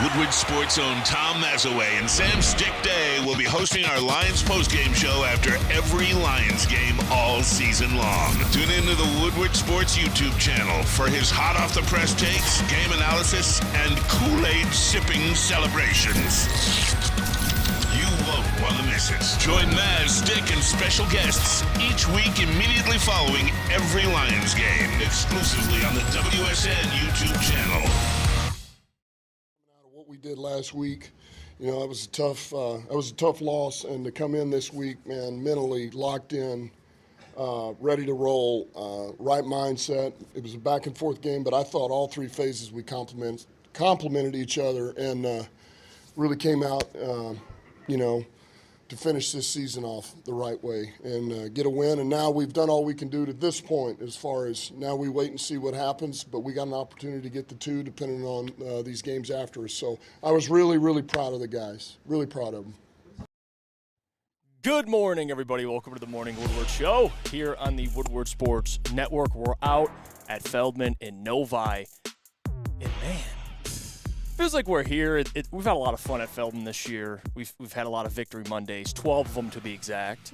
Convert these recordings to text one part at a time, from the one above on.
Woodward Sports' own Tom Mazaway and Sam Stick Day will be hosting our Lions postgame show after every Lions game all season long. Tune into the Woodward Sports YouTube channel for his hot-off-the-press takes, game analysis, and Kool-Aid sipping celebrations. You won't want to miss it. Join Maz, Stick, and special guests each week immediately following every Lions game, exclusively on the WSN YouTube channel. What we did last week, it was a tough loss, and to come in this week, man, mentally locked in, ready to roll, right mindset. It was a back and forth game, but I thought all three phases we complemented each other and really came out, to finish this season off the right way and get a win. And now we've done all we can do to this point as far as now we wait and see what happens, but we got an opportunity to get the two depending on these games after us. So I was really, really proud of the guys, really proud of them. Good morning, everybody. Welcome to the Morning Woodward Show here on the Woodward Sports Network. We're out at Feldman in Novi. And man, feels like we're here. We've had a lot of fun at Feldman this year. We've had a lot of Victory Mondays, 12 of them to be exact.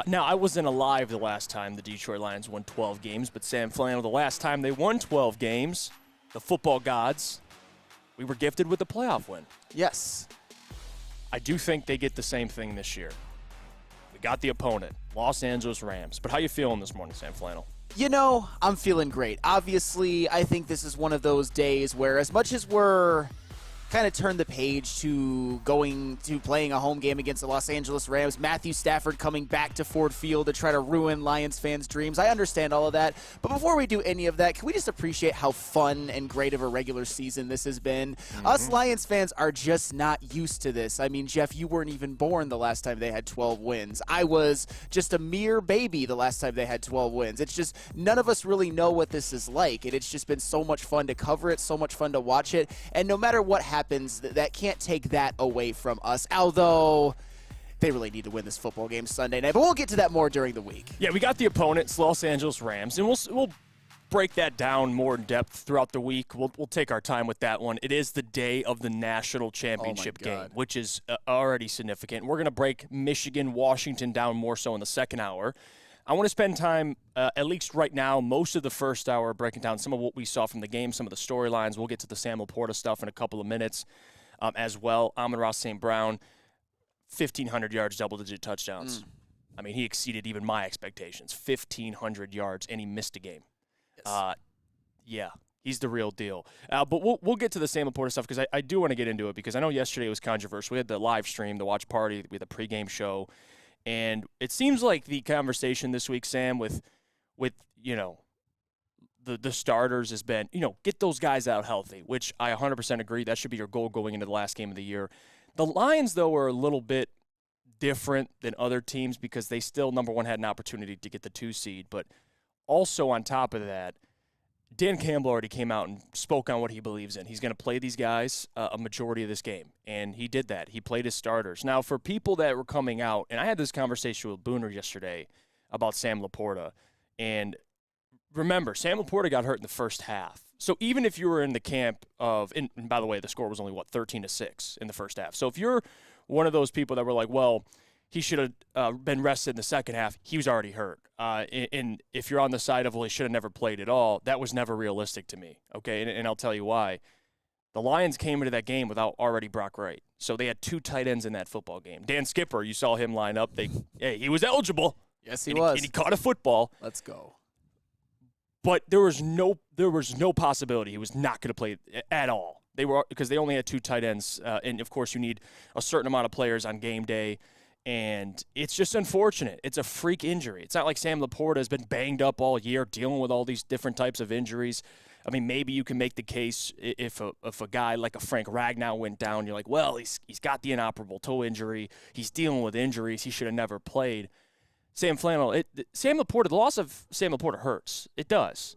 Now, I wasn't alive the last time the Detroit Lions won 12 games, but Sam Flannel, the last time they won 12 games, the football gods, we were gifted with a playoff win. Yes. I do think they get the same thing this year. We got the opponent, Los Angeles Rams. But how you feeling this morning, Sam Flannel? I'm feeling great. Obviously, I think this is one of those days where as much as we're kind of turned the page to going to playing a home game against the Los Angeles Rams, Matthew Stafford coming back to Ford Field to try to ruin Lions fans' dreams. I understand all of that. But before we do any of that, can we just appreciate how fun and great of a regular season this has been? Us Lions fans are just not used to this. I mean, Jeff, you weren't even born the last time they had 12 wins. I was just a mere baby the last time they had 12 wins. It's just none of us really know what this is like. And it's just been so much fun to cover it, so much fun to watch it. And no matter what happens, that can't take that away from us, although they really need to win this football game Sunday night. But we'll get to that more during the week. Yeah, we got the opponent, it's Los Angeles Rams, and we'll break that down more in depth throughout the week. We'll take our time with that one. It is the day of the national championship game, which is already significant. We're going to break Michigan, Washington down more so in the second hour. I want to spend time, at least right now, most of the first hour, breaking down some of what we saw from the game, some of the storylines. We'll get to the Sam Laporta stuff in a couple of minutes as well. Amon-Ra St. Brown, 1,500 yards, double-digit touchdowns. I mean, he exceeded even my expectations. 1,500 yards, and he missed a game. Yes. Yeah, he's the real deal. But we'll get to the Sam Laporta stuff because I do want to get into it because I know yesterday was controversial. We had the live stream, the watch party, we had the pregame show. And it seems like the conversation this week, Sam, with the starters has been, get those guys out healthy, which I 100% agree. That should be your goal going into the last game of the year. The Lions, though, are a little bit different than other teams because they still, number one, had an opportunity to get the 2 seed. But also on top of that, Dan Campbell already came out and spoke on what he believes in. He's going to play these guys a majority of this game, and he did that. He played his starters. Now, for people that were coming out, and I had this conversation with Booner yesterday about Sam Laporta, and remember, Sam Laporta got hurt in the first half. So even if you were in the camp of, and by the way, the score was only, 13-6 in the first half. So if you're one of those people that were like, well, he should have been rested in the second half, he was already hurt. And if you're on the side of, well, he should have never played at all, that was never realistic to me, okay? And I'll tell you why. The Lions came into that game without already Brock Wright. So they had 2 tight ends in that football game. Dan Skipper, you saw him line up. He was eligible. Yes, he was. And he caught a football. Let's go. But there was no possibility he was not going to play at all. Because they only had 2 tight ends. And, of course, you need a certain amount of players on game day. And it's just unfortunate. It's a freak injury. It's not like Sam Laporta has been banged up all year, dealing with all these different types of injuries. I mean, maybe you can make the case if a guy like a Frank Ragnow went down, you're like, well, he's got the inoperable toe injury. He's dealing with injuries. He should have never played. Sam Flannel, Sam Laporta, the loss of Sam Laporta hurts. It does.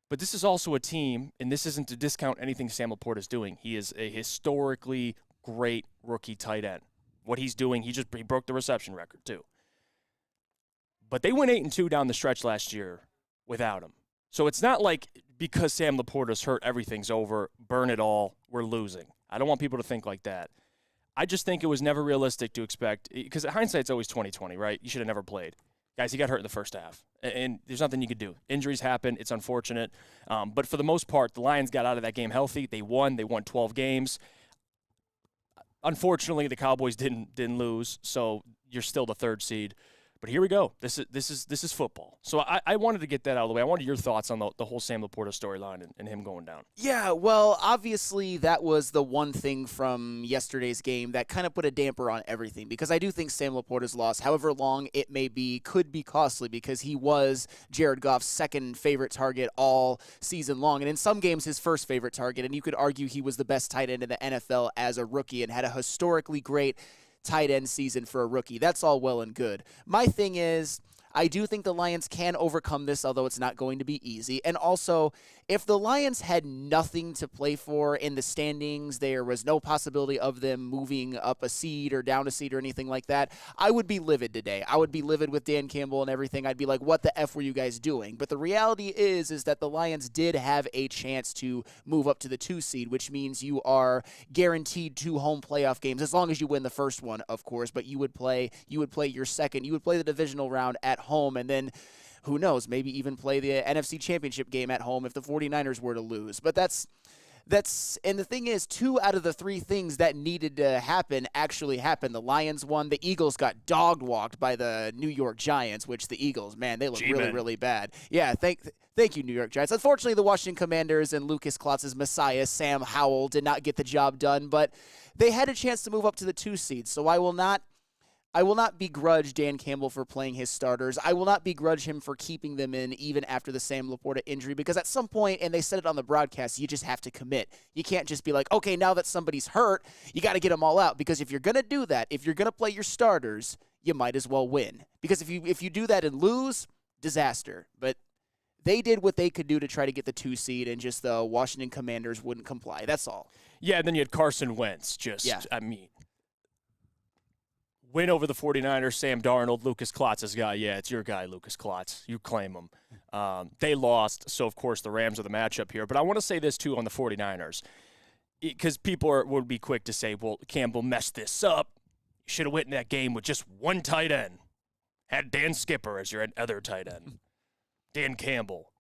But this is also a team, and this isn't to discount anything Sam Laporta is doing. He is a historically great rookie tight end. What he's doing, he broke the reception record too. But they went 8-2 down the stretch last year without him. So it's not like because Sam Laporta's hurt, everything's over, burn it all, we're losing. I don't want people to think like that. I just think it was never realistic to expect, because hindsight's always 20/20, right? You should have never played. Guys, he got hurt in the first half, and there's nothing you could do. Injuries happen. It's unfortunate. But for the most part, the Lions got out of that game healthy. They won. They won 12 games. Unfortunately, the Cowboys didn't lose, so you're still the third seed. But here we go. This is football. So I wanted to get that out of the way. I wanted your thoughts on the whole Sam Laporta storyline and him going down. Yeah, well, obviously that was the one thing from yesterday's game that kind of put a damper on everything, because I do think Sam Laporta's loss, however long it may be, could be costly, because he was Jared Goff's second favorite target all season long, and in some games his first favorite target, and you could argue he was the best tight end in the NFL as a rookie and had a historically great tight end season for a rookie. That's all well and good. My thing is, I do think the Lions can overcome this, although it's not going to be easy. And also, if the Lions had nothing to play for in the standings, there was no possibility of them moving up a seed or down a seed or anything like that, I would be livid today. I would be livid with Dan Campbell and everything. I'd be like, what the F were you guys doing? But the reality is that the Lions did have a chance to move up to the 2 seed, which means you are guaranteed 2 home playoff games, as long as you win the first one, of course, but you would play your second. You would play the divisional round at home, and then who knows, maybe even play the NFC Championship game at home if the 49ers were to lose. But that's and the thing is, 2 out of the 3 things that needed to happen actually happened. The Lions won. The Eagles got dog-walked by the New York Giants, which the Eagles, man, they look really, really bad. Yeah, thank you, New York Giants. Unfortunately, the Washington Commanders and Lucas Klotz's Messiah, Sam Howell, did not get the job done, but they had a chance to move up to the 2 seed, so I will not begrudge Dan Campbell for playing his starters. I will not begrudge him for keeping them in even after the Sam Laporta injury, because at some point, and they said it on the broadcast, you just have to commit. You can't just be like, okay, now that somebody's hurt, you got to get them all out, because if you're going to do that, if you're going to play your starters, you might as well win. Because if you do that and lose, disaster. But they did what they could do to try to get the 2 seed, and just the Washington Commanders wouldn't comply. That's all. Yeah, and then you had Carson Wentz. Win over the 49ers, Sam Darnold, Lucas Klotz's guy. Yeah, it's your guy, Lucas Klotz. You claim him. They lost, so of course the Rams are the matchup here. But I want to say this, too, on the 49ers, because people would be quick to say, well, Campbell messed this up. You should have went in that game with just one tight end. Had Dan Skipper as your other tight end. Dan Campbell.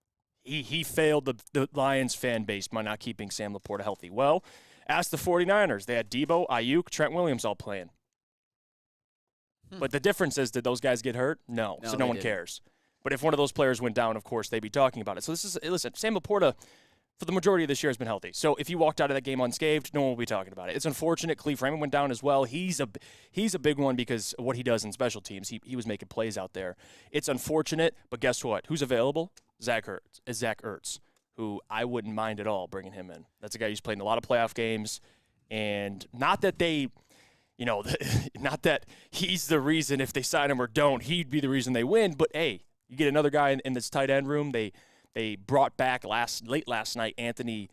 He failed the Lions fan base by not keeping Sam Laporta healthy. Well, ask the 49ers. They had Debo, Ayuk, Trent Williams all playing. But the difference is, did those guys get hurt? No, so no one cares. But if one of those players went down, of course, they'd be talking about it. So listen, Sam Laporta, for the majority of this year, has been healthy. So if he walked out of that game unscathed, no one will be talking about it. It's unfortunate. Cleve Raymond went down as well. He's a big one because of what he does in special teams. He was making plays out there. It's unfortunate, but guess what? Who's available? Zach Ertz, who I wouldn't mind at all bringing him in. That's a guy who's played in a lot of playoff games, and not that they – not that he's the reason if they sign him or don't. He'd be the reason they win. But, hey, you get another guy in this tight end room. They brought back late last night Anthony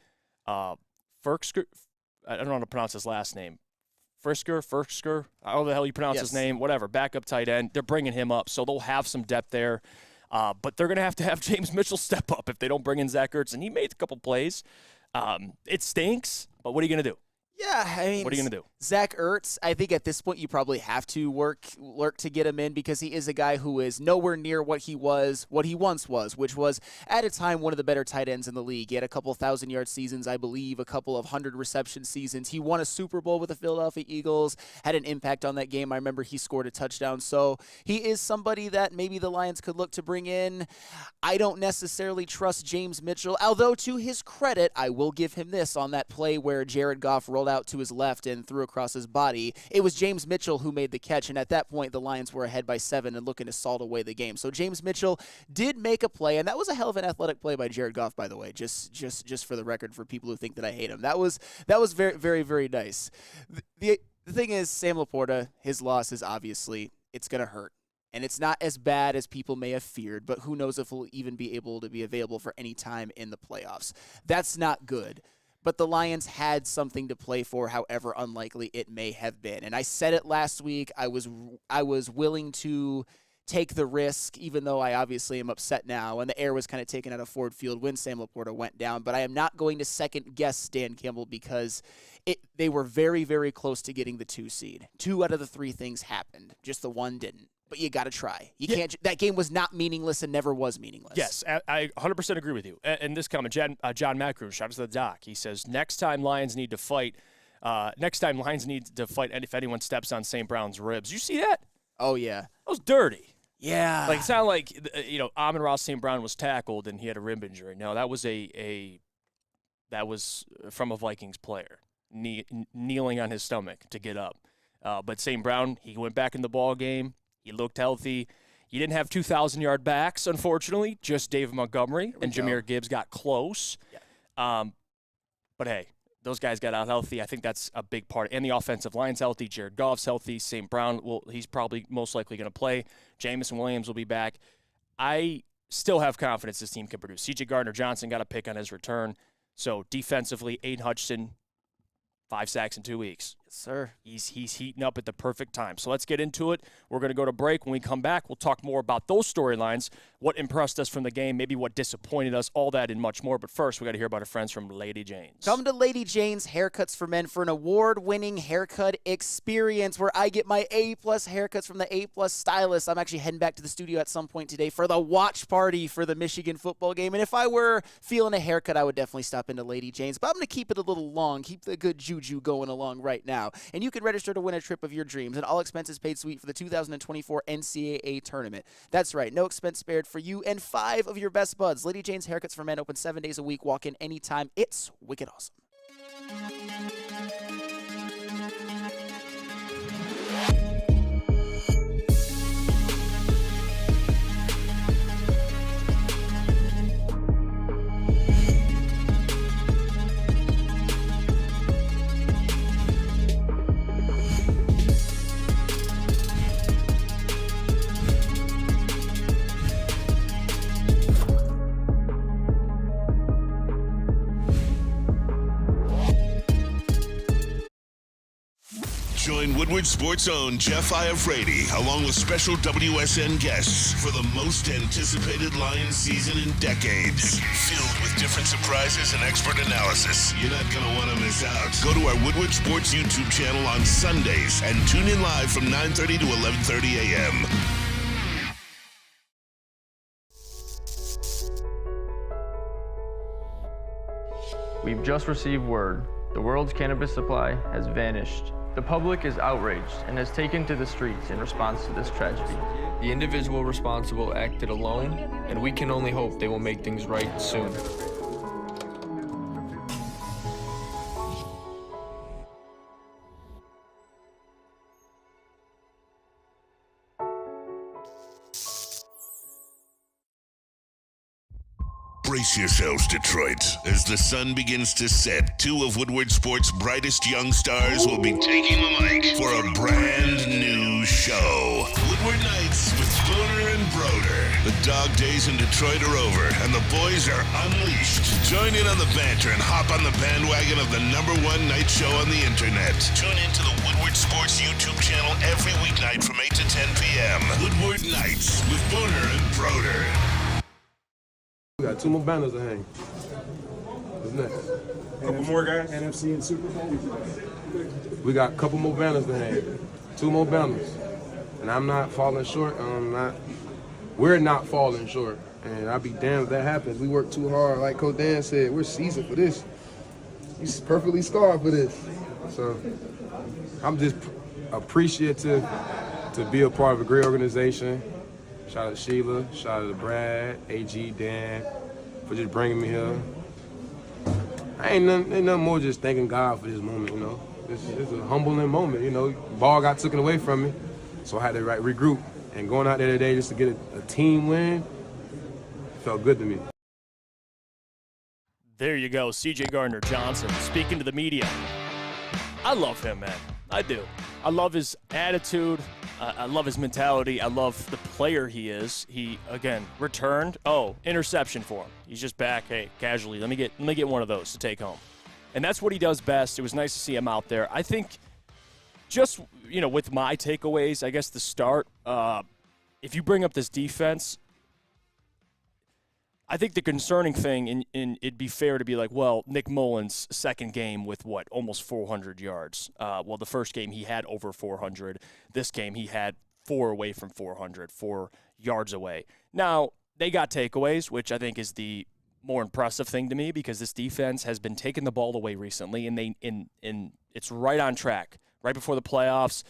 Firksker. I don't know how to pronounce his last name. Firksker. I don't know the hell you pronounce his name. Whatever. Backup tight end. They're bringing him up, so they'll have some depth there. But they're going to have James Mitchell step up if they don't bring in Zach Ertz. And he made a couple plays. It stinks, but what are you going to do? Yeah, I mean, what are you going to do? Zach Ertz, I think at this point you probably have to work to get him in, because he is a guy who is nowhere near what he once was, which was at a time one of the better tight ends in the league. He had a couple 1,000-yard seasons, I believe, a couple of 100-reception seasons. He won a Super Bowl with the Philadelphia Eagles, had an impact on that game. I remember he scored a touchdown. So he is somebody that maybe the Lions could look to bring in. I don't necessarily trust James Mitchell, although to his credit, I will give him this on that play where Jared Goff rolled out to his left and threw across his body. It was James Mitchell who made the catch, and at that point the Lions were ahead by 7 and looking to salt away the game. So James Mitchell did make a play, and that was a hell of an athletic play by Jared Goff, by the way, just for the record, for people who think that I hate him. That was very, very, very nice. The thing is, Sam Laporta, his loss is obviously, it's going to hurt. And it's not as bad as people may have feared, but who knows if he'll even be able to be available for any time in the playoffs. That's not good. But the Lions had something to play for, however unlikely it may have been. And I said it last week. I was willing to take the risk, even though I obviously am upset now, and the air was kind of taken out of Ford Field when Sam Laporta went down. But I am not going to second-guess Dan Campbell because they were very, very close to getting the 2 seed. 2 out of the 3 things happened. Just the 1 didn't. But you got to try. You can't. That game was not meaningless and never was meaningless. Yes, I 100% agree with you. And this comment, John Macroon, shout out to the doc. He says, next time Lions need to fight, and if anyone steps on St. Brown's ribs. You see that? Oh, yeah. That was dirty. Yeah. Like, it's not like, Amon-Ra St. Brown was tackled and he had a rib injury. No, that was that was from a Vikings player kneeling on his stomach to get up. But St. Brown, he went back in the ball game. He looked healthy. You didn't have 2,000-yard backs, unfortunately. Just Dave Montgomery and Jahmyr Gibbs got close. Yeah. But, hey, those guys got out healthy. I think that's a big part. And the offensive line's healthy. Jared Goff's healthy. St. Brown, he's probably most likely going to play. Jamison Williams will be back. I still have confidence this team can produce. CJ Gardner-Johnson got a pick on his return. So, defensively, Aiden Hutchinson, 5 sacks in 2 weeks. Yes, sir. He's heating up at the perfect time. So let's get into it. We're going to go to break. When we come back, we'll talk more about those storylines, what impressed us from the game, maybe what disappointed us, all that and much more. But first, we got to hear about our friends from Lady Jane's. Come to Lady Jane's Haircuts for Men for an award-winning haircut experience where I get my A-plus haircuts from the A-plus stylist. I'm actually heading back to the studio at some point today for the watch party for the Michigan football game. And if I were feeling a haircut, I would definitely stop into Lady Jane's. But I'm going to keep it a little long, keep the good juju going along right now. And you can register to win a trip of your dreams, an all-expenses-paid suite for the 2024 NCAA tournament. That's right, no expense spared for you and 5 of your best buds. Lady Jane's Haircuts for Men open 7 days a week. Walk in anytime. It's wicked awesome. Join Woodward Sports' own Jeff Iafrate, along with special WSN guests for the most anticipated Lions season in decades. Filled with different surprises and expert analysis. You're not going to want to miss out. Go to our Woodward Sports YouTube channel on Sundays and tune in live from 9:30 to 11:30 a.m. We've just received word. The world's cannabis supply has vanished. The public is outraged and has taken to the streets in response to this tragedy. The individual responsible acted alone, and we can only hope they will make things right soon. Brace yourselves, Detroit. As the sun begins to set, 2 of Woodward Sports' brightest young stars will be taking the mic for a brand new show. Woodward Nights with Spooner and Broder. The dog days in Detroit are over, and the boys are unleashed. Join in on the banter and hop on the bandwagon of the #1 night show on the internet. Tune into the Woodward Sports YouTube channel every weeknight from 8 to 10 p.m. Woodward Nights with Spooner and Broder. We got 2 more banners to hang. What's next? Couple more guys? NFC and Super Bowl? We got a couple more banners to hang. 2 more banners. And I'm not falling short. We're not falling short. And I'll be damned if that happens. We work too hard. Like Coach Dan said, we're seasoned for this. He's perfectly scarred for this. So I'm just appreciative to be a part of a great organization. Shout out to Sheila, shout out to Brad, AG, Dan, for just bringing me here. Ain't nothing more just thanking God for this moment, you know. It's a humbling moment, you know. Ball got taken away from me, so I had to regroup. And going out there today just to get a team win felt good to me. There you go, CJ Gardner-Johnson speaking to the media. I love him, man. I do. I love his attitude. I love his mentality. I love the player he is. He, again, returned. Oh, interception for him. He's just back. Hey, casually, let me get one of those to take home. And that's what he does best. It was nice to see him out there. I think just, with my takeaways, I guess the start, if you bring up this defense, I think the concerning thing, and it'd be fair to be like, well, Nick Mullins' second game with almost 400 yards. Well, the first game he had over 400. This game he had 4 away from 400, 4 yards away. Now, they got takeaways, which I think is the more impressive thing to me, because this defense has been taking the ball away recently, and it's right on track, right before the playoffs.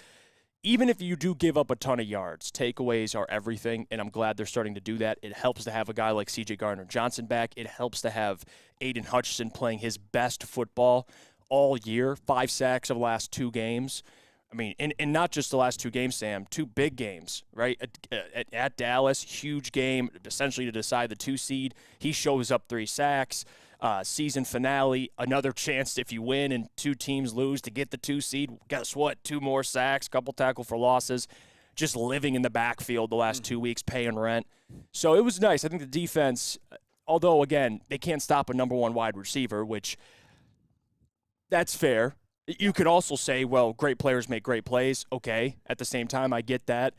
Even if you do give up a ton of yards, takeaways are everything, and I'm glad they're starting to do that. It helps to have a guy like C.J. Gardner-Johnson back. It helps to have Aiden Hutchinson playing his best football all year, 5 sacks of the last 2 games. I mean, and not just the last 2 games, Sam, 2 big games, right? At Dallas, huge game, essentially to decide the 2 seed. He shows up 3 sacks. Season finale, another chance if you win and 2 teams lose to get the 2 seed. Guess what? 2 more sacks, couple tackle for losses. Just living in the backfield the last 2 weeks, paying rent. So it was nice. I think the defense, although, again, they can't stop a number 1 wide receiver, which that's fair. You could also say, well, great players make great plays. Okay, at the same time, I get that.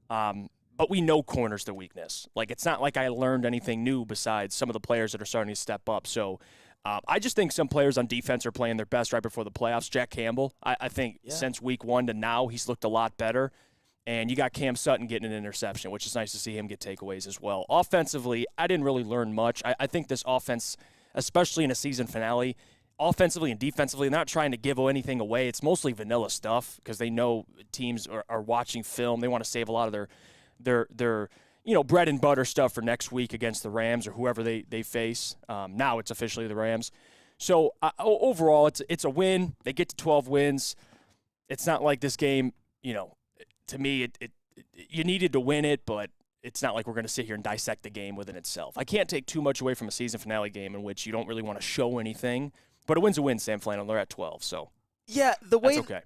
But we know corner's the weakness. Like, it's not like I learned anything new besides some of the players that are starting to step up. So I just think some players on defense are playing their best right before the playoffs. Jack Campbell, I think since week 1 to now, he's looked a lot better. And you got Cam Sutton getting an interception, which is nice to see him get takeaways as well. Offensively, I didn't really learn much. I think this offense, especially in a season finale, offensively and defensively, they're not trying to give anything away. It's mostly vanilla stuff because they know teams are watching film. They want to save a lot of their bread and butter stuff for next week against the Rams or whoever they face. Now it's officially the Rams. So overall, it's a win. They get to 12 wins. It's not like this game, to me, you needed to win it, but it's not like we're going to sit here and dissect the game within itself. I can't take too much away from a season finale game in which you don't really want to show anything. But a win's a win, Sam Flannel. They're at 12, so yeah, that's okay.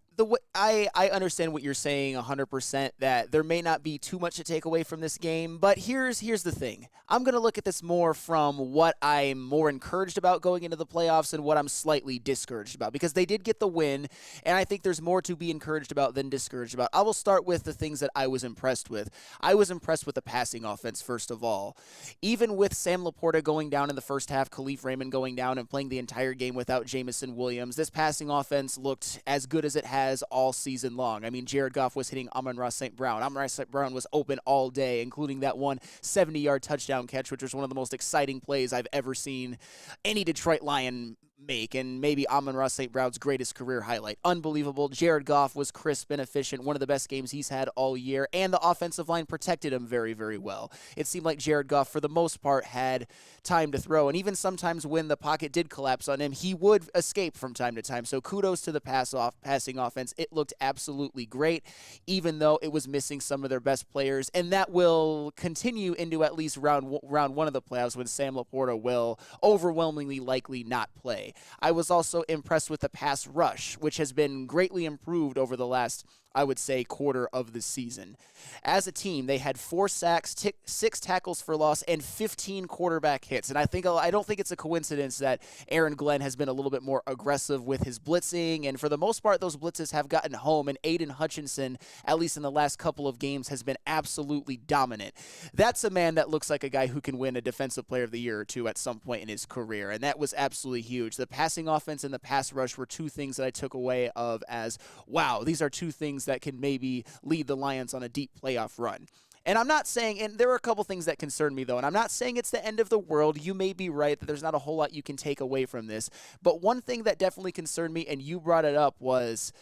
I understand what you're saying 100%, that there may not be too much to take away from this game, but here's the thing. I'm going to look at this more from what I'm more encouraged about going into the playoffs and what I'm slightly discouraged about, because they did get the win, and I think there's more to be encouraged about than discouraged about. I will start with the things that I was impressed with. I was impressed with the passing offense, first of all. Even with Sam Laporta going down in the first half, Khalif Raymond going down and playing the entire game without Jamison Williams, this passing offense looked as good as it has all season long. I mean, Jared Goff was hitting Amon-Ra St. Brown. Amon-Ra St. Brown was open all day, including that one 70-yard touchdown catch, which was one of the most exciting plays I've ever seen any Detroit Lion make, and maybe Amon-Ra St. Brown's greatest career highlight. Unbelievable. Jared Goff was crisp and efficient, one of the best games he's had all year, and the offensive line protected him very, very well. It seemed like Jared Goff, for the most part, had time to throw, and even sometimes when the pocket did collapse on him, he would escape from time to time. So kudos to the passing offense. It looked absolutely great, even though it was missing some of their best players, and that will continue into at least round 1 of the playoffs, when Sam Laporta will overwhelmingly likely not play. I was also impressed with the pass rush, which has been greatly improved over the last, I would say, quarter of the season. As a team, they had 4 sacks, 6 tackles for loss, and 15 quarterback hits. And I don't think it's a coincidence that Aaron Glenn has been a little bit more aggressive with his blitzing, and for the most part, those blitzes have gotten home, and Aiden Hutchinson, at least in the last couple of games, has been absolutely dominant. That's a man that looks like a guy who can win a Defensive Player of the Year or 2 at some point in his career, and that was absolutely huge. The passing offense and the pass rush were 2 things that I took away of as, wow, these are 2 things that can maybe lead the Lions on a deep playoff run. And I'm not saying, and there are a couple things that concern me, though, and I'm not saying it's the end of the world. You may be right that there's not a whole lot you can take away from this. But one thing that definitely concerned me, and you brought it up, was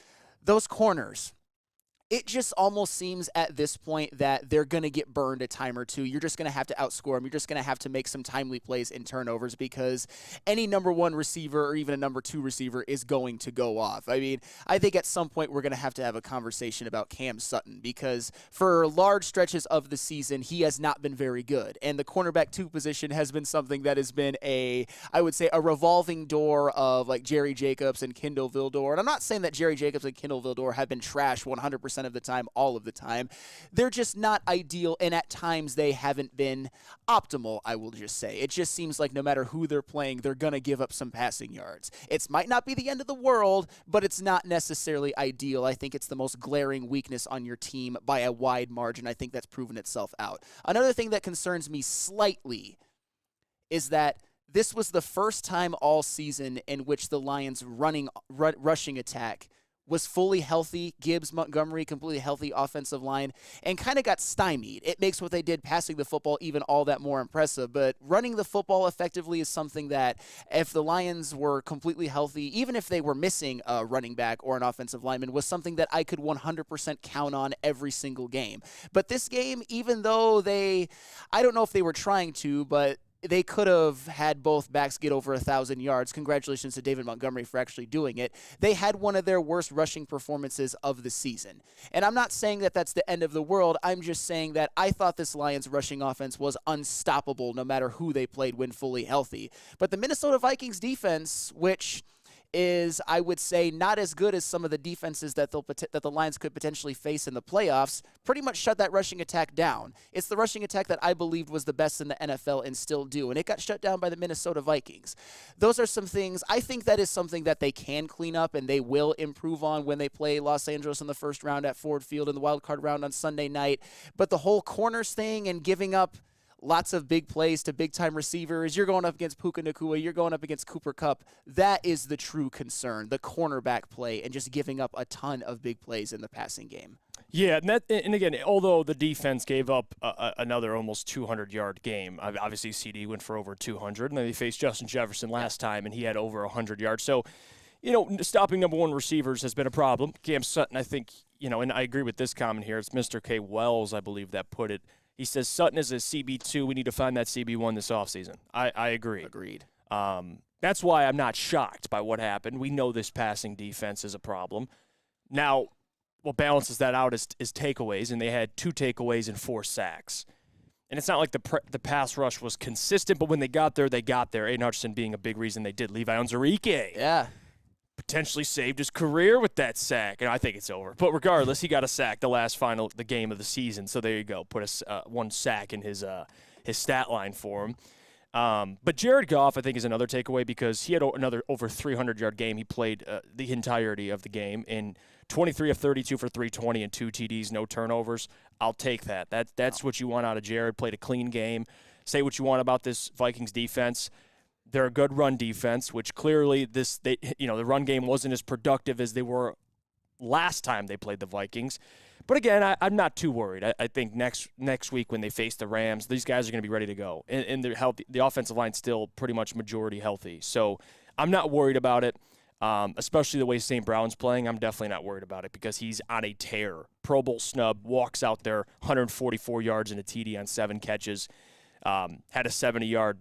those corners. It just almost seems at this point that they're going to get burned a time or 2. You're just going to have to outscore them. You're just going to have to make some timely plays in turnovers, because any number 1 receiver or even a number 2 receiver is going to go off. I mean, I think at some point we're going to have a conversation about Cam Sutton, because for large stretches of the season, he has not been very good. And the cornerback 2 position has been something that has been a revolving door of like Jerry Jacobs and Kendall Vildor. And I'm not saying that Jerry Jacobs and Kendall Vildor have been trash 100% 100% of the time, all of the time. They're just not ideal, and at times they haven't been optimal, I will just say. It just seems like no matter who they're playing, they're going to give up some passing yards. It might not be the end of the world, but it's not necessarily ideal. I think it's the most glaring weakness on your team by a wide margin. I think that's proven itself out. Another thing that concerns me slightly is that this was the first time all season in which the Lions' rushing attack was fully healthy. Gibbs, Montgomery, completely healthy offensive line, and kind of got stymied. It makes what they did passing the football even all that more impressive. But running the football effectively is something that if the Lions were completely healthy, even if they were missing a running back or an offensive lineman, was something that I could 100% count on every single game. But this game, even though I don't know if they were trying to, but they could have had both backs get over 1,000 yards. Congratulations to David Montgomery for actually doing it. They had one of their worst rushing performances of the season. And I'm not saying that that's the end of the world. I'm just saying that I thought this Lions rushing offense was unstoppable no matter who they played when fully healthy. But the Minnesota Vikings defense, which is, I would say, not as good as some of the defenses that the Lions could potentially face in the playoffs, pretty much shut that rushing attack down. It's the rushing attack that I believed was the best in the NFL and still do, and it got shut down by the Minnesota Vikings. Those are some things, I think that is something that they can clean up and they will improve on when they play Los Angeles in the first round at Ford Field in the wild card round on Sunday night. But the whole corners thing and giving up lots of big plays to big-time receivers. You're going up against Puka Nacua. You're going up against Cooper Kupp. That is the true concern, the cornerback play, and just giving up a ton of big plays in the passing game. Yeah, and again, although the defense gave up another almost 200-yard game, obviously CD went for over 200, and then they faced Justin Jefferson last time, and he had over 100 yards. So, stopping number one receivers has been a problem. Cam Sutton, I think, and I agree with this comment here. It's Mr. K. Wells, I believe, that put it. He says Sutton is a CB2. We need to find that CB1 this offseason. I agree. Agreed. That's why I'm not shocked by what happened. We know this passing defense is a problem. Now, what balances that out is takeaways, and they had 2 takeaways and 4 sacks. And it's not like the pass rush was consistent, but when they got there, they got there. Aiden Hutchinson being a big reason they did. Levi Onwuzurike. Yeah. Potentially saved his career with that sack, and I think it's over. But regardless, he got a sack the game of the season. So there you go, put one sack in his stat line for him. But Jared Goff, I think, is another takeaway because he had another over 300-yard game. He played the entirety of the game in 23 of 32 for 320 and 2 TDs, no turnovers. I'll take that. That's what you want out of Jared. Played a clean game. Say what you want about this Vikings defense. They're a good run defense, which clearly the run game wasn't as productive as they were last time they played the Vikings. But again, I'm not too worried. I think next week when they face the Rams, these guys are going to be ready to go. And they're healthy. The offensive line's still pretty much majority healthy. So I'm not worried about it, especially the way St. Brown's playing. I'm definitely not worried about it because he's on a tear. Pro Bowl snub, walks out there, 144 yards and a TD on 7 catches, had a 70-yard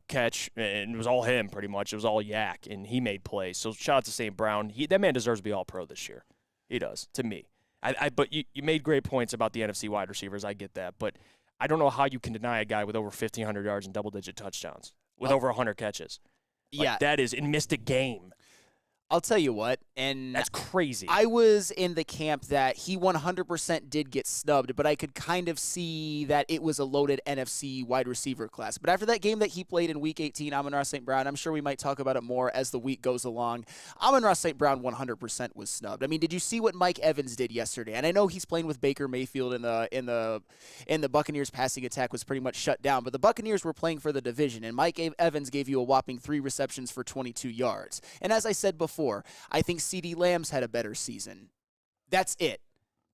catch, and it was all him pretty much. It was all Yak, and he made plays. So shout out to St. Brown. That man deserves to be All-Pro this year. He does, to me. But you made great points about the NFC wide receivers. I get that. But I don't know how you can deny a guy with over 1,500 yards and double-digit touchdowns with over 100 catches. That is, and missed a game. I'll tell you what, and that's crazy. I was in the camp that he 100% did get snubbed, but I could kind of see that it was a loaded NFC wide receiver class. But after that game that he played in Week 18, Amon-Ra St. Brown, I'm sure we might talk about it more as the week goes along. Amon-Ra St. Brown 100% was snubbed. I mean, did you see what Mike Evans did yesterday? And I know he's playing with Baker Mayfield, and the Buccaneers passing attack was pretty much shut down. But the Buccaneers were playing for the division, and Mike Evans gave you a whopping 3 receptions for 22 yards. And as I said before, I think CeeDee Lamb's had a better season. That's it.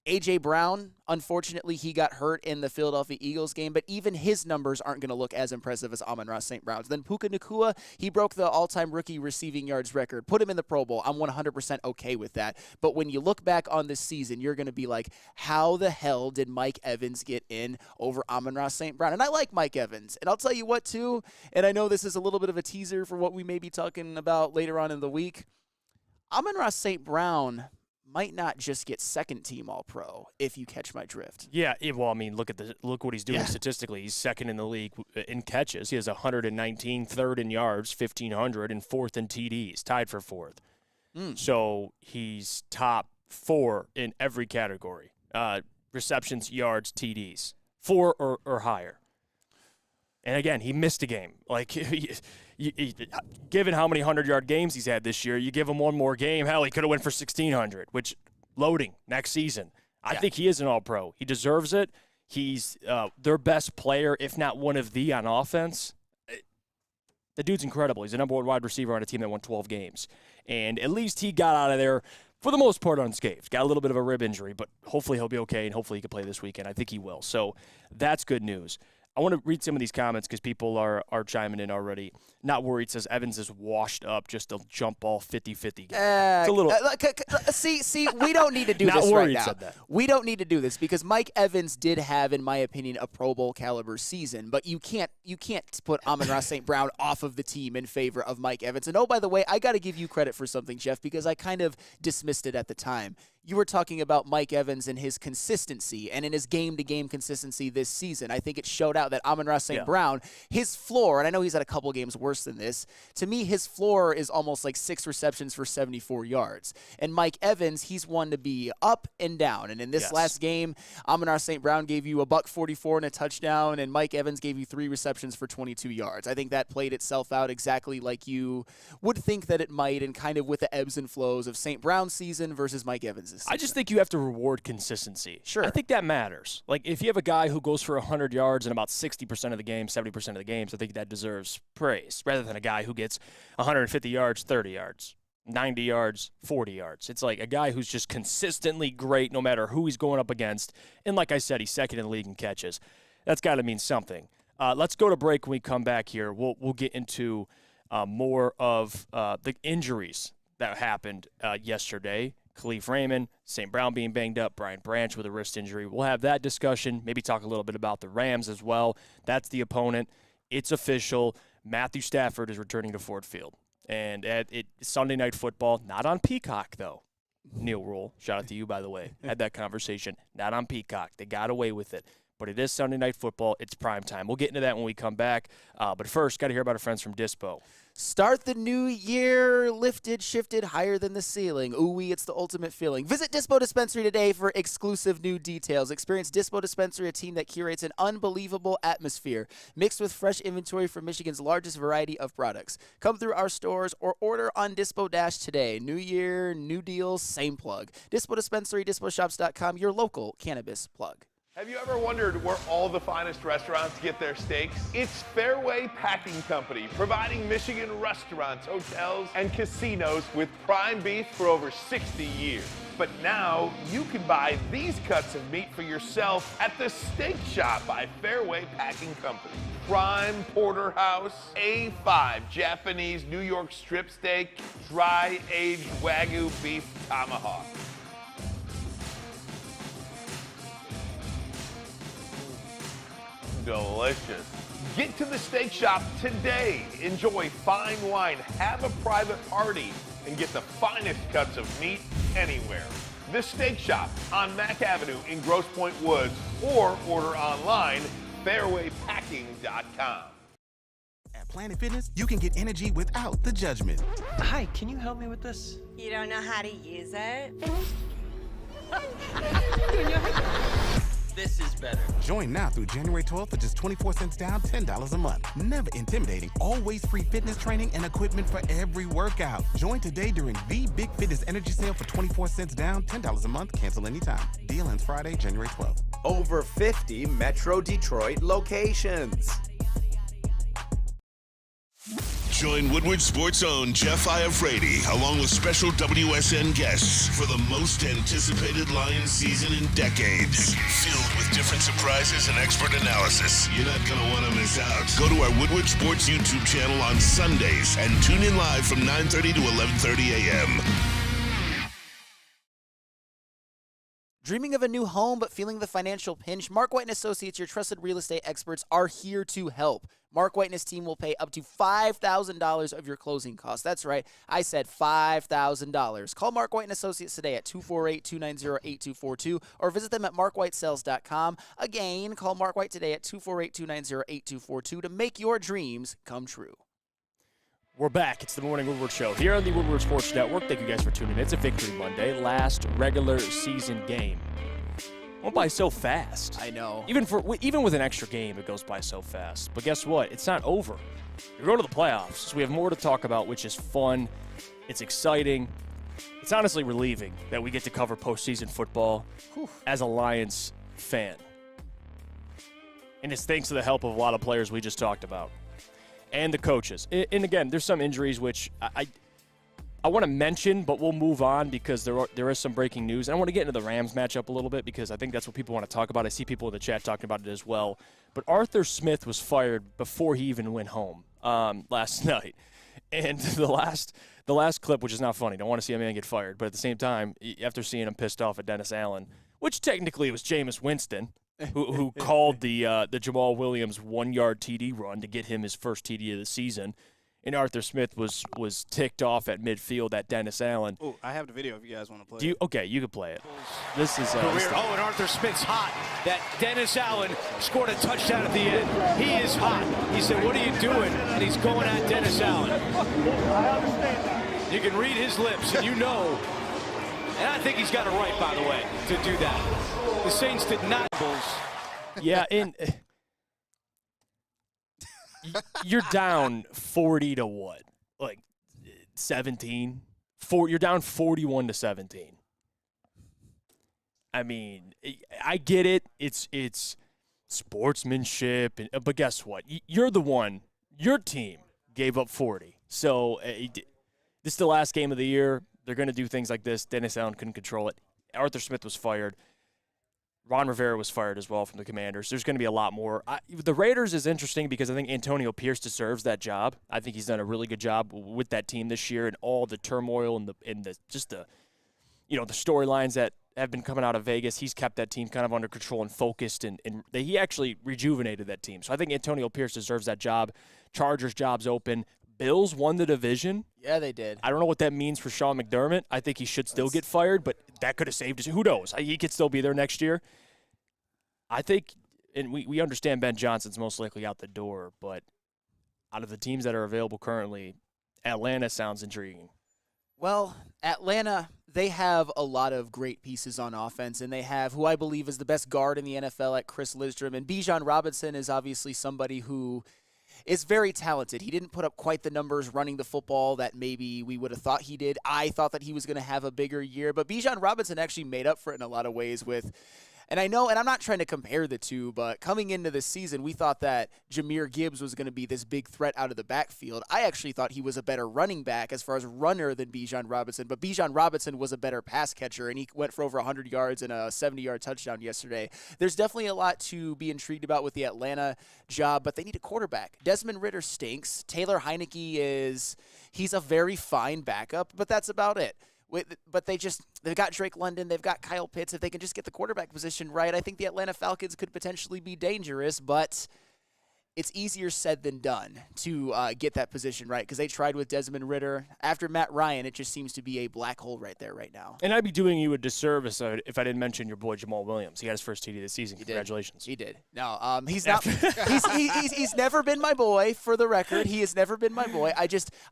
A.J. Brown, unfortunately, he got hurt in the Philadelphia Eagles game, but even his numbers aren't going to look as impressive as Amon-Ra St. Brown's. Then Puka Nacua, he broke the all-time rookie receiving yards record. Put him in the Pro Bowl. I'm 100% okay with that. But when you look back on this season, you're going to be like, how the hell did Mike Evans get in over Amon-Ra St. Brown? And I like Mike Evans. And I'll tell you what, too, and I know this is a little bit of a teaser for what we may be talking about later on in the week. Amon-Ra St. Brown might not just get second-team All-Pro, if you catch my drift. Yeah, well, I mean, look what he's doing statistically. He's second in the league in catches. He has 119, third in yards, 1,500, and fourth in TDs, tied for fourth. So he's top 4 in every category. Receptions, yards, TDs. 4 or higher. And again, he missed a game. Like, given how many 100-yard games he's had this year, you give him one more game, hell, he could have went for 1,600, which loading next season. I think he is an all-pro. He deserves it. He's their best player, if not one of the on offense. The dude's incredible. He's the number 1 wide receiver on a team that won 12 games. And at least he got out of there, for the most part, unscathed. Got a little bit of a rib injury, but hopefully he'll be okay, and hopefully he can play this weekend. I think he will. So that's good news. I want to read some of these comments because people are chiming in already. Not worried says Evans is washed up, just a jump ball 50-50 game. It's a little. See, we don't need to do Not this worried right now. said that. We don't need to do this because Mike Evans did have, in my opinion, a Pro Bowl caliber season. But you can't put Amon-Ra St. Brown off of the team in favor of Mike Evans. And oh, by the way, I got to give you credit for something, Jeff, because I kind of dismissed it at the time. You were talking about Mike Evans and his consistency and in his game-to-game consistency this season. I think it showed out that Amon-Ra St. Brown, his floor, and I know he's had a couple games worse than this, to me his floor is almost like 6 receptions for 74 yards. And Mike Evans, he's one to be up and down. And in this last game, Amon-Ra St. Brown gave you $144 and a touchdown, and Mike Evans gave you 3 receptions for 22 yards. I think that played itself out exactly like you would think that it might, and kind of with the ebbs and flows of St. Brown's season versus Mike Evans' season. I just think you have to reward consistency. Sure. I think that matters. Like, if you have a guy who goes for 100 yards in about 60% of the game, 70% of the games, I think that deserves praise, rather than a guy who gets 150 yards, 30 yards, 90 yards, 40 yards. It's like a guy who's just consistently great no matter who he's going up against. And like I said, he's second in the league in catches. That's got to mean something. Let's go to break. When we come back here, we'll get into more of the injuries that happened yesterday. Khalif Raymond, St. Brown being banged up, Brian Branch with a wrist injury. We'll have that discussion, maybe talk a little bit about the Rams as well. That's the opponent. It's official. Matthew Stafford is returning to Ford Field. And Sunday Night Football, not on Peacock, though. Neil Rule, shout out to you, by the way. Had that conversation. Not on Peacock. They got away with it. But it is Sunday Night Football. It's prime time. We'll get into that when we come back. But first, got to hear about our friends from Dispo. Start the new year lifted, shifted, higher than the ceiling. Ooh-wee, it's the ultimate feeling. Visit Dispo Dispensary today for exclusive new details. Experience Dispo Dispensary, a team that curates an unbelievable atmosphere, mixed with fresh inventory from Michigan's largest variety of products. Come through our stores or order on Dispo Dash today. New year, new deals, same plug. Dispo Dispensary, disposhops.com, your local cannabis plug. Have you ever wondered where all the finest restaurants get their steaks? It's Fairway Packing Company, providing Michigan restaurants, hotels, and casinos with prime beef for over 60 years. But now you can buy these cuts of meat for yourself at the Steak Shop by Fairway Packing Company. Prime porterhouse, A5 Japanese New York strip steak, dry aged Wagyu beef tomahawk. Delicious. Get to the Steak Shop today. Enjoy fine wine, have a private party, and get the finest cuts of meat anywhere. The Steak Shop on Mack Avenue in Grosse Pointe Woods, or order online, fairwaypacking.com. At Planet Fitness, you can get energy without the judgment. Hi, can you help me with this? You don't know how to use it? This is better. Join now through January 12th for just 24 cents down, $10 a month. Never intimidating. Always free fitness training and equipment for every workout. Join today during the Big Fitness Energy Sale for 24 cents down, $10 a month. Cancel anytime. Deal ends Friday, January 12th. Over 50 Metro Detroit locations. Join Woodward Sports' own Jeff Iafrate, along with special WSN guests for the most anticipated Lions season in decades. Filled with different surprises and expert analysis. You're not going to want to miss out. Go to our Woodward Sports YouTube channel on Sundays and tune in live from 9:30 to 11:30 a.m. Dreaming of a new home but feeling the financial pinch? Mark White & Associates, your trusted real estate experts, are here to help. Mark White and his team will pay up to $5,000 of your closing costs. That's right, I said $5,000. Call Mark White & Associates today at 248-290-8242 or visit them at markwhitesales.com. Again, call Mark White today at 248-290-8242 to make your dreams come true. We're back. It's the Morning Woodward Show here on the Woodward Sports Network. Thank you guys for tuning in. It's a Victory Monday, last regular season game. Went by so fast. I know. Even with an extra game, it goes by so fast. But guess what? It's not over. You're going to the playoffs, so we have more to talk about, which is fun. It's exciting. It's honestly relieving that we get to cover postseason football as a Lions fan. And it's thanks to the help of a lot of players we just talked about. And the coaches. And again, there's some injuries which I want to mention, but we'll move on because there is some breaking news. And I want to get into the Rams matchup a little bit because I think that's what people want to talk about. I see people in the chat talking about it as well. But Arthur Smith was fired before he even went home last night. And the last clip, which is not funny, don't want to see a man get fired. But at the same time, after seeing him pissed off at Dennis Allen, which technically was Jameis Winston, who called the Jamal Williams 1-yard TD run to get him his first TD of the season. And Arthur Smith was ticked off at midfield at Dennis Allen. Oh, I have the video if you guys want to play it. Okay, you can play it. This is and Arthur Smith's hot. That Dennis Allen scored a touchdown at the end. He is hot. He said, "What are you doing?" And he's going at Dennis Allen. I understand that. You can read his lips, and you know. And I think he's got it right, by the way, to do that. The Saints did not. Yeah, and you're down 40 to what? Like 17? You're down 41-17. I mean, I get it. It's sportsmanship, but guess what? You're the one. Your team gave up 40. So this is the last game of the year. They're going to do things like this. Dennis Allen couldn't control it. Arthur Smith was fired. Ron Rivera was fired as well from the Commanders. There's going to be a lot more. The Raiders is interesting because I think Antonio Pierce deserves that job. I think he's done a really good job with that team this year and all the turmoil and the storylines that have been coming out of Vegas. He's kept that team kind of under control and focused, and he actually rejuvenated that team. So I think Antonio Pierce deserves that job. Chargers job's open. Bills won the division. Yeah, they did. I don't know what that means for Sean McDermott. I think he should still get fired, but that could have saved us. Who knows? He could still be there next year. I think, and we understand Ben Johnson's most likely out the door, but out of the teams that are available currently, Atlanta sounds intriguing. Well, Atlanta, they have a lot of great pieces on offense, and they have who I believe is the best guard in the NFL at Chris Lidstrom. And Bijan Robinson is obviously somebody who is very talented. He didn't put up quite the numbers running the football that maybe we would have thought he did. I thought that he was going to have a bigger year, but Bijan Robinson actually made up for it in a lot of ways with – and I know, and I'm not trying to compare the two, but coming into this season, we thought that Jahmyr Gibbs was going to be this big threat out of the backfield. I actually thought he was a better running back as far as runner than Bijan Robinson, but Bijan Robinson was a better pass catcher, and he went for over 100 yards and a 70-yard touchdown yesterday. There's definitely a lot to be intrigued about with the Atlanta job, but they need a quarterback. Desmond Ridder stinks. Taylor Heineke he's a very fine backup, but that's about it. But they've got Drake London, they've got Kyle Pitts. If they can just get the quarterback position right, I think the Atlanta Falcons could potentially be dangerous, but it's easier said than done to get that position right because they tried with Desmond Ridder. After Matt Ryan, it just seems to be a black hole right there right now. And I'd be doing you a disservice if I didn't mention your boy Jamal Williams. He had his first TD this season. Congratulations. He did. No, he's not. he's never been my boy, for the record. He has never been my boy.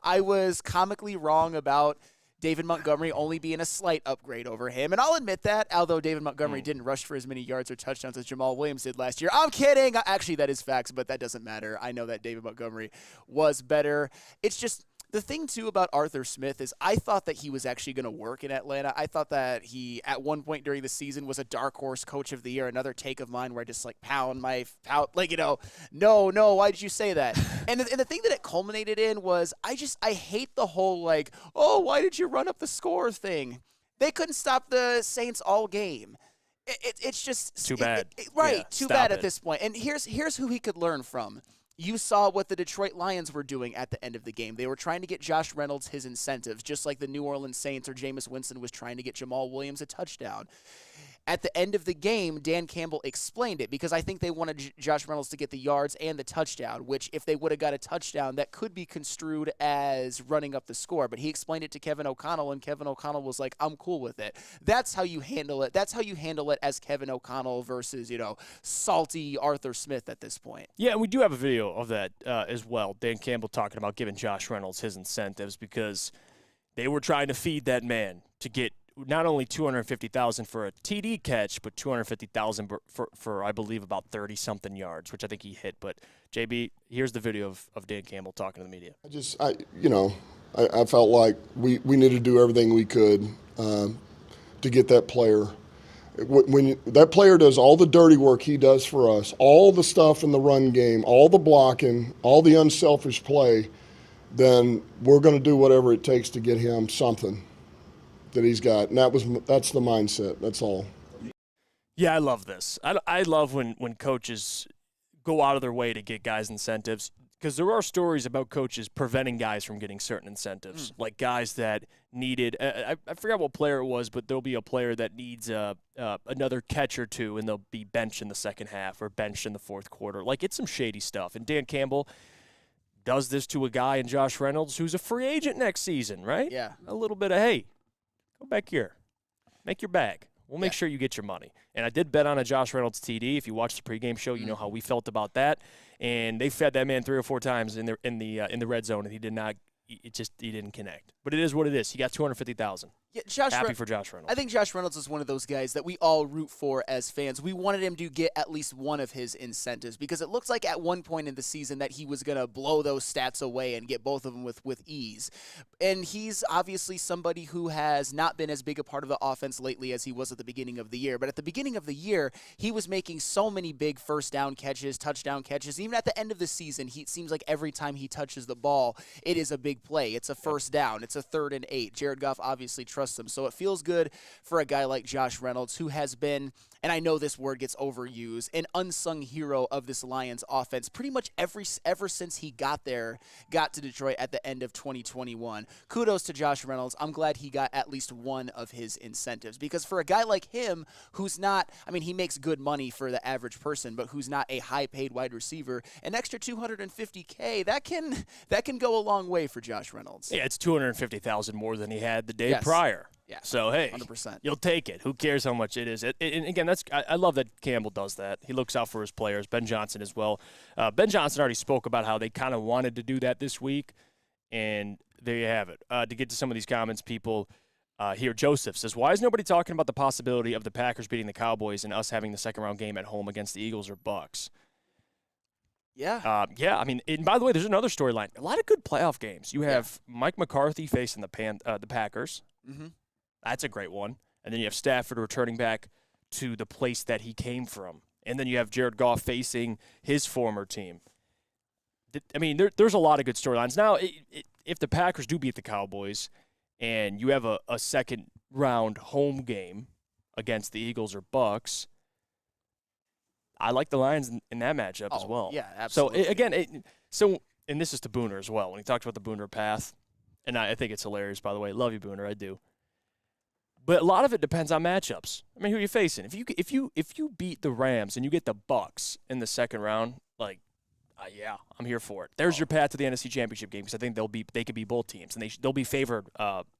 I was comically wrong about David Montgomery only being a slight upgrade over him. And I'll admit that, although David Montgomery didn't rush for as many yards or touchdowns as Jamal Williams did last year. I'm kidding. Actually, that is facts, but that doesn't matter. I know that David Montgomery was better. It's just the thing, too, about Arthur Smith is I thought that he was actually going to work in Atlanta. I thought that he, at one point during the season, was a dark horse coach of the year. Another take of mine where I just, no, why did you say that? and the thing that it culminated in was I hate the whole, why did you run up the score thing? They couldn't stop the Saints all game. It's just too bad. Too bad at this point. And here's who he could learn from. You saw what the Detroit Lions were doing at the end of the game. They were trying to get Josh Reynolds his incentives, just like the New Orleans Saints or Jameis Winston was trying to get Jamal Williams a touchdown. At the end of the game, Dan Campbell explained it because I think they wanted Josh Reynolds to get the yards and the touchdown, which if they would have got a touchdown, that could be construed as running up the score. But he explained it to Kevin O'Connell, and Kevin O'Connell was like, I'm cool with it. That's how you handle it. That's how you handle it as Kevin O'Connell versus, salty Arthur Smith at this point. Yeah, and we do have a video of that as well. Dan Campbell talking about giving Josh Reynolds his incentives because they were trying to feed that man to get not only $250,000 for a TD catch, but $250,000 for I believe about 30-something yards, which I think he hit. But JB, here's the video of Dan Campbell talking to the media. I felt like we needed to do everything we could to get that player. When that player does all the dirty work he does for us, all the stuff in the run game, all the blocking, all the unselfish play, then we're going to do whatever it takes to get him something that he's got. And that's the mindset. That's all. Yeah, I love this. I love when coaches go out of their way to get guys incentives, because there are stories about coaches preventing guys from getting certain incentives, like guys that needed I forgot what player it was, but there'll be a player that needs another catch or two, and they'll be benched in the second half or benched in the fourth quarter. Like, it's some shady stuff. And Dan Campbell does this to a guy in Josh Reynolds who's a free agent next season, right? Yeah. A little bit of, hey, go back here. Make your bag. We'll make sure you get your money. And I did bet on a Josh Reynolds TD. If you watched the pregame show, you know how we felt about that. And they fed that man 3 or 4 times in the red zone, and he didn't connect. But it is what it is. He got $250,000. Yeah, Happy for Josh Reynolds. I think Josh Reynolds is one of those guys that we all root for as fans. We wanted him to get at least one of his incentives because it looks like at one point in the season that he was going to blow those stats away and get both of them with ease. And he's obviously somebody who has not been as big a part of the offense lately as he was at the beginning of the year. But at the beginning of the year, he was making so many big first down catches, touchdown catches. Even at the end of the season, it seems like every time he touches the ball, it is a big play. It's a first down. It's a 3rd and 8. Jared Goff obviously trusts him. So it feels good for a guy like Josh Reynolds, who has been, and I know this word gets overused, an unsung hero of this Lions offense pretty much ever since he got to Detroit at the end of 2021. Kudos to Josh Reynolds. I'm glad he got at least one of his incentives, because for a guy like him who's not, he makes good money for the average person, but who's not a high-paid wide receiver, an extra $250K, that can go a long way for Josh Reynolds. Yeah, it's $250,000 more than he had the day prior. Yeah. So, hey, 100%. You'll take it. Who cares how much it is? And again, I love that Campbell does that. He looks out for his players. Ben Johnson as well. Ben Johnson already spoke about how they kind of wanted to do that this week, and there you have it. To get to some of these comments, people here, Joseph says, why is nobody talking about the possibility of the Packers beating the Cowboys and us having the second-round game at home against the Eagles or Bucks? Yeah. And by the way, there's another storyline. A lot of good playoff games. You have Mike McCarthy facing the Packers. Mm-hmm. That's a great one. And then you have Stafford returning back to the place that he came from. And then you have Jared Goff facing his former team. There's a lot of good storylines. Now, if the Packers do beat the Cowboys and you have a second-round home game against the Eagles or Bucks, I like the Lions in that matchup as well. Yeah, absolutely. So, and this is to Booner as well. When he talked about the Booner path, and I think it's hilarious, by the way. Love you, Booner. I do. But a lot of it depends on matchups. Who are you facing? If you beat the Rams and you get the Bucks in the second round, I'm here for it. There's your path to the NFC Championship game, because I think they could be both teams, and they'll be favored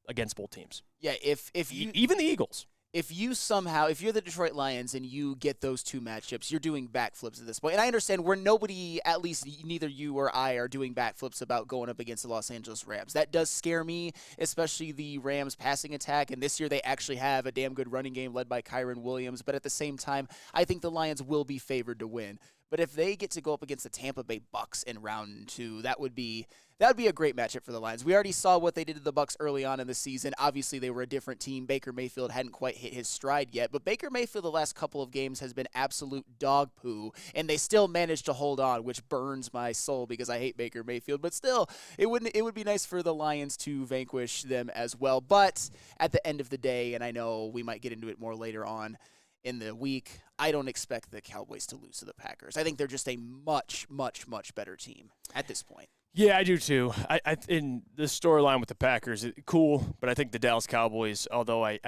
against both teams. Yeah, if you even the Eagles. If you're the Detroit Lions and you get those two matchups, you're doing backflips at this point. And I understand where nobody, at least neither you or I, are doing backflips about going up against the Los Angeles Rams. That does scare me, especially the Rams passing attack. And this year they actually have a damn good running game led by Kyron Williams. But at the same time, I think the Lions will be favored to win. But if they get to go up against the Tampa Bay Bucks in round 2, that would be a great matchup for the Lions. We already saw what they did to the Bucks early on in the season. Obviously, they were a different team. Baker Mayfield hadn't quite hit his stride yet, but Baker Mayfield the last couple of games has been absolute dog poo, and they still managed to hold on, which burns my soul because I hate Baker Mayfield. But still, it would be nice for the Lions to vanquish them as well. But at the end of the day, and I know we might get into it more later on in the week, I don't expect the Cowboys to lose to the Packers. I think they're just a much, much, much better team at this point. Yeah, I do too. I in the storyline with the Packers, cool, but I think the Dallas Cowboys, although I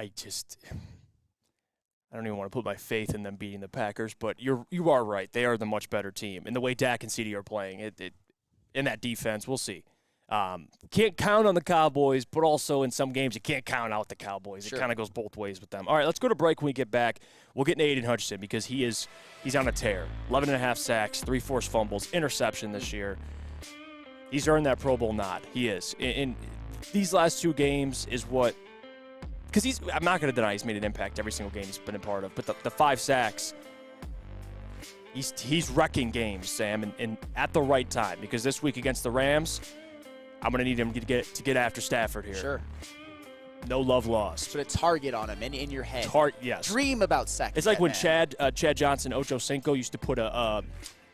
I don't even want to put my faith in them beating the Packers, but you are right. They are the much better team. And the way Dak and CD are playing, in that defense, we'll see. Can't count on the Cowboys, but also in some games you can't count out the Cowboys. Sure. It kind of goes both ways with them. All right, let's go to break. When we get back, we'll get into Aiden Hutchinson because he's on a tear. 11.5 sacks, 3 forced fumbles, interception this year. He's earned that Pro Bowl nod. He is. In these last 2 games is what – because I'm not going to deny he's made an impact every single game he's been a part of, but the 5 sacks – He's wrecking games, Sam, and at the right time. Because this week against the Rams, I'm going to need him to get after Stafford here. Sure. No love lost. Put a target on him in your head. Yes. Dream about sacking. It's like when man. Chad Johnson, Ocho Cinco used to put the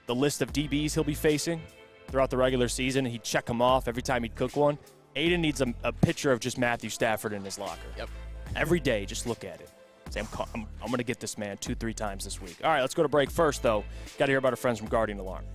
list of DBs he'll be facing throughout the regular season, and he'd check them off every time he'd cook one. Aiden needs a picture of just Matthew Stafford in his locker. Yep. Every day, just look at it. Say, I'm going to get this man 2-3 times this week. All right, let's go to break first, though. Got to hear about our friends from Guardian Alarm.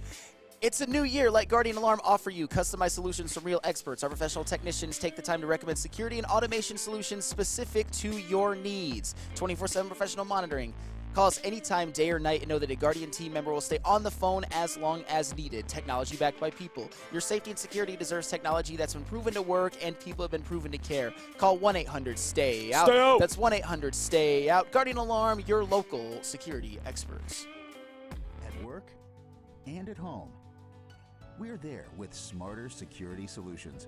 It's a new year. Let Guardian Alarm offer you customized solutions from real experts. Our professional technicians take the time to recommend security and automation solutions specific to your needs. 24/7 professional monitoring. Call us anytime, day or night, and know that a Guardian team member will stay on the phone as long as needed. Technology backed by people. Your safety and security deserves technology that's been proven to work and people have been proven to care. Call 1-800-STAY-OUT. Stay out. That's 1-800-STAY-OUT. Guardian Alarm, your local security experts. At work and at home, we're there with smarter security solutions.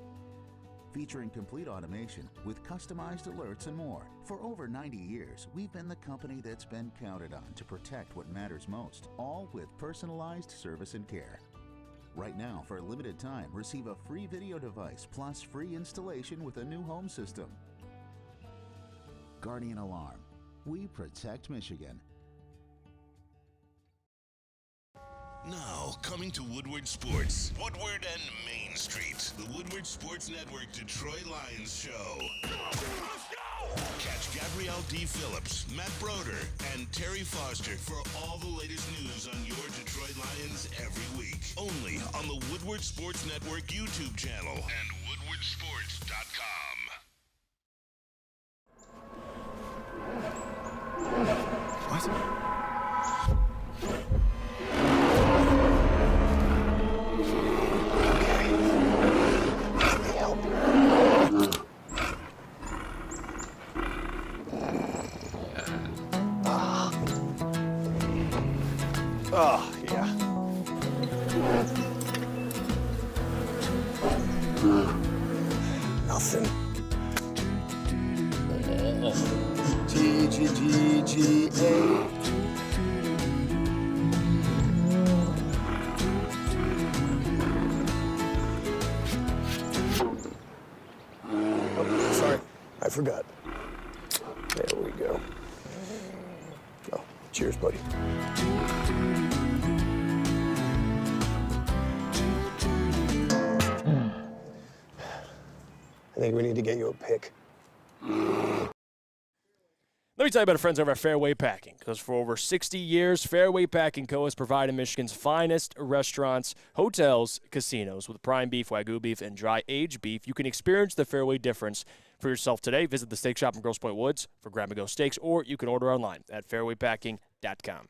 Featuring complete automation with customized alerts and more. For over 90 years, we've been the company that's been counted on to protect what matters most, all with personalized service and care. Right now, for a limited time, receive a free video device plus free installation with a new home system. Guardian Alarm. We protect Michigan. Now, coming to Woodward Sports, Woodward and Main Street, the Woodward Sports Network Detroit Lions Show. Catch Gabrielle D. Phillips, Matt Broder, and Terry Foster for all the latest news on your Detroit Lions every week. Only on the Woodward Sports Network YouTube channel and woodwardsports.com. What? Oh, yeah. Nothing. CJGJ. Oh, sorry, I forgot. There we go. Oh, cheers, buddy. I think we need to get you a pick. Let me tell you about our friends over at Fairway Packing, because for over 60 years, Fairway Packing Co. has provided Michigan's finest restaurants, hotels, casinos with prime beef, Wagyu beef, and dry-aged beef. You can experience the Fairway difference for yourself today. Visit the steak shop in Grosse Pointe Woods for grab-and-go steaks, or you can order online at fairwaypacking.com.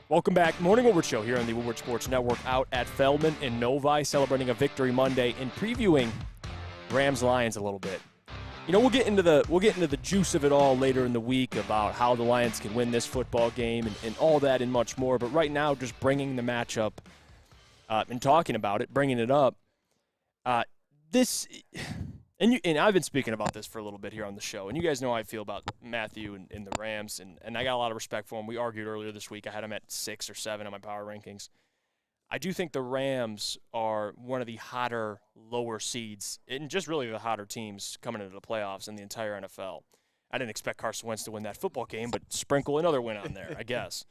Welcome back. Morning Woodward Show here on the Woodward Sports Network out at Feldman in Novi, celebrating a victory Monday and previewing Rams-Lions a little bit. You know, we'll get into the juice of it all later in the week about how the Lions can win this football game and all that and much more. But right now, just bringing the matchup and talking about it, bringing it up. And I've been speaking about this for a little bit here on the show, and you guys know how I feel about Matthew and the Rams, and I got a lot of respect for him. We argued earlier this week. I had him at 6 or 7 on my power rankings. I do think the Rams are one of the hotter lower seeds and just really the hotter teams coming into the playoffs in the entire NFL. I didn't expect Carson Wentz to win that football game, but sprinkle another win on there, I guess.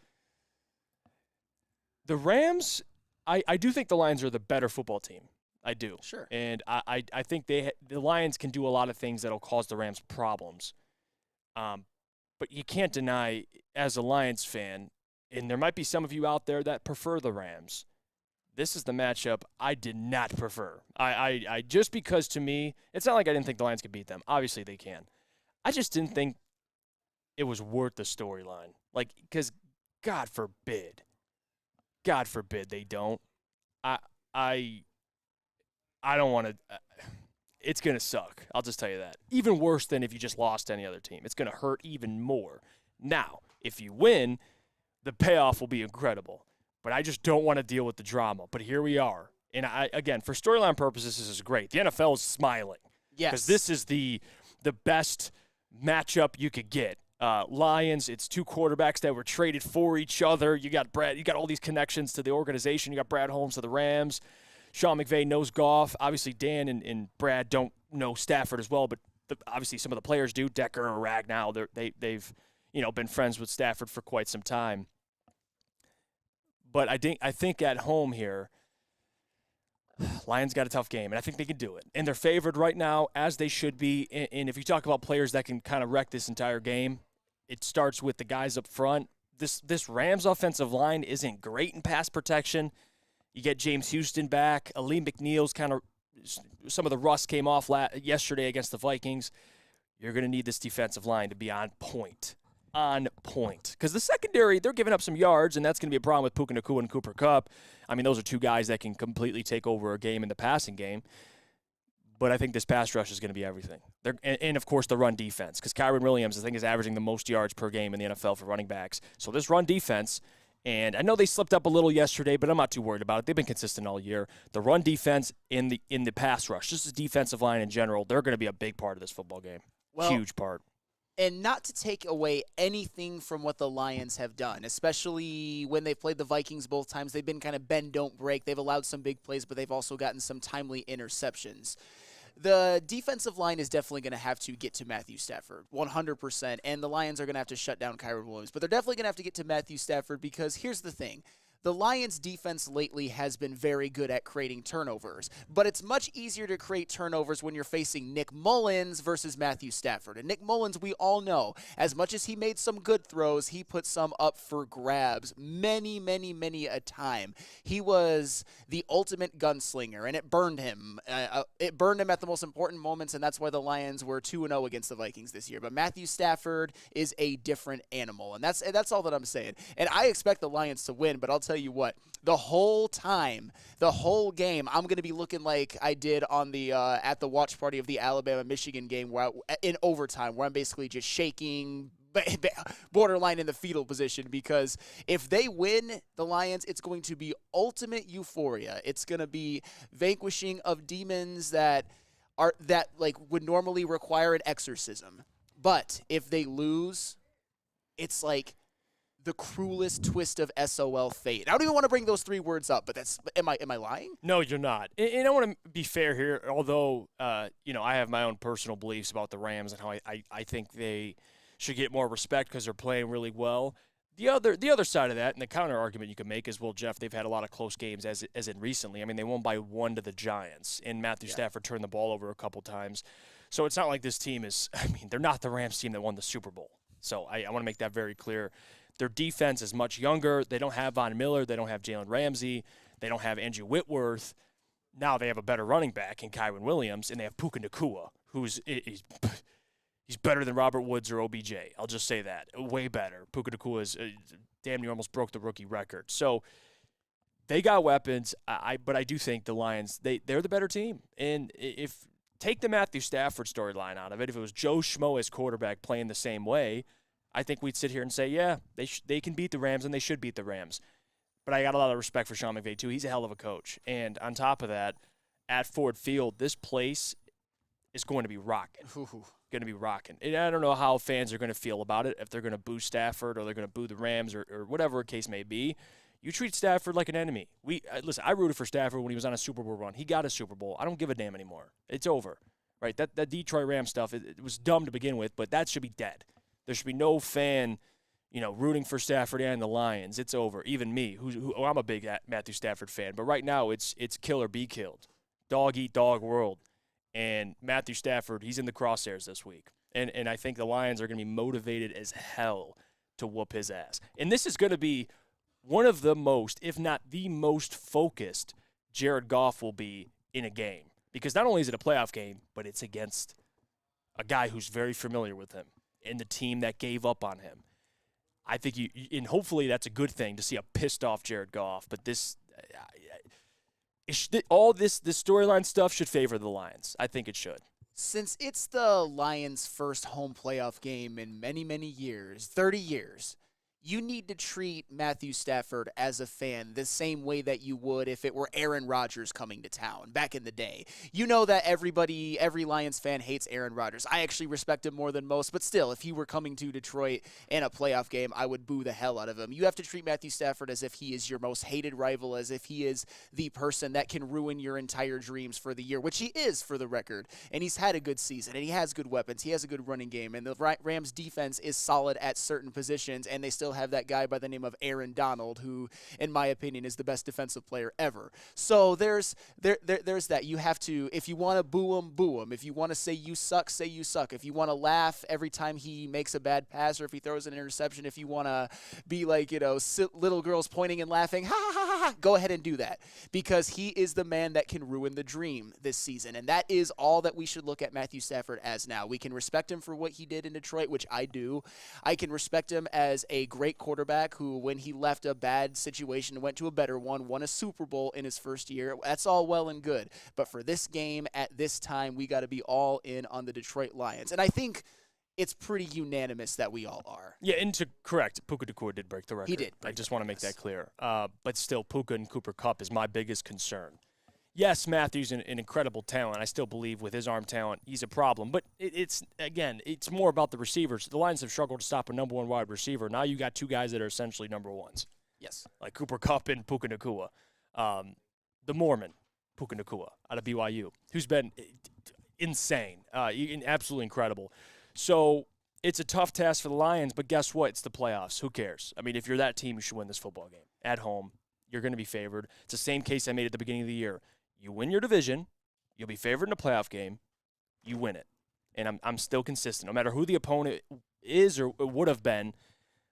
The Rams, I do think the Lions are the better football team. I do. Sure. And I think the Lions can do a lot of things that will cause the Rams problems. But you can't deny, as a Lions fan, and there might be some of you out there that prefer the Rams, this is the matchup I did not prefer. I just because, to me, it's not like I didn't think the Lions could beat them. Obviously they can. I just didn't think it was worth the storyline. Like, because God forbid they don't. I don't want to. It's going to suck. I'll just tell you that. Even worse than if you just lost to any other team. It's going to hurt even more. Now, if you win, the payoff will be incredible. But I just don't want to deal with the drama. But here we are. And again, for storyline purposes, this is great. The NFL is smiling. Yes. Because this is the best matchup you could get. Lions, it's two quarterbacks that were traded for each other. You got all these connections to the organization. You got Brad Holmes to the Rams. Sean McVay knows Goff. Obviously, Dan and Brad don't know Stafford as well, but obviously some of the players do. Decker or Ragnow, they've been friends with Stafford for quite some time. But I think at home here, Lions got a tough game, and I think they can do it. And they're favored right now, as they should be. And if you talk about players that can kind of wreck this entire game, it starts with the guys up front. This Rams offensive line isn't great in pass protection. You get James Houston back. Ali McNeil's kind of – some of the rust came off yesterday against the Vikings. You're going to need this defensive line to be on point. On point. Because the secondary, they're giving up some yards, and that's going to be a problem with Puka Nacua and Cooper Kupp. I mean, those are two guys that can completely take over a game in the passing game. But I think this pass rush is going to be everything. And, of course, the run defense. Because Kyren Williams, I think, is averaging the most yards per game in the NFL for running backs. So this run defense – and I know they slipped up a little yesterday, but I'm not too worried about it. They've been consistent all year. The run defense in the pass rush, just the defensive line in general, they're going to be a big part of this football game. Huge part. And not to take away anything from what the Lions have done, especially when they've played the Vikings both times. They've been kind of bend, don't break. They've allowed some big plays, but they've also gotten some timely interceptions. The defensive line is definitely going to have to get to Matthew Stafford, 100%, and the Lions are going to have to shut down Kyren Williams. But they're definitely going to have to get to Matthew Stafford because here's the thing. The Lions' defense lately has been very good at creating turnovers, but it's much easier to create turnovers when you're facing Nick Mullins versus Matthew Stafford. And Nick Mullins, we all know, as much as he made some good throws, he put some up for grabs many, many, many a time. He was the ultimate gunslinger, and it burned him. It burned him at the most important moments, and that's why the Lions were 2-0 against the Vikings this year. But Matthew Stafford is a different animal, and that's all that I'm saying. And I expect the Lions to win, but I'll tell you what, the whole game, I'm going to be looking like I did on the at the watch party of the Alabama-Michigan game in overtime, where I'm basically just shaking, borderline in the fetal position, because if they win, the Lions, it's going to be ultimate euphoria. It's going to be vanquishing of demons that would normally require an exorcism. But if they lose, it's like the cruelest twist of SOL fate. I don't even want to bring those three words up, but am I lying? No, you're not. And I want to be fair here, although I have my own personal beliefs about the Rams and how I think they should get more respect because they're playing really well. The other side of that, and the counter argument you can make is, well, Jeff, they've had a lot of close games as in recently. I mean, they won by 1 to the Giants, and Matthew Stafford turned the ball over a couple times. So it's not like this team is – I mean, they're not the Rams team that won the Super Bowl. So I want to make that very clear. Their defense is much younger. They don't have Von Miller. They don't have Jalen Ramsey. They don't have Andrew Whitworth. Now they have a better running back in Kyren Williams, and they have Puka Nacua, who's he's better than Robert Woods or OBJ. I'll just say that. Way better. Puka Nacua is damn near almost broke the rookie record. So they got weapons, but I do think the Lions, they're the better team. And if take the Matthew Stafford storyline out of it, if it was Joe Schmo as quarterback playing the same way, I think we'd sit here and say, yeah, they can beat the Rams, and they should beat the Rams. But I got a lot of respect for Sean McVay, too. He's a hell of a coach. And on top of that, at Ford Field, this place is going to be rocking. Going to be rocking. And I don't know how fans are going to feel about it, if they're going to boo Stafford or they're going to boo the Rams or whatever the case may be. You treat Stafford like an enemy. Listen, I rooted for Stafford when he was on a Super Bowl run. He got a Super Bowl. I don't give a damn anymore. It's over. Right? That Detroit Rams stuff, it was dumb to begin with, but that should be dead. There should be no fan, rooting for Stafford and the Lions. It's over. Even me, who I'm a big Matthew Stafford fan, but right now it's kill or be killed. Dog eat dog world. And Matthew Stafford, he's in the crosshairs this week. And I think the Lions are going to be motivated as hell to whoop his ass. And this is going to be one of the most, if not the most focused Jared Goff will be in a game. Because not only is it a playoff game, but it's against a guy who's very familiar with him and the team that gave up on him. I think and hopefully that's a good thing to see a pissed off Jared Goff. But this storyline stuff should favor the Lions. I think it should. Since it's the Lions' first home playoff game in many, many years, 30 years, you need to treat Matthew Stafford as a fan the same way that you would if it were Aaron Rodgers coming to town back in the day. You know that every Lions fan hates Aaron Rodgers. I actually respect him more than most, but still, if he were coming to Detroit in a playoff game, I would boo the hell out of him. You have to treat Matthew Stafford as if he is your most hated rival, as if he is the person that can ruin your entire dreams for the year, which he is for the record. And he's had a good season, and he has good weapons. He has a good running game, and the Rams defense is solid at certain positions, and they still have that guy by the name of Aaron Donald, who, in my opinion, is the best defensive player ever. So there's that. You have to, if you want to boo him, boo him. If you want to say you suck, say you suck. If you want to laugh every time he makes a bad pass or if he throws an interception, if you want to be like, little girls pointing and laughing, ha, ha, ha, ha, go ahead and do that, because he is the man that can ruin the dream this season. And that is all that we should look at Matthew Stafford as now. We can respect him for what he did in Detroit, which I do. I can respect him as a great quarterback who, when he left a bad situation and went to a better one, won a Super Bowl in his first year. That's all well and good. But for this game at this time, we got to be all in on the Detroit Lions. And I think it's pretty unanimous that we all are. Yeah, and to correct, Puka Nacua did break the record. He did. I just want to make that clear. But still, Puka and Cooper Kupp is my biggest concern. Yes, Matthew's an incredible talent. I still believe with his arm talent, he's a problem. But it's more about the receivers. The Lions have struggled to stop a number one wide receiver. Now you got two guys that are essentially number ones. Yes. Like Cooper Kupp and Puka Nacua. The Mormon, Puka Nacua, out of BYU, who's been insane, absolutely incredible. So it's a tough task for the Lions, but guess what? It's the playoffs. Who cares? I mean, if you're that team, you should win this football game. At home, you're going to be favored. It's the same case I made at the beginning of the year. You win your division, you'll be favored in a playoff game, you win it. And I'm still consistent. No matter who the opponent is or would have been,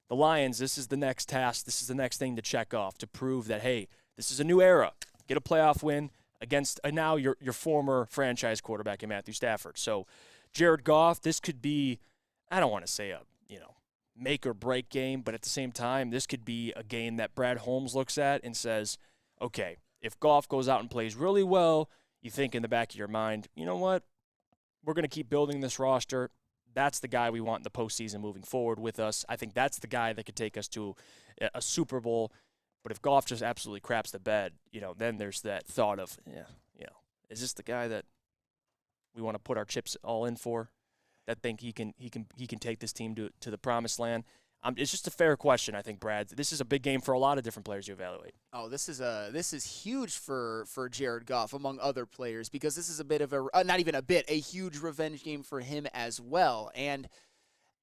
the Lions, this is the next task. This is the next thing to check off to prove that, hey, this is a new era. Get a playoff win against now your former franchise quarterback in Matthew Stafford. So Jared Goff, this could be, I don't want to say a make or break game, but at the same time, this could be a game that Brad Holmes looks at and says, okay, if Goff goes out and plays really well, you think in the back of your mind, you know what? We're going to keep building this roster. That's the guy we want in the postseason moving forward with us. I think that's the guy that could take us to a Super Bowl. But if Goff just absolutely craps the bed, then there's that thought of, is this the guy that we want to put our chips all in for? That think he can take this team to the promised land? It's just a fair question, I think, Brad. This is a big game for a lot of different players you evaluate. Oh, this is huge for Jared Goff, among other players, because this is a bit of a huge revenge game for him as well. And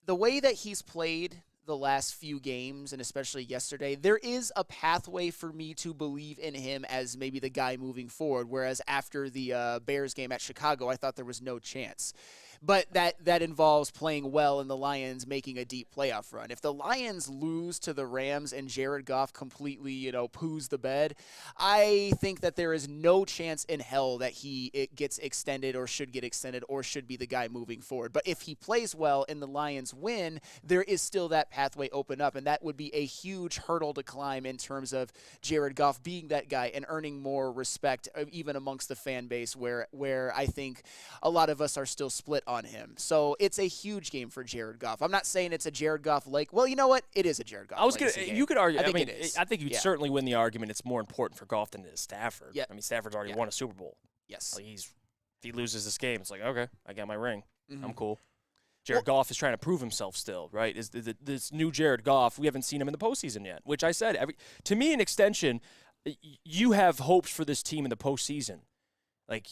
the way that he's played the last few games, and especially yesterday, there is a pathway for me to believe in him as maybe the guy moving forward, whereas after the Bears game at Chicago, I thought there was no chance. But that involves playing well and the Lions making a deep playoff run. If the Lions lose to the Rams and Jared Goff completely, poos the bed, I think that there is no chance in hell that it gets extended or should get extended or should be the guy moving forward. But if he plays well and the Lions win, there is still that pathway open up, and that would be a huge hurdle to climb in terms of Jared Goff being that guy and earning more respect even amongst the fan base where I think a lot of us are still split on him. So it's a huge game for Jared Goff. I'm not saying it's a Jared Goff well, you know what? It is a Jared Goff. You could argue. I mean, it is. I think you'd certainly win the argument. It's more important for Goff than it is Stafford. Yeah. I mean, Stafford's already won a Super Bowl. Yes. Like if he loses this game, it's like, okay, I got my ring. Mm-hmm. I'm cool. Jared Goff is trying to prove himself still, right? Is this new Jared Goff? We haven't seen him in the postseason yet, which I said to me an extension. You have hopes for this team in the postseason. Like,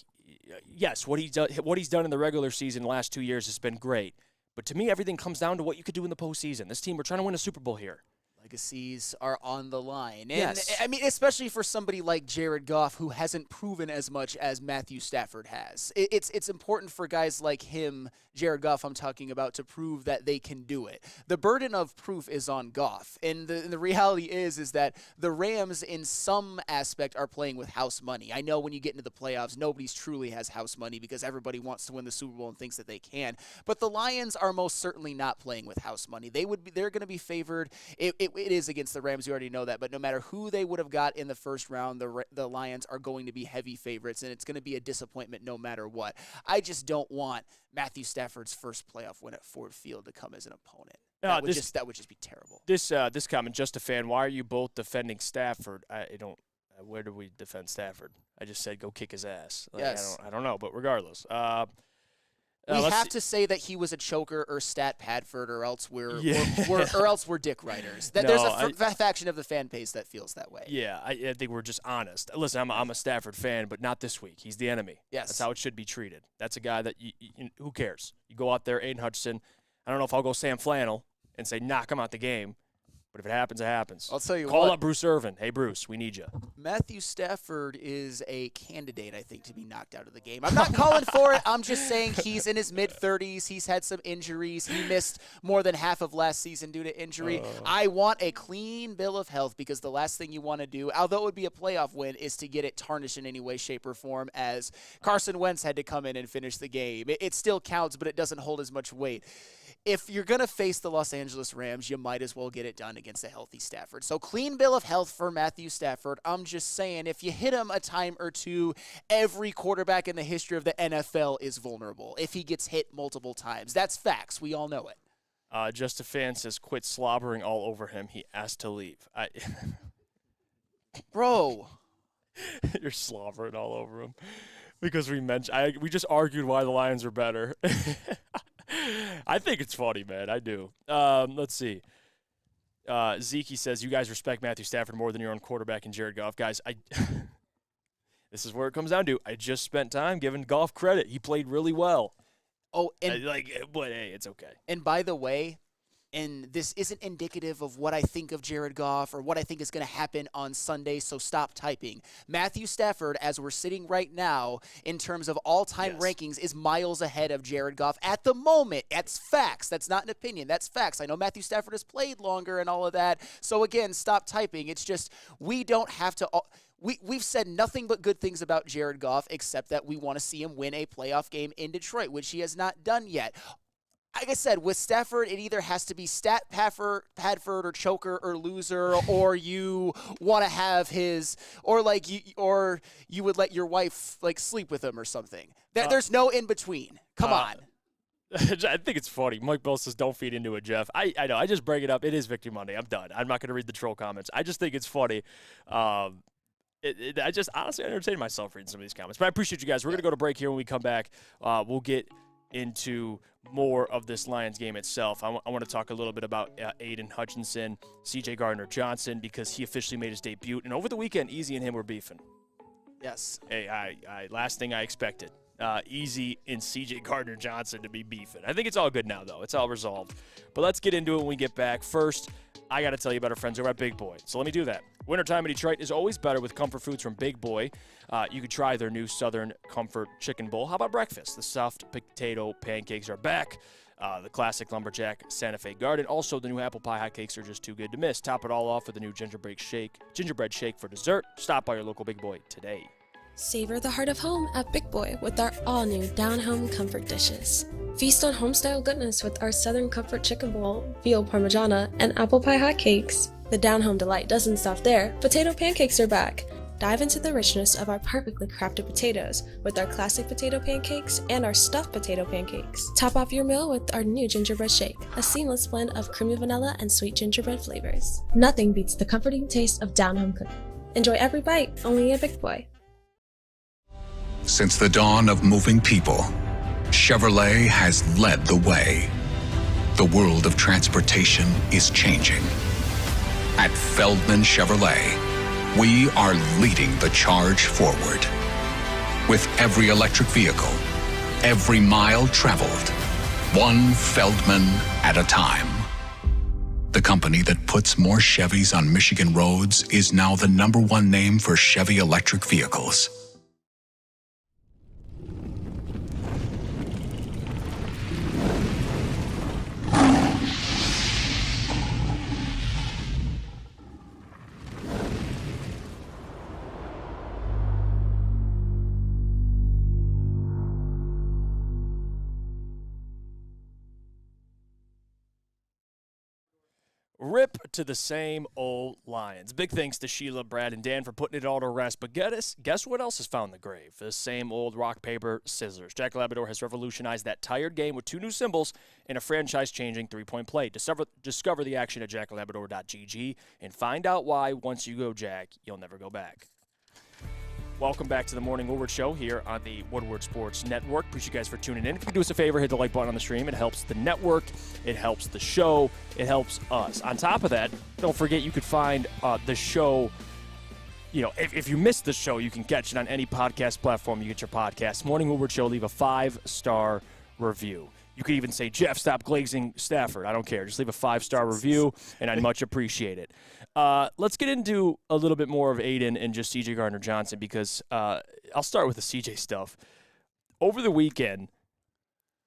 yes, what he's done in the regular season the last 2 years has been great. But to me, everything comes down to what you could do in the postseason. This team, we're trying to win a Super Bowl here. Legacies are on the line. And Yes. I mean, especially for somebody like Jared Goff, who hasn't proven as much as Matthew Stafford has. It's important for guys like him, Jared Goff I'm talking about, to prove that they can do it. The burden of proof is on Goff. And the reality is that the Rams, in some aspect, are playing with house money. I know when you get into the playoffs, nobody truly has house money because everybody wants to win the Super Bowl and thinks that they can. But the Lions are most certainly not playing with house money. They're going to be favored. It is against the Rams. You already know that. But no matter who they would have got in the first round, the Lions are going to be heavy favorites, and it's going to be a disappointment no matter what. I just don't want Matthew Stafford's first playoff win at Ford Field to come as an opponent. That would just be terrible. This comment, just a fan. Why are you both defending Stafford? I don't. Where do we defend Stafford? I just said go kick his ass. Yes. I don't know, but regardless. We have to say that he was a choker or stat Padford, or else we're dick writers. There's a faction of the fan base that feels that way. Yeah, I think we're just honest. Listen, I'm a Stafford fan, but not this week. He's the enemy. Yes. That's how it should be treated. That's a guy that who cares? You go out there, Aiden Hutchinson. I don't know if I'll go Sam Flannel and say knock him out the game. But if it happens, it happens. I'll tell you Call up Bruce Irvin. Hey, Bruce, we need you. Matthew Stafford is a candidate, I think, to be knocked out of the game. I'm not calling for it. I'm just saying he's in his mid-30s. He's had some injuries. He missed more than half of last season due to injury. I want a clean bill of health because the last thing you want to do, although it would be a playoff win, is to get it tarnished in any way, shape, or form, as Carson Wentz had to come in and finish the game. It still counts, but it doesn't hold as much weight. If you're going to face the Los Angeles Rams, you might as well get it done against a healthy Stafford. So clean bill of health for Matthew Stafford. I'm just saying, if you hit him a time or two, every quarterback in the history of the NFL is vulnerable if he gets hit multiple times. That's facts. We all know it. Just a fan says, quit slobbering all over him. He asked to leave. Bro. You're slobbering all over him. Because we just argued why the Lions are better. I think it's funny, man. I do. Let's see. Zeke says, you guys respect Matthew Stafford more than your own quarterback and Jared Goff. Guys, this is where it comes down to. I just spent time giving Goff credit. He played really well. Oh, and but hey, it's okay. And by the way, and this isn't indicative of what I think of Jared Goff or what I think is going to happen on Sunday, so stop typing. Matthew Stafford, as we're sitting right now, in terms of all-time rankings, is miles ahead of Jared Goff at the moment. That's facts. That's not an opinion. That's facts. I know Matthew Stafford has played longer and all of that. So, again, stop typing. It's just we don't have to we've said nothing but good things about Jared Goff, except that we want to see him win a playoff game in Detroit, which he has not done yet. Like I said, with Stafford, it either has to be stat Padford or choker or loser, or you want to have his, or you would let your wife sleep with him or something. There's no in between. Come on. I think it's funny. Mike Bell says, don't feed into it, Jeff. I know. I just bring it up. It is Victory Monday. I'm done. I'm not going to read the troll comments. I just think it's funny. I just honestly entertain myself reading some of these comments. But I appreciate you guys. We're going to go to break here. When we come back, we'll get into more of this Lions game itself. I want to talk a little bit about Aiden Hutchinson, CJ Gardner-Johnson, because he officially made his debut. And over the weekend, Easy and him were beefing. Yes. Hey, last thing I expected. Easy and CJ Gardner-Johnson to be beefing. I think it's all good now, though. It's all resolved. But let's get into it when we get back. First, I got to tell you about our friends over at Big Boy. So let me do that. Wintertime in Detroit is always better with comfort foods from Big Boy. You could try their new Southern Comfort Chicken Bowl. How about breakfast? The stuffed potato pancakes are back. The classic Lumberjack Santa Fe Garden. Also, the new apple pie hotcakes are just too good to miss. Top it all off with a new gingerbread shake for dessert. Stop by your local Big Boy today. Savor the heart of home at Big Boy with our all-new down-home comfort dishes. Feast on home-style goodness with our Southern Comfort Chicken Bowl, veal parmigiana, and apple pie hotcakes. The down-home delight doesn't stop there. Potato pancakes are back. Dive into the richness of our perfectly crafted potatoes with our classic potato pancakes and our stuffed potato pancakes. Top off your meal with our new gingerbread shake, a seamless blend of creamy vanilla and sweet gingerbread flavors. Nothing beats the comforting taste of down-home cooking. Enjoy every bite, only at Big Boy. Since the dawn of moving people, Chevrolet has led the way. The world of transportation is changing. At Feldman Chevrolet, we are leading the charge forward. With every electric vehicle, every mile traveled, one Feldman at a time. The company that puts more Chevys on Michigan roads is now the #1 name for Chevy electric vehicles. Rip to the same old Lions. Big thanks to Sheila, Brad, and Dan for putting it all to rest. But guess what else has found the grave? The same old rock, paper, scissors. Jack Labrador has revolutionized that tired game with 2 new symbols and a franchise-changing 3-point play. Discover the action at jacklabrador.gg and find out why once you go Jack, you'll never go back. Welcome back to the Morning Woodward Show here on the Woodward Sports Network. Appreciate you guys for tuning in. If you could do us a favor, hit the like button on the stream. It helps the network. It helps the show. It helps us. On top of that, don't forget you could find the show. You know, if you missed the show, you can catch it on any podcast platform you get your podcast. Morning Woodward Show, leave a 5-star review. You could even say, Jeff, stop glazing Stafford. I don't care. Just leave a 5-star review, and I'd much appreciate it. Let's get into a little bit more of Aiden and just CJ Gardner-Johnson because I'll start with the CJ stuff. Over the weekend,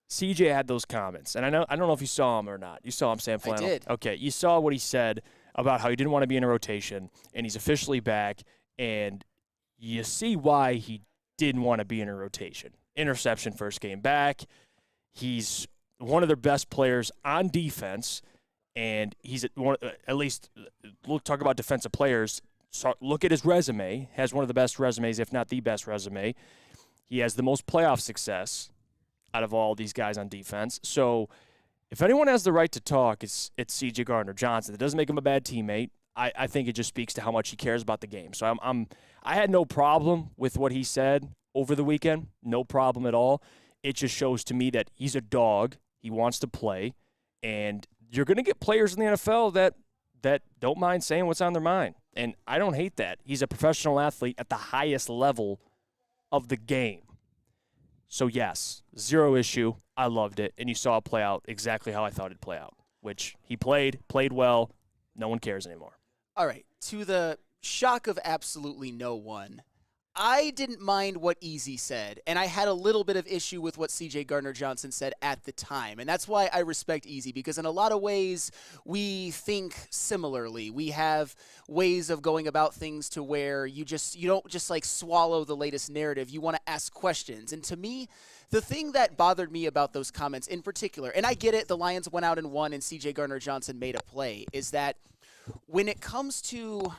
CJ had those comments, and I don't know if you saw him or not. You saw him, Sam Flannel? I did. Okay, you saw what he said about how he didn't want to be in a rotation, and he's officially back, and you see why he didn't want to be in a rotation. Interception first game back. He's one of their best players on defense, and he's at least we'll talk about defensive players. So look at his resume. Has one of the best resumes, if not the best resume. He has the most playoff success out of all these guys on defense. So if anyone has the right to talk, it's CJ Gardner-Johnson. It doesn't make him a bad teammate. I think it just speaks to how much he cares about the game. So I had no problem with what he said over the weekend. No problem at all. It just shows to me that he's a dog. He wants to play. And you're going to get players in the NFL that don't mind saying what's on their mind. And I don't hate that. He's a professional athlete at the highest level of the game. So, yes, zero issue. I loved it. And you saw it play out exactly how I thought it'd play out, which he played well. No one cares anymore. All right. To the shock of absolutely no one, I didn't mind what Easy said, and I had a little bit of issue with what CJ Gardner-Johnson said at the time, and that's why I respect Easy, because in a lot of ways we think similarly. We have ways of going about things to where you don't just like swallow the latest narrative. You want to ask questions, and to me, the thing that bothered me about those comments in particular, and I get it, the Lions went out and won, and CJ Gardner-Johnson made a play, is that when it comes to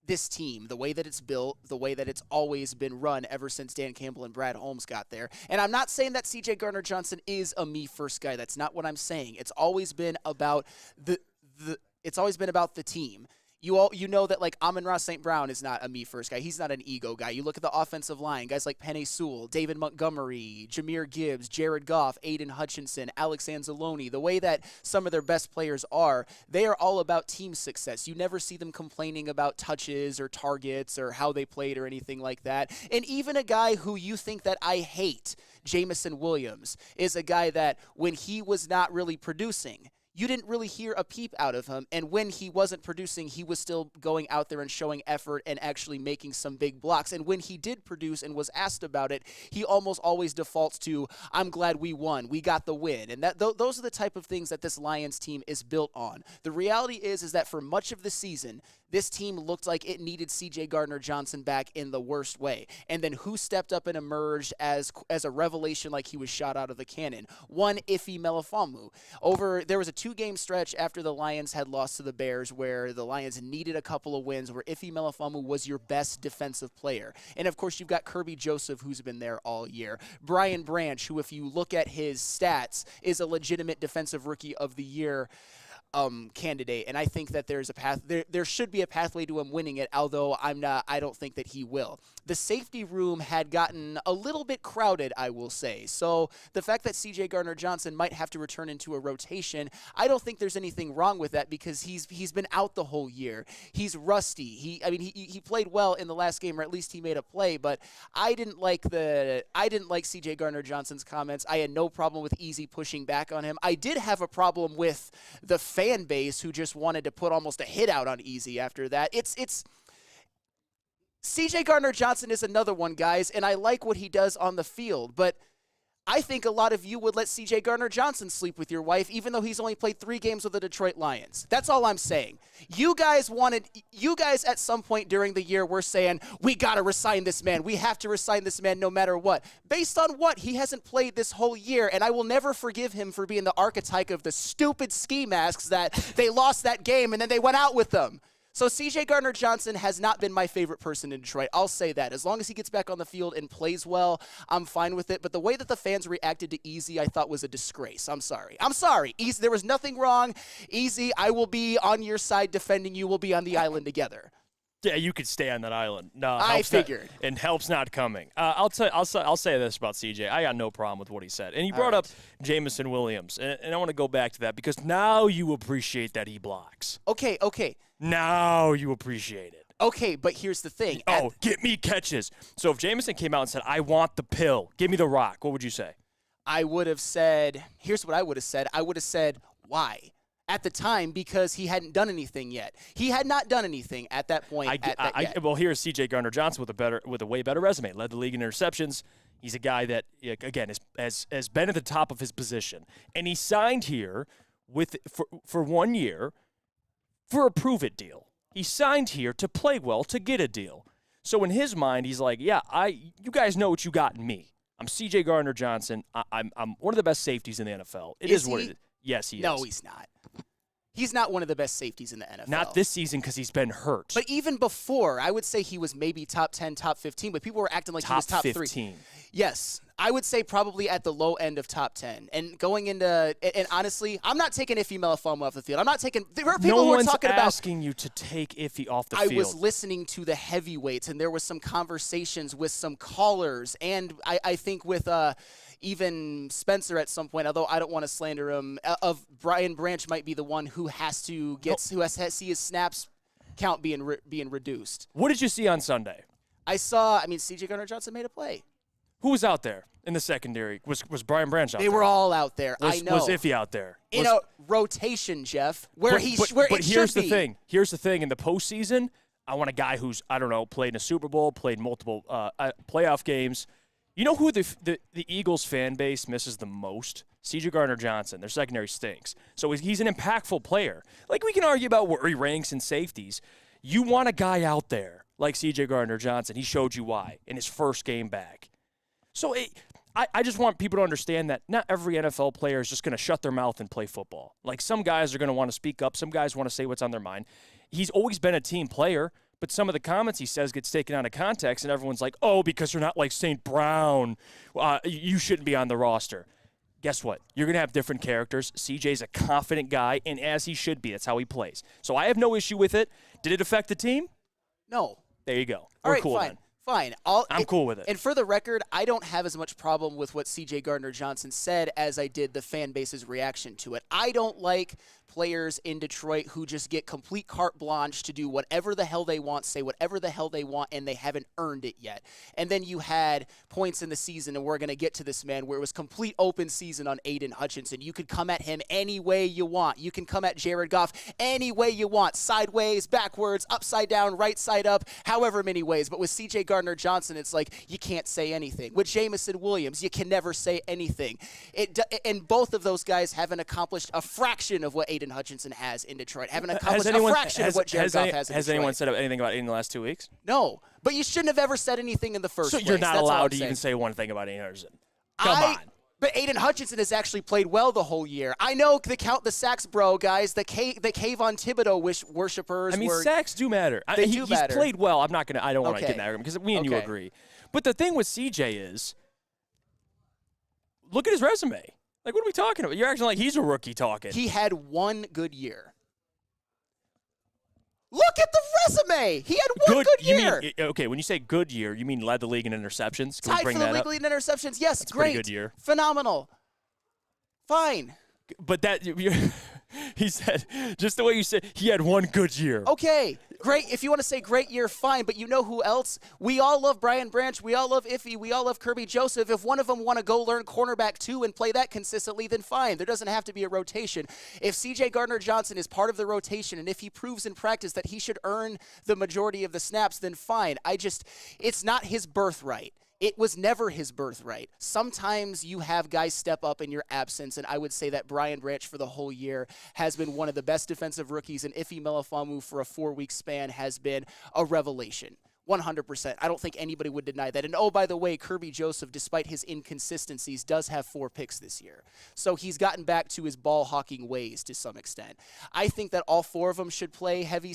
this team, the way that it's built, the way that it's always been run ever since Dan Campbell and Brad Holmes got there. And I'm not saying that CJ Gardner-Johnson is a me first guy. That's not what I'm saying. It's always been about the team. You know that, like, Amon-Ra St. Brown is not a me-first guy. He's not an ego guy. You look at the offensive line, guys like Penei Sewell, David Montgomery, Jahmyr Gibbs, Jared Goff, Aiden Hutchinson, Alex Anzalone, the way that some of their best players are, they are all about team success. You never see them complaining about touches or targets or how they played or anything like that. And even a guy who you think that I hate, Jameson Williams, is a guy that when he was not really producing, you didn't really hear a peep out of him, and when he wasn't producing, he was still going out there and showing effort and actually making some big blocks. And when he did produce and was asked about it, he almost always defaults to, I'm glad we won, we got the win. And those are the type of things that this Lions team is built on. The reality is that for much of the season, this team looked like it needed CJ Gardner-Johnson back in the worst way. And then who stepped up and emerged as a revelation like he was shot out of the cannon? One, Ife Melifonwu. There was a 2-game stretch after the Lions had lost to the Bears where the Lions needed a couple of wins where Ife Melifonwu was your best defensive player. And, of course, you've got Kirby Joseph, who's been there all year. Brian Branch, who, if you look at his stats, is a legitimate defensive rookie of the year candidate, and I think that there's a path. There should be a pathway to him winning it, although I don't think that he will. The safety room had gotten a little bit crowded, I will say. So the fact that CJ Gardner-Johnson might have to return into a rotation, I don't think there's anything wrong with that because he's been out the whole year. He's rusty. He played well in the last game, or at least he made a play. But I didn't like CJ Gardner-Johnson's comments. I had no problem with Easy pushing back on him. I did have a problem with the fan fan base who just wanted to put almost a hit out on Easy after that. It's CJ Gardner-Johnson is another one, guys, and I like what he does on the field, but I think a lot of you would let CJ Gardner-Johnson sleep with your wife, even though he's only played 3 games with the Detroit Lions. That's all I'm saying. You guys at some point during the year were saying, we got to resign this man. We have to resign this man no matter what. Based on what? He hasn't played this whole year, and I will never forgive him for being the archetype of the stupid ski masks that they lost that game and then they went out with them. So CJ Gardner-Johnson has not been my favorite person in Detroit. I'll say that. As long as he gets back on the field and plays well, I'm fine with it. But the way that the fans reacted to Easy, I thought was a disgrace. I'm sorry. Easy, there was nothing wrong. Easy, I will be on your side defending you. We'll be on the island together. Yeah, you could stay on that island. No, I figured. And help's not coming. I'll say this about CJ. I got no problem with what he said. And he brought up Jamison Williams. And I want to go back to that because now you appreciate that he blocks. Okay. Now you appreciate it. Okay, but here's the thing. Get me catches. So if Jamison came out and said, I want the pill, give me the rock, what would you say? I would have said, here's what I would have said. I would have said, why? At the time, because he hadn't done anything yet. He had not done anything at that point. Well, here's CJ Gardner-Johnson with a way better resume. Led the league in interceptions. He's a guy that, again, has been at the top of his position. And he signed here for 1 year for a prove-it deal. He signed here to play well, to get a deal. So in his mind, he's like, yeah, you guys know what you got in me. I'm CJ Gardner-Johnson. I'm one of the best safeties in the NFL. It is what it is. Yes, he is. No, he's not. He's not one of the best safeties in the NFL. Not this season because he's been hurt. But even before, I would say he was maybe top 10, top 15, but people were acting like he was top 15. 3. Yes. I would say probably at the low end of top 10. And going into – and honestly, I'm not taking Iffy Melifonwu off the field. I'm not taking – there are people who are talking about – No one's asking you to take Iffy off the field. I was listening to the heavyweights, and there was some conversations with some callers, and I think with even Spencer at some point, although I don't want to slander him, of Brian Branch might be the one who has to see his snaps count being reduced. What did you see on Sunday? CJ Gardner-Johnson made a play. Who was out there in the secondary? Was Brian Branch out there? They were all out there. I know. Was Iffy out there? In a rotation, Jeff, where it should be. But here's the thing. Here's the thing. In the postseason, I want a guy who's, played in a Super Bowl, played multiple playoff games. You know who the Eagles fan base misses the most? CJ Gardner-Johnson. Their secondary stinks. So he's an impactful player. Like, we can argue about where he ranks in safeties. You want a guy out there like CJ Gardner-Johnson. He showed you why in his first game back. So I just want people to understand that not every NFL player is just going to shut their mouth and play football. Like, some guys are going to want to speak up. Some guys want to say what's on their mind. He's always been a team player, but some of the comments he says gets taken out of context, and everyone's like, oh, because you're not like St. Brown, you shouldn't be on the roster. Guess what? You're going to have different characters. CJ's a confident guy, and as he should be. That's how he plays. So I have no issue with it. Did it affect the team? No. There you go. All right, cool fine. then. Fine. I'm cool with it. And for the record, I don't have as much problem with what CJ Gardner-Johnson said as I did the fan base's reaction to it. I don't like players in Detroit who just get complete carte blanche to do whatever the hell they want, say whatever the hell they want, and they haven't earned it yet. And then you had points in the season, and we're going to get to this, man, where it was complete open season on Aiden Hutchinson. You could come at him any way you want. You can come at Jared Goff any way you want, sideways, backwards, upside down, right side up, however many ways. But with CJ Gardner-Johnson, it's like you can't say anything. With Jamison Williams, you can never say anything. And both of those guys haven't accomplished a fraction of what Aiden Hutchinson has in Detroit. Haven't accomplished a fraction of what Jared Goff has in Detroit. Has anyone said anything about Aiden in the last 2 weeks? No, but you shouldn't have ever said anything in the first place. So you're not allowed to even say one thing about Aiden Hutchinson. Come on. But Aiden Hutchinson has actually played well the whole year. I know the sacks, bro, guys. The Kayvon Thibodeau worshippers. Sacks do matter. He's played well. I don't want to get in that argument because me and you agree. But the thing with CJ is, look at his resume. Like, what are we talking about? You're acting like he's a rookie talking. He had one good year. Look at the resume. He had one good year. When you say good year, you mean led the league in interceptions? Tied for the league in interceptions. Yes, that's great. Pretty good year. Phenomenal. Fine. But he said, just the way you said, he had one good year. Okay. Great. If you want to say great year, fine. But you know who else? We all love Brian Branch. We all love Iffy. We all love Kirby Joseph. If one of them want to go learn cornerback too and play that consistently, then fine. There doesn't have to be a rotation. If C.J. Gardner-Johnson is part of the rotation, and if he proves in practice that he should earn the majority of the snaps, then fine. It's not his birthright. It was never his birthright. Sometimes you have guys step up in your absence, and I would say that Brian Branch for the whole year has been one of the best defensive rookies, and Ife Melifonwu for a 4-week span has been a revelation. 100%. I don't think anybody would deny that. And oh, by the way, Kirby Joseph, despite his inconsistencies, does have 4 picks this year. So he's gotten back to his ball hawking ways to some extent. I think that all 4 of them should play a heavy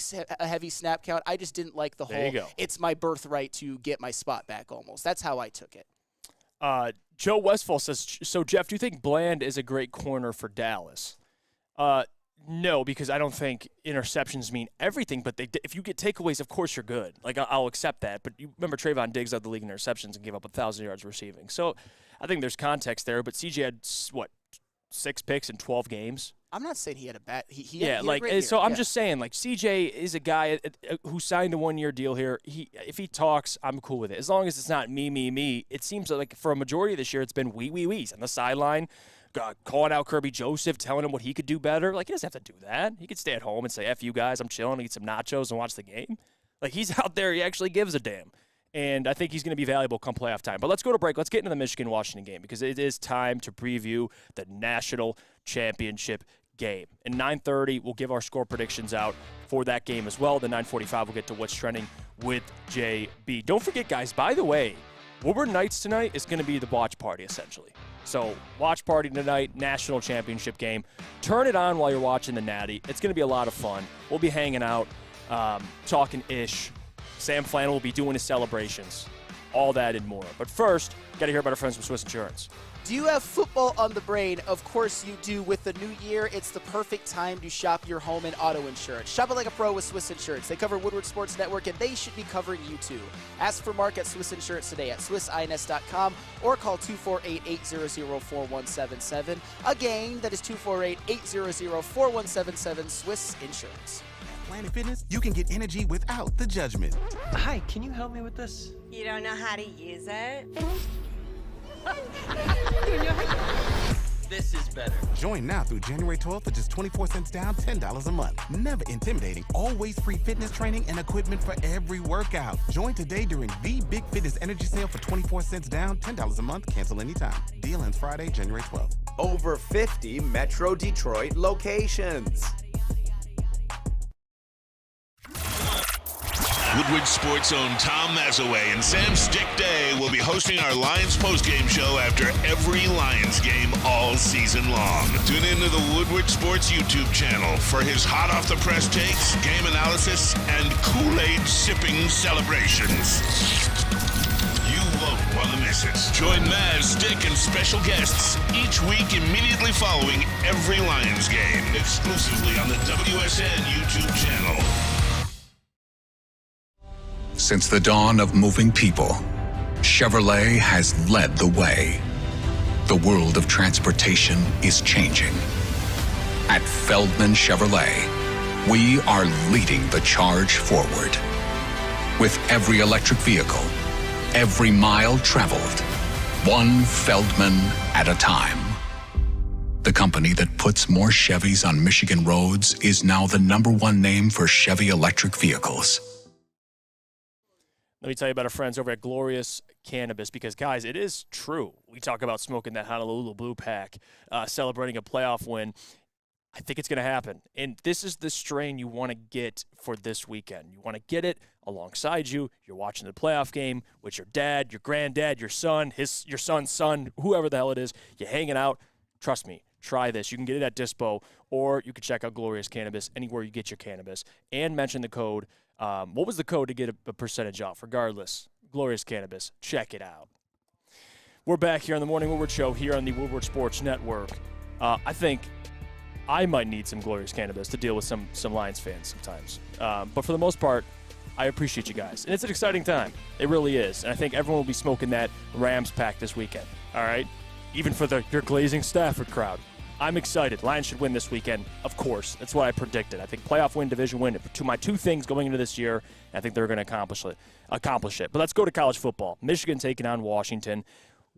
snap count. I just didn't like the whole, it's my birthright to get my spot back almost. That's how I took it. Joe Westfall says, so Jeff, do you think Bland is a great corner for Dallas? No, because I don't think interceptions mean everything, but if you get takeaways, of course you're good. Like, I'll accept that. But you remember Trayvon Diggs led the league in interceptions and gave up 1,000 yards receiving. So I think there's context there, but CJ had, 6 picks in 12 games? I'm not saying he had a bad I'm just saying, like, CJ is a guy who signed a 1-year deal here. If he talks, I'm cool with it. As long as it's not me. It seems like for a majority of this year, it's been we's on the sideline. Calling out Kirby Joseph, telling him what he could do better. Like, he doesn't have to do that. He could stay at home and say, F you guys, I'm chilling, eat some nachos and watch the game. Like, he's out there. He actually gives a damn. And I think he's going to be valuable come playoff time. But let's go to break. Let's get into the Michigan-Washington game because it is time to preview the national championship game. And 9:30, we'll give our score predictions out for that game as well. Then 9:45, we'll get to what's trending with JB. Don't forget, guys, by the way, Woodward Nights tonight is going to be the watch party, essentially. So, watch party tonight, national championship game. Turn it on while you're watching the Natty. It's going to be a lot of fun. We'll be hanging out, talking ish. Sam Flannel will be doing his celebrations. All that and more. But first, got to hear about our friends from Swiss Insurance. Do you have football on the brain? Of course you do. With the new year, it's the perfect time to shop your home and auto insurance. Shop it like a pro with Swiss Insurance. They cover Woodward Sports Network, and they should be covering you too. Ask for Mark at Swiss Insurance today at SwissINS.com or call 248-800-4177. Again, that is 248-800-4177, Swiss Insurance. At Planet Fitness, you can get energy without the judgment. Hi, can you help me with this? You don't know how to use it? This is better. Join now through January 12th for just 24 cents down, $10 a month. Never intimidating. Always free fitness training and equipment for every workout. Join today during the Big Fitness Energy Sale for 24 cents down, $10 a month. Cancel anytime. Deal ends Friday, January 12th. Over 50 Metro Detroit locations. Woodward Sports' own Tom Mazaway and Sam Stick Day will be hosting our Lions postgame show after every Lions game all season long. Tune into the Woodward Sports YouTube channel for his hot-off-the-press takes, game analysis, and Kool-Aid sipping celebrations. You won't want to miss it. Join Maz, Stick, and special guests each week immediately following every Lions game, exclusively on the WSN YouTube channel. Since the dawn of moving people, Chevrolet has led the way. The world of transportation is changing. At Feldman Chevrolet, we are leading the charge forward. With every electric vehicle, every mile traveled, one Feldman at a time. The company that puts more Chevys on Michigan roads is now the #1 name for Chevy electric vehicles. Let me tell you about our friends over at Glorious Cannabis because, guys, it is true. We talk about smoking that Honolulu Blue Pack, celebrating a playoff win. I think it's going to happen. And this is the strain you want to get for this weekend. You want to get it alongside you. You're watching the playoff game with your dad, your granddad, your son, your son's son, whoever the hell it is. You're hanging out. Trust me, try this. You can get it at Dispo, or you can check out Glorious Cannabis anywhere you get your cannabis and mention the code. What was the code to get a percentage off? Regardless, Glorious Cannabis. Check it out. We're back here on the Morning Woodward Show here on the Woodward Sports Network. I think I might need some Glorious Cannabis to deal with some Lions fans sometimes. But for the most part, I appreciate you guys. And it's an exciting time. It really is. And I think everyone will be smoking that Rams pack this weekend. All right? Even for your glazing Stafford crowd. I'm excited. Lions should win this weekend, of course. That's what I predicted. I think playoff win, division win, to my two things going into this year. I think they're going to accomplish it. But let's go to college football. Michigan taking on Washington.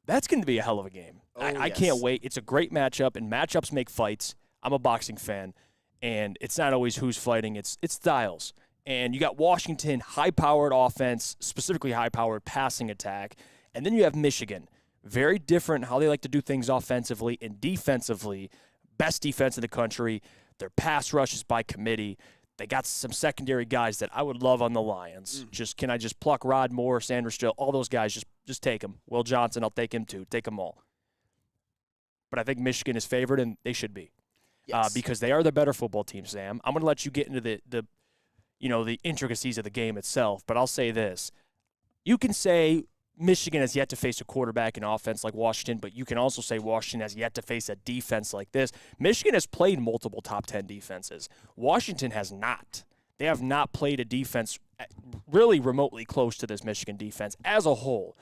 That's going to be a hell of a game. I can't wait. It's a great matchup, and matchups make fights. I'm a boxing fan, and it's not always who's fighting. It's styles. And you got Washington, high-powered offense, specifically high-powered passing attack. And then you have Michigan. Very different how they like to do things offensively and defensively. Best defense in the country. Their pass rush is by committee. They got some secondary guys that I would love on the Lions. Can I just pluck Rod Moore, Sanders Still, all those guys, just take them. Will Johnson, I'll take him too. Take them all. But I think Michigan is favored, and they should be. Yes. Because they are the better football team, Sam. I'm going to let you get into the intricacies of the game itself, but I'll say this. You can say Michigan has yet to face a quarterback in offense like Washington, but you can also say Washington has yet to face a defense like this. Michigan has played multiple top 10 defenses. Washington has not. They have not played a defense really remotely close to this Michigan defense as a whole.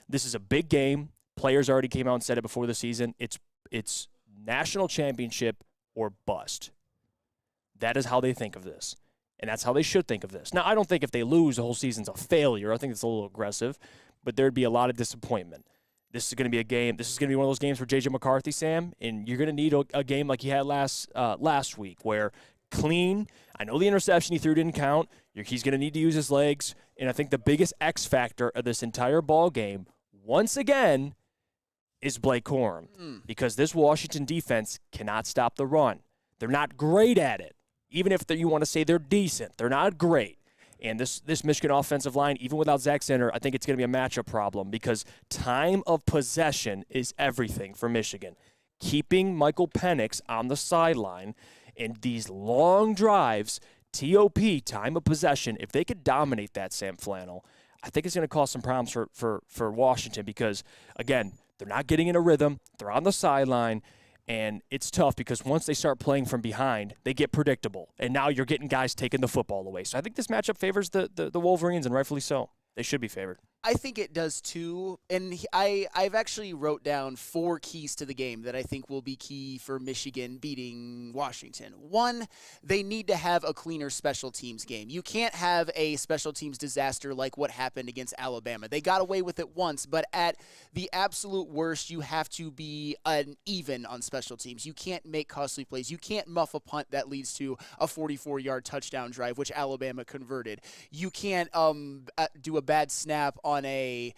This is a big game. Players already came out and said it before the season. It's national championship or bust. That is how they think of this, and that's how they should think of this. Now, I don't think if they lose, the whole season's a failure. I think it's a little aggressive. But there'd be a lot of disappointment. This is going to be a game. This is going to be one of those games for J.J. McCarthy, Sam, and you're going to need a game like he had last week where clean. I know the interception he threw didn't count. He's going to need to use his legs, and I think the biggest X factor of this entire ball game, once again, is Blake Corum because this Washington defense cannot stop the run. They're not great at it. Even if you want to say they're decent, they're not great. And this Michigan offensive line, even without Zach Center, I think it's going to be a matchup problem because time of possession is everything for Michigan. Keeping Michael Penix on the sideline in these long drives, TOP, time of possession, if they could dominate that, Sam Flannel, I think it's going to cause some problems for Washington because, again, they're not getting in a rhythm. They're on the sideline. And it's tough because once they start playing from behind, they get predictable. And now you're getting guys taking the football away. So I think this matchup favors the Wolverines, and rightfully so. They should be favored. I think it does too. And I've actually wrote down 4 keys to the game that I think will be key for Michigan beating Washington. 1, they need to have a cleaner special teams game. You can't have a special teams disaster like what happened against Alabama. They got away with it once, but at the absolute worst, you have to be an even on special teams. You can't make costly plays. You can't muff a punt that leads to a 44-yard touchdown drive, which Alabama converted. You can't do a bad snap on an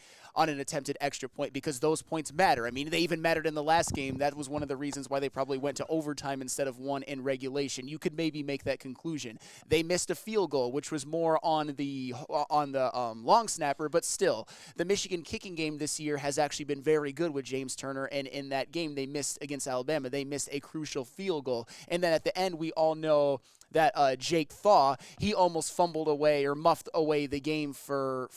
attempted extra point because those points matter. I mean, they even mattered in the last game. That was one of the reasons why they probably went to overtime instead of 1 in regulation. You could maybe make that conclusion. They missed a field goal, which was more on the long snapper, but still, the Michigan kicking game this year has actually been very good with James Turner, and in that game they missed against Alabama. They missed a crucial field goal. And then at the end, we all know that Jake Thaw, he almost fumbled away or muffed away the game for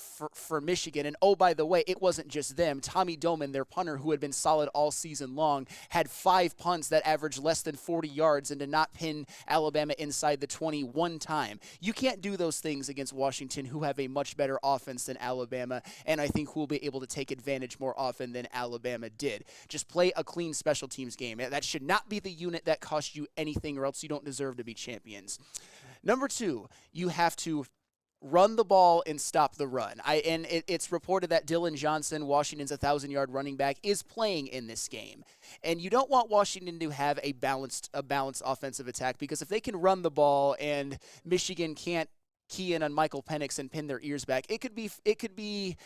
Michigan. And oh, by the way, it wasn't just them. Tommy Doman, their punter, who had been solid all season long, had 5 punts that averaged less than 40 yards and did not pin Alabama inside the 20 one time. You can't do those things against Washington, who have a much better offense than Alabama, and I think who will be able to take advantage more often than Alabama did. Just play a clean special teams game. That should not be the unit that costs you anything, or else you don't deserve to be champions. Number 2, you have to run the ball and stop the run. It's reported that Dylan Johnson, Washington's 1,000-yard running back, is playing in this game. And you don't want Washington to have a balanced offensive attack, because if they can run the ball and Michigan can't key in on Michael Penix and pin their ears back, it could be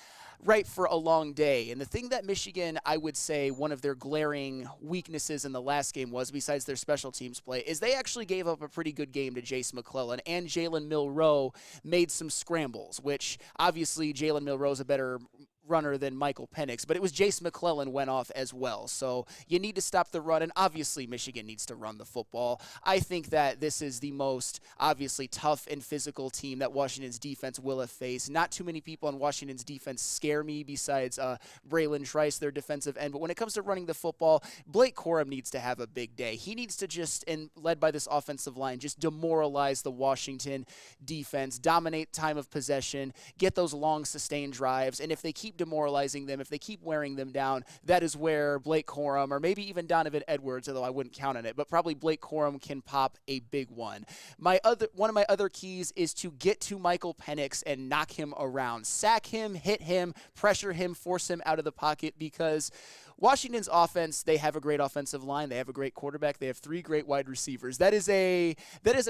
right for a long day. And the thing that Michigan, I would say, one of their glaring weaknesses in the last game was, besides their special teams play, is they actually gave up a pretty good game to Jace McClellan, and Jalen Milroe made some scrambles, which obviously Jalen Milroe's a better runner than Michael Penix, but it was Jace McClellan went off as well. So you need to stop the run, and obviously Michigan needs to run the football. I think that this is the most obviously tough and physical team that Washington's defense will have faced. Not too many people on Washington's defense scare me besides Braylon Trice, their defensive end. But when it comes to running the football, Blake Corum needs to have a big day. He needs to just, and led by this offensive line, just demoralize the Washington defense, dominate time of possession, get those long sustained drives, and if they keep demoralizing them, if they keep wearing them down, that is where Blake Corum or maybe even Donovan Edwards, although I wouldn't count on it, but probably Blake Corum can pop a big one. One of my other keys is to get to Michael Penix and knock him around. Sack him, hit him, pressure him, force him out of the pocket, because Washington's offense, they have a great offensive line. They have a great quarterback. They have 3 great wide receivers. That is a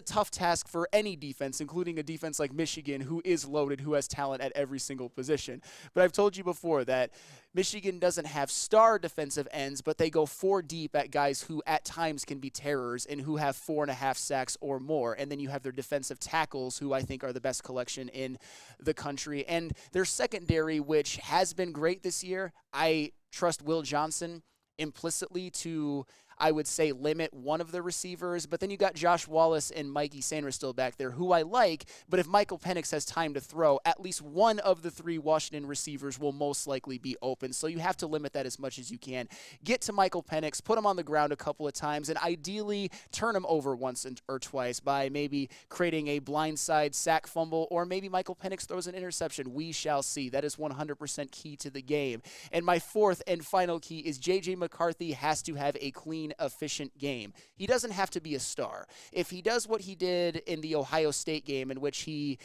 tough task for any defense, including a defense like Michigan, who is loaded, who has talent at every single position. But I've told you before that Michigan doesn't have star defensive ends, but they go 4 deep at guys who at times can be terrors and who have 4.5 sacks or more. And then you have their defensive tackles, who I think are the best collection in the country. And their secondary, which has been great this year, I trust Will Johnson implicitly to, I would say, limit one of the receivers. But then you got Josh Wallace and Mikey Sanders still back there, who I like. But if Michael Penix has time to throw, at least one of the 3 Washington receivers will most likely be open. So you have to limit that as much as you can. Get to Michael Penix, put him on the ground a couple of times, and ideally turn him over once or twice by maybe creating a blindside sack fumble, or maybe Michael Penix throws an interception. We shall see. That is 100% key to the game. And my 4th and final key is J.J. McCarthy has to have a clean, efficient game. He doesn't have to be a star. If he does what he did in the Ohio State game, in which he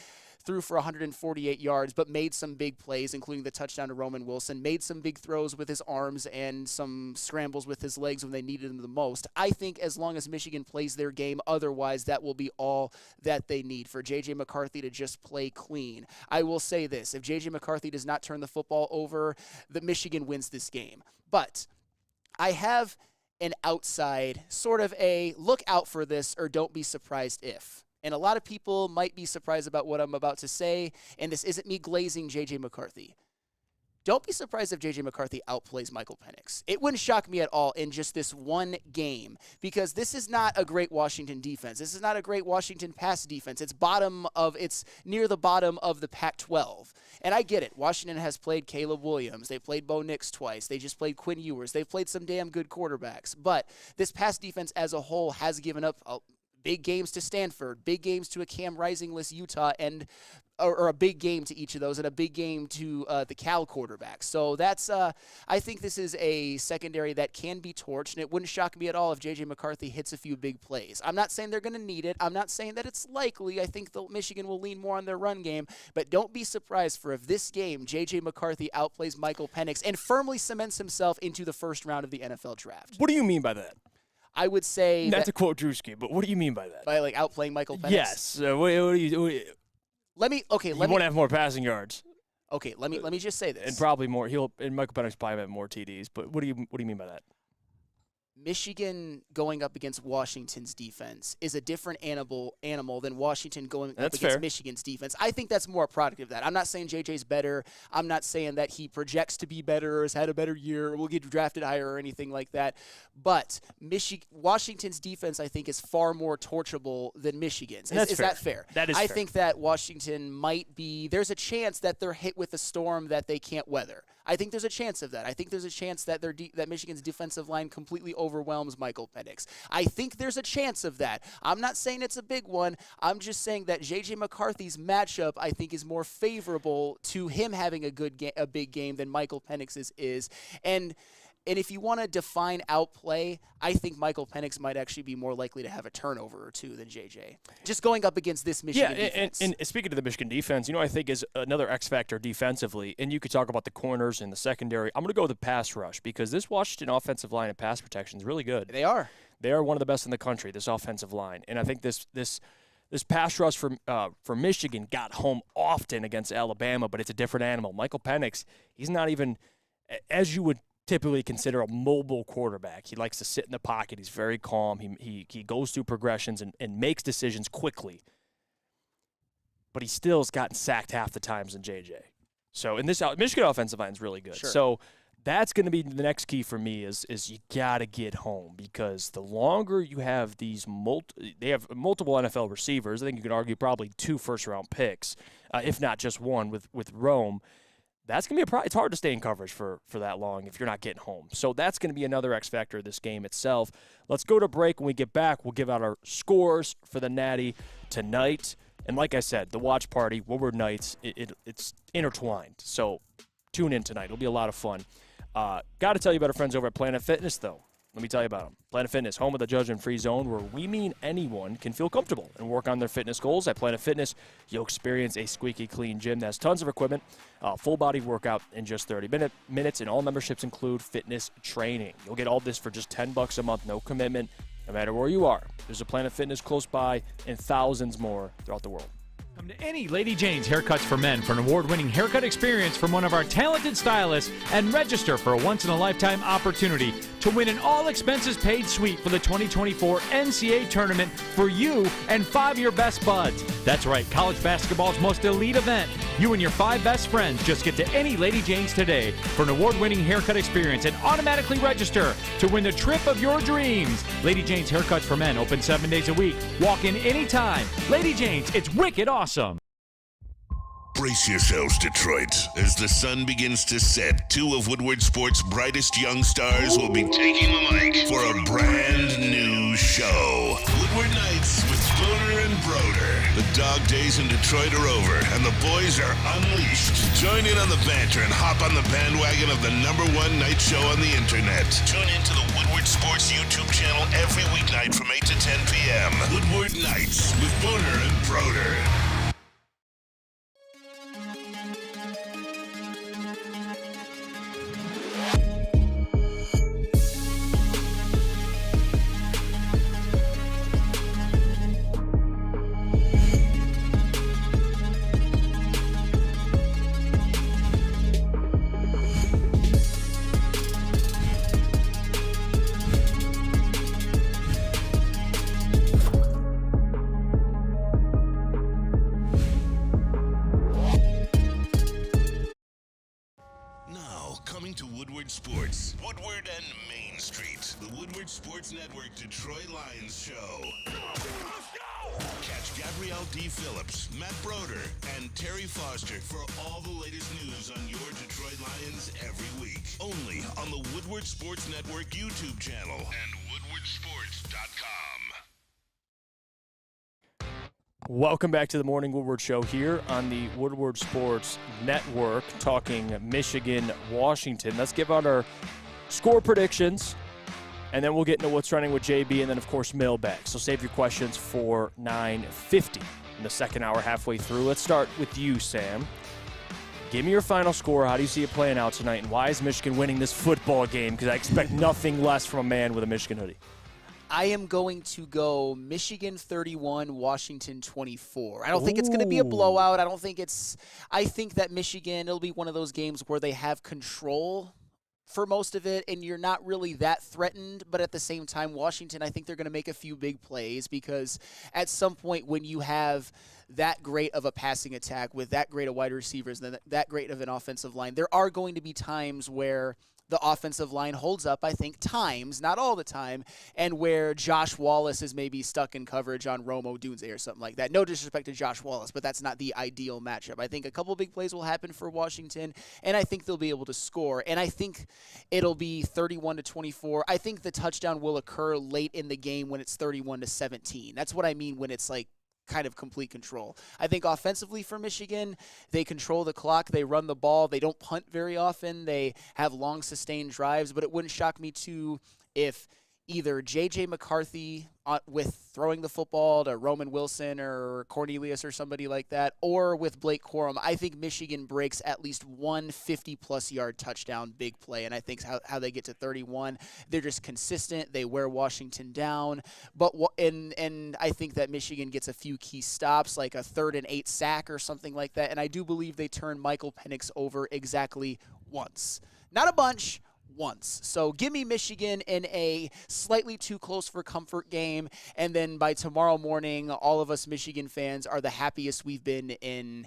threw for 148 yards but made some big plays, including the touchdown to Roman Wilson, made some big throws with his arms and some scrambles with his legs when they needed him the most, I think as long as Michigan plays their game otherwise, that will be all that they need for J.J. McCarthy to just play clean. I will say this, if J.J. McCarthy does not turn the football over, the Michigan wins this game. But I have an outside sort of a look out for this or don't be surprised if. And a lot of people might be surprised about what I'm about to say, and this isn't me glazing J.J. McCarthy. Don't be surprised if J.J. McCarthy outplays Michael Penix. It wouldn't shock me at all in just this one game, because this is not a great Washington defense. This is not a great Washington pass defense. It's near the bottom of the Pac-12. And I get it. Washington has played Caleb Williams. They played Bo Nix twice. They just played Quinn Ewers. They've played some damn good quarterbacks. But this pass defense as a whole has given up big games to Stanford, big games to a Cam Rising-less Utah, and or a big game to each of those, and a big game to the Cal quarterbacks. So that's, I think this is a secondary that can be torched, and it wouldn't shock me at all if J.J. McCarthy hits a few big plays. I'm not saying they're going to need it. I'm not saying that it's likely. I think Michigan will lean more on their run game, but don't be surprised for if this game J.J. McCarthy outplays Michael Penix and firmly cements himself into the first round of the NFL draft. What do you mean by that? I would say not to quote Drewski, but what do you mean by that? By like outplaying Michael Penix? Yes. What do you Let me want to have more passing yards. Okay, let me just say this. And probably more. And Michael Penix probably have more TDs. But what do you mean by that? Michigan going up against Washington's defense is a different animal than Washington going up against Michigan's defense. I think that's more a product of that. I'm not saying JJ's better. I'm not saying that he projects to be better or has had a better year or will get drafted higher or anything like that. But Washington's defense, I think, is far more torchable than Michigan's. Is that fair? That is fair. I fair. think that Washington might be – there's a chance that they're hit with a storm that they can't weather. I think there's a chance of that. I think there's a chance that that Michigan's defensive line completely overwhelms Michael Penix. I think there's a chance of that. I'm not saying it's a big one. I'm just saying that J.J. McCarthy's matchup, I think, is more favorable to him having a big game than Michael Penix's is. And if you want to define outplay, I think Michael Penix might actually be more likely to have a turnover or two than JJ. Just going up against this Michigan defense. And speaking of the Michigan defense, I think is another X factor defensively, and you could talk about the corners and the secondary. I'm going to go with the pass rush because this Washington offensive line and pass protection is really good. They are. They are one of the best in the country, this offensive line. And I think this pass rush for Michigan got home often against Alabama, but it's a different animal. Michael Penix, he's not even, as you would typically consider, a mobile quarterback. He likes to sit in the pocket. He's very calm. He goes through progressions and makes decisions quickly. But he still has gotten sacked half the times than JJ. So, and this Michigan offensive line is really good. Sure. So that's going to be the next key for me is you got to get home because the longer you have these they have multiple NFL receivers. I think you could argue probably 2 first-round picks, if not just one with Rome. That's going to be a problem. It's hard to stay in coverage for that long if you're not getting home. So that's going to be another X factor of this game itself. Let's go to break. When we get back, we'll give out our scores for the Natty tonight. And like I said, the watch party, Woodward Nights, it's intertwined. So tune in tonight. It'll be a lot of fun. Got to tell you about our friends over at Planet Fitness, though. Let me tell you about them. Planet Fitness, home of the judgment-free zone, where we mean anyone can feel comfortable and work on their fitness goals. At Planet Fitness, you'll experience a squeaky clean gym that has tons of equipment, full-body workout in just 30 minutes, and all memberships include fitness training. You'll get all this for just $10 a month, no commitment, no matter where you are. There's a Planet Fitness close by and thousands more throughout the world. Come to any Lady Jane's Haircuts for Men for an award-winning haircut experience from one of our talented stylists and register for a once-in-a-lifetime opportunity to win an all-expenses-paid suite for the 2024 NCAA tournament for you and 5 of your best buds. That's right, college basketball's most elite event. You and your 5 best friends just get to any Lady Jane's today for an award-winning haircut experience and automatically register to win the trip of your dreams. Lady Jane's Haircuts for Men, open 7 days a week. Walk in anytime. Lady Jane's, it's wicked awesome. Brace yourselves, Detroit. As the sun begins to set, 2 of Woodward Sports' brightest young stars will be taking the mic for a brand new show. Woodward Nights with Spooner and Broder. The dog days in Detroit are over, and the boys are unleashed. Join in on the banter and hop on the bandwagon of the #1 night show on the internet. Tune into the Woodward Sports YouTube channel every weeknight from 8 to 10 p.m. Woodward Nights with Spooner and Broder. Sports, Woodward and Main Street, the Woodward Sports Network Detroit Lions Show. Catch Gabrielle D. Phillips, Matt Broder, and Terry Foster for all the latest news on your Detroit Lions every week. Only on the Woodward Sports Network YouTube channel and woodwardsports.com. Welcome back to the Morning Woodward Show here on the Woodward Sports Network, talking Michigan, Washington. Let's give out our score predictions, and then we'll get into what's running with JB, and then, of course, mailbag. So save your questions for 9:50 in the second hour, halfway through. Let's start with you, Sam. Give me your final score. How do you see it playing out tonight, and why is Michigan winning this football game? Because I expect nothing less from a man with a Michigan hoodie. I am going to go Michigan 31, Washington 24. I don't think it's going to be a blowout. I think that Michigan, it'll be one of those games where they have control for most of it, and you're not really that threatened. But at the same time, Washington, I think they're going to make a few big plays, because at some point when you have that great of a passing attack with that great of wide receivers and that great of an offensive line, there are going to be times where the offensive line holds up, I think, times, not all the time, and where Josh Wallace is maybe stuck in coverage on Rome Odunze or something like that. No disrespect to Josh Wallace, but that's not the ideal matchup. I think a couple big plays will happen for Washington, and I think they'll be able to score. And I think it'll be 31-24. I think the touchdown will occur late in the game when it's 31-17. That's what I mean when it's like kind of complete control. I think offensively for Michigan, they control the clock, they run the ball, they don't punt very often, they have long sustained drives, but it wouldn't shock me too if either J.J. McCarthy with throwing the football to Roman Wilson or Cornelius or somebody like that, or with Blake Corum. I think Michigan breaks at least one 50-plus yard touchdown big play, and I think how they get to 31. They're just consistent. They wear Washington down, and I think that Michigan gets a few key stops, like a 3rd and 8 sack or something like that, and I do believe they turn Michael Penix over exactly once. Not a bunch, once. So give me Michigan in a slightly too close for comfort game, and then by tomorrow morning, all of us Michigan fans are the happiest we've been in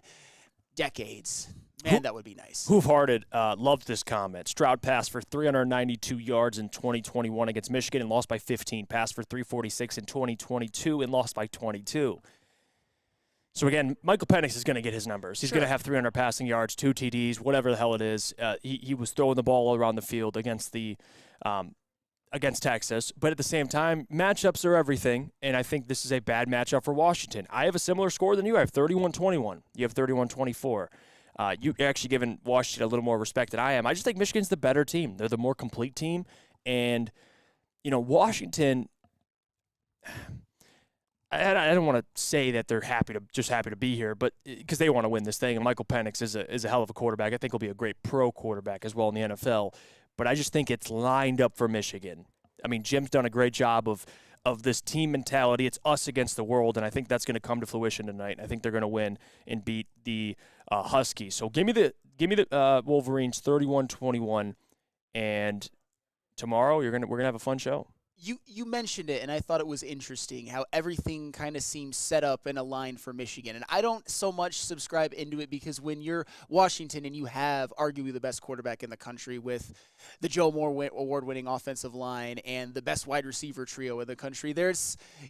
decades. Man, that would be nice. Hoof-hearted loved this comment. Stroud passed for 392 yards in 2021 against Michigan and lost by 15. Passed for 346 in 2022 and lost by 22. So, again, Michael Penix is going to get his numbers. He's going to have 300 passing yards, 2 TDs, whatever the hell it is. He was throwing the ball all around the field against Texas. But at the same time, matchups are everything, and I think this is a bad matchup for Washington. I have a similar score than you. I have 31-21. You have 31-24. You actually giving Washington a little more respect than I am. I just think Michigan's the better team. They're the more complete team. And, Washington, I don't want to say that they're happy to be here, but because they want to win this thing. And Michael Penix is a hell of a quarterback. I think he'll be a great pro quarterback as well in the NFL. But I just think it's lined up for Michigan. I mean, Jim's done a great job of this team mentality. It's us against the world, and I think that's going to come to fruition tonight. I think they're going to win and beat the Huskies. So give me the Wolverines 31-21, and tomorrow we're gonna have a fun show. You mentioned it, and I thought it was interesting how everything kind of seems set up and aligned for Michigan. And I don't so much subscribe into it because when you're Washington and you have arguably the best quarterback in the country with the Joe Moore award-winning offensive line and the best wide receiver trio in the country,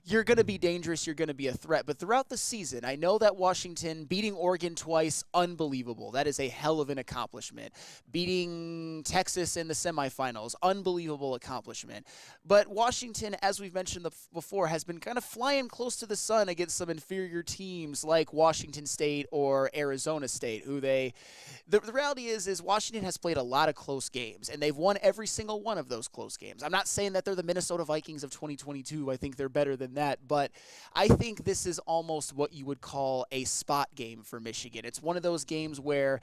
you're going to be dangerous, you're going to be a threat. But throughout the season, I know that Washington beating Oregon twice, unbelievable. That is a hell of an accomplishment. Beating Texas in the semifinals, unbelievable accomplishment. But Washington, as we've mentioned before, has been kind of flying close to the sun against some inferior teams like Washington State or Arizona State, who the reality is Washington has played a lot of close games, and they've won every single one of those close games. I'm not saying that they're the Minnesota Vikings of 2022. I think they're better than that, but I think this is almost what you would call a spot game for Michigan. It's one of those games where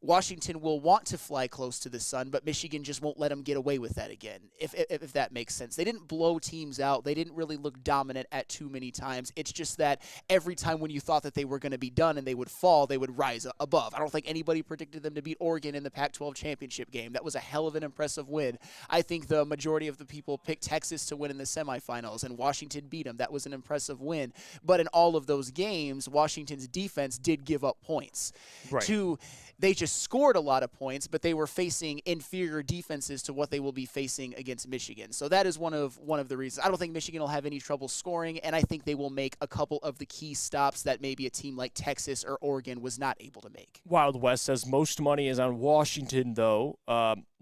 Washington will want to fly close to the sun, but Michigan just won't let them get away with that again, if that makes sense. They didn't blow teams out. They didn't really look dominant at too many times. It's just that every time when you thought that they were going to be done and they would fall, they would rise above. I don't think anybody predicted them to beat Oregon in the Pac-12 championship game. That was a hell of an impressive win. I think the majority of the people picked Texas to win in the semifinals, and Washington beat them. That was an impressive win. But in all of those games, Washington's defense did give up points. Right. They just scored a lot of points, but they were facing inferior defenses to what they will be facing against Michigan. So that is one of the reasons. I don't think Michigan will have any trouble scoring, and I think they will make a couple of the key stops that maybe a team like Texas or Oregon was not able to make. Wild West says most money is on Washington, though.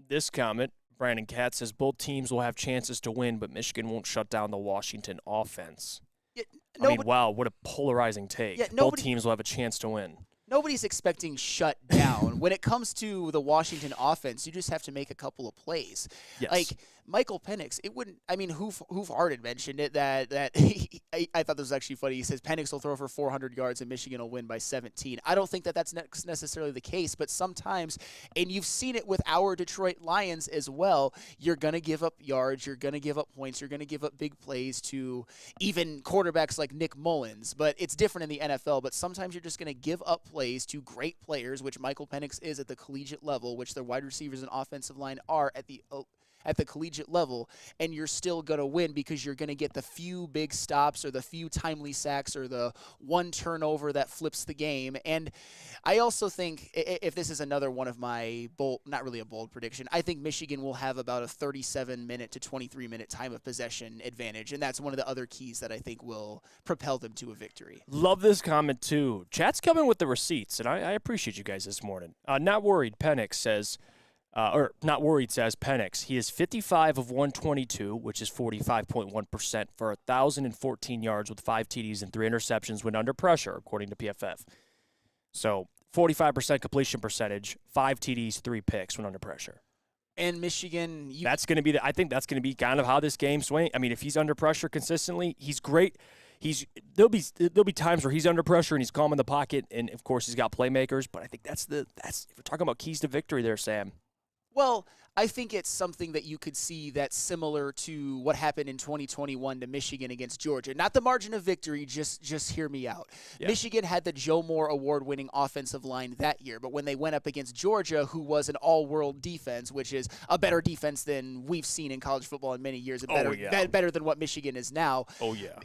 This comment, Brandon Katz says both teams will have chances to win, but Michigan won't shut down the Washington offense. Wow, what a polarizing take. Yeah, both teams will have a chance to win. Nobody's expecting shut down. When it comes to the Washington offense, you just have to make a couple of plays. Yes. Like Michael Penix, Hoof Hard mentioned it that I thought this was actually funny. He says Penix will throw for 400 yards and Michigan will win by 17. I don't think that that's necessarily the case, but sometimes, and you've seen it with our Detroit Lions as well, you're going to give up yards, you're going to give up points, you're going to give up big plays to even quarterbacks like Nick Mullins. But it's different in the NFL, but sometimes you're just going to give up plays to great players, which Michael Penix is at the collegiate level, which their wide receivers and offensive line are at the collegiate level, and you're still going to win because you're going to get the few big stops or the few timely sacks or the one turnover that flips the game. And I also think, if this is another one of my not really a bold prediction, I think Michigan will have about a 37-minute to 23-minute time of possession advantage, and that's one of the other keys that I think will propel them to a victory. Love this comment, too. Chat's coming with the receipts, and I appreciate you guys this morning. Not worried, Penix says, not worried, says Penix. He is 55 of 122, which is 45.1% for 1,014 yards with 5 TDs and 3 interceptions when under pressure, according to PFF. So 45% completion percentage, 5 TDs, 3 picks when under pressure. And Michigan, that's going to be I think that's going to be kind of how this game swings. I mean, if he's under pressure consistently, he's great. There'll be times where he's under pressure and he's calm in the pocket, and of course he's got playmakers. But I think that's if we're talking about keys to victory there, Sam. Well, I think it's something that you could see that's similar to what happened in 2021 to Michigan against Georgia. Not the margin of victory, just hear me out. Yeah. Michigan had the Joe Moore award-winning offensive line that year, but when they went up against Georgia, who was an all-world defense, which is a better defense than we've seen in college football in many years, and better than what Michigan is now. Oh, yeah.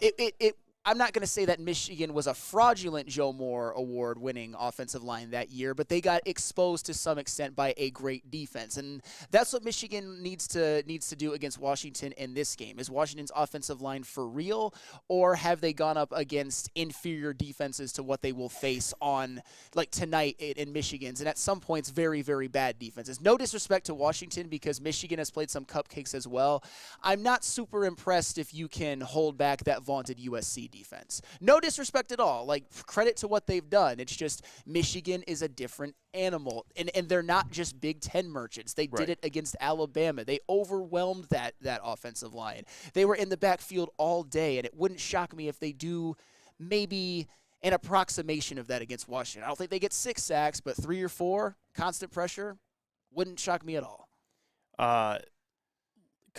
I'm not going to say that Michigan was a fraudulent Joe Moore award-winning offensive line that year, but they got exposed to some extent by a great defense. And that's what Michigan needs to do against Washington in this game. Is Washington's offensive line for real, or have they gone up against inferior defenses to what they will face on like tonight in Michigan's? And at some points, very, very bad defenses. No disrespect to Washington because Michigan has played some cupcakes as well. I'm not super impressed if you can hold back that vaunted USC defense. defense. No disrespect at all. Like, credit to what they've done. It's just Michigan is a different animal. And they're not just Big Ten merchants. They did it against Alabama. They overwhelmed that offensive line. They were in the backfield all day, and it wouldn't shock me if they do maybe an approximation of that against Washington. I don't think they get 6 sacks, but 3 or 4, constant pressure, wouldn't shock me at all.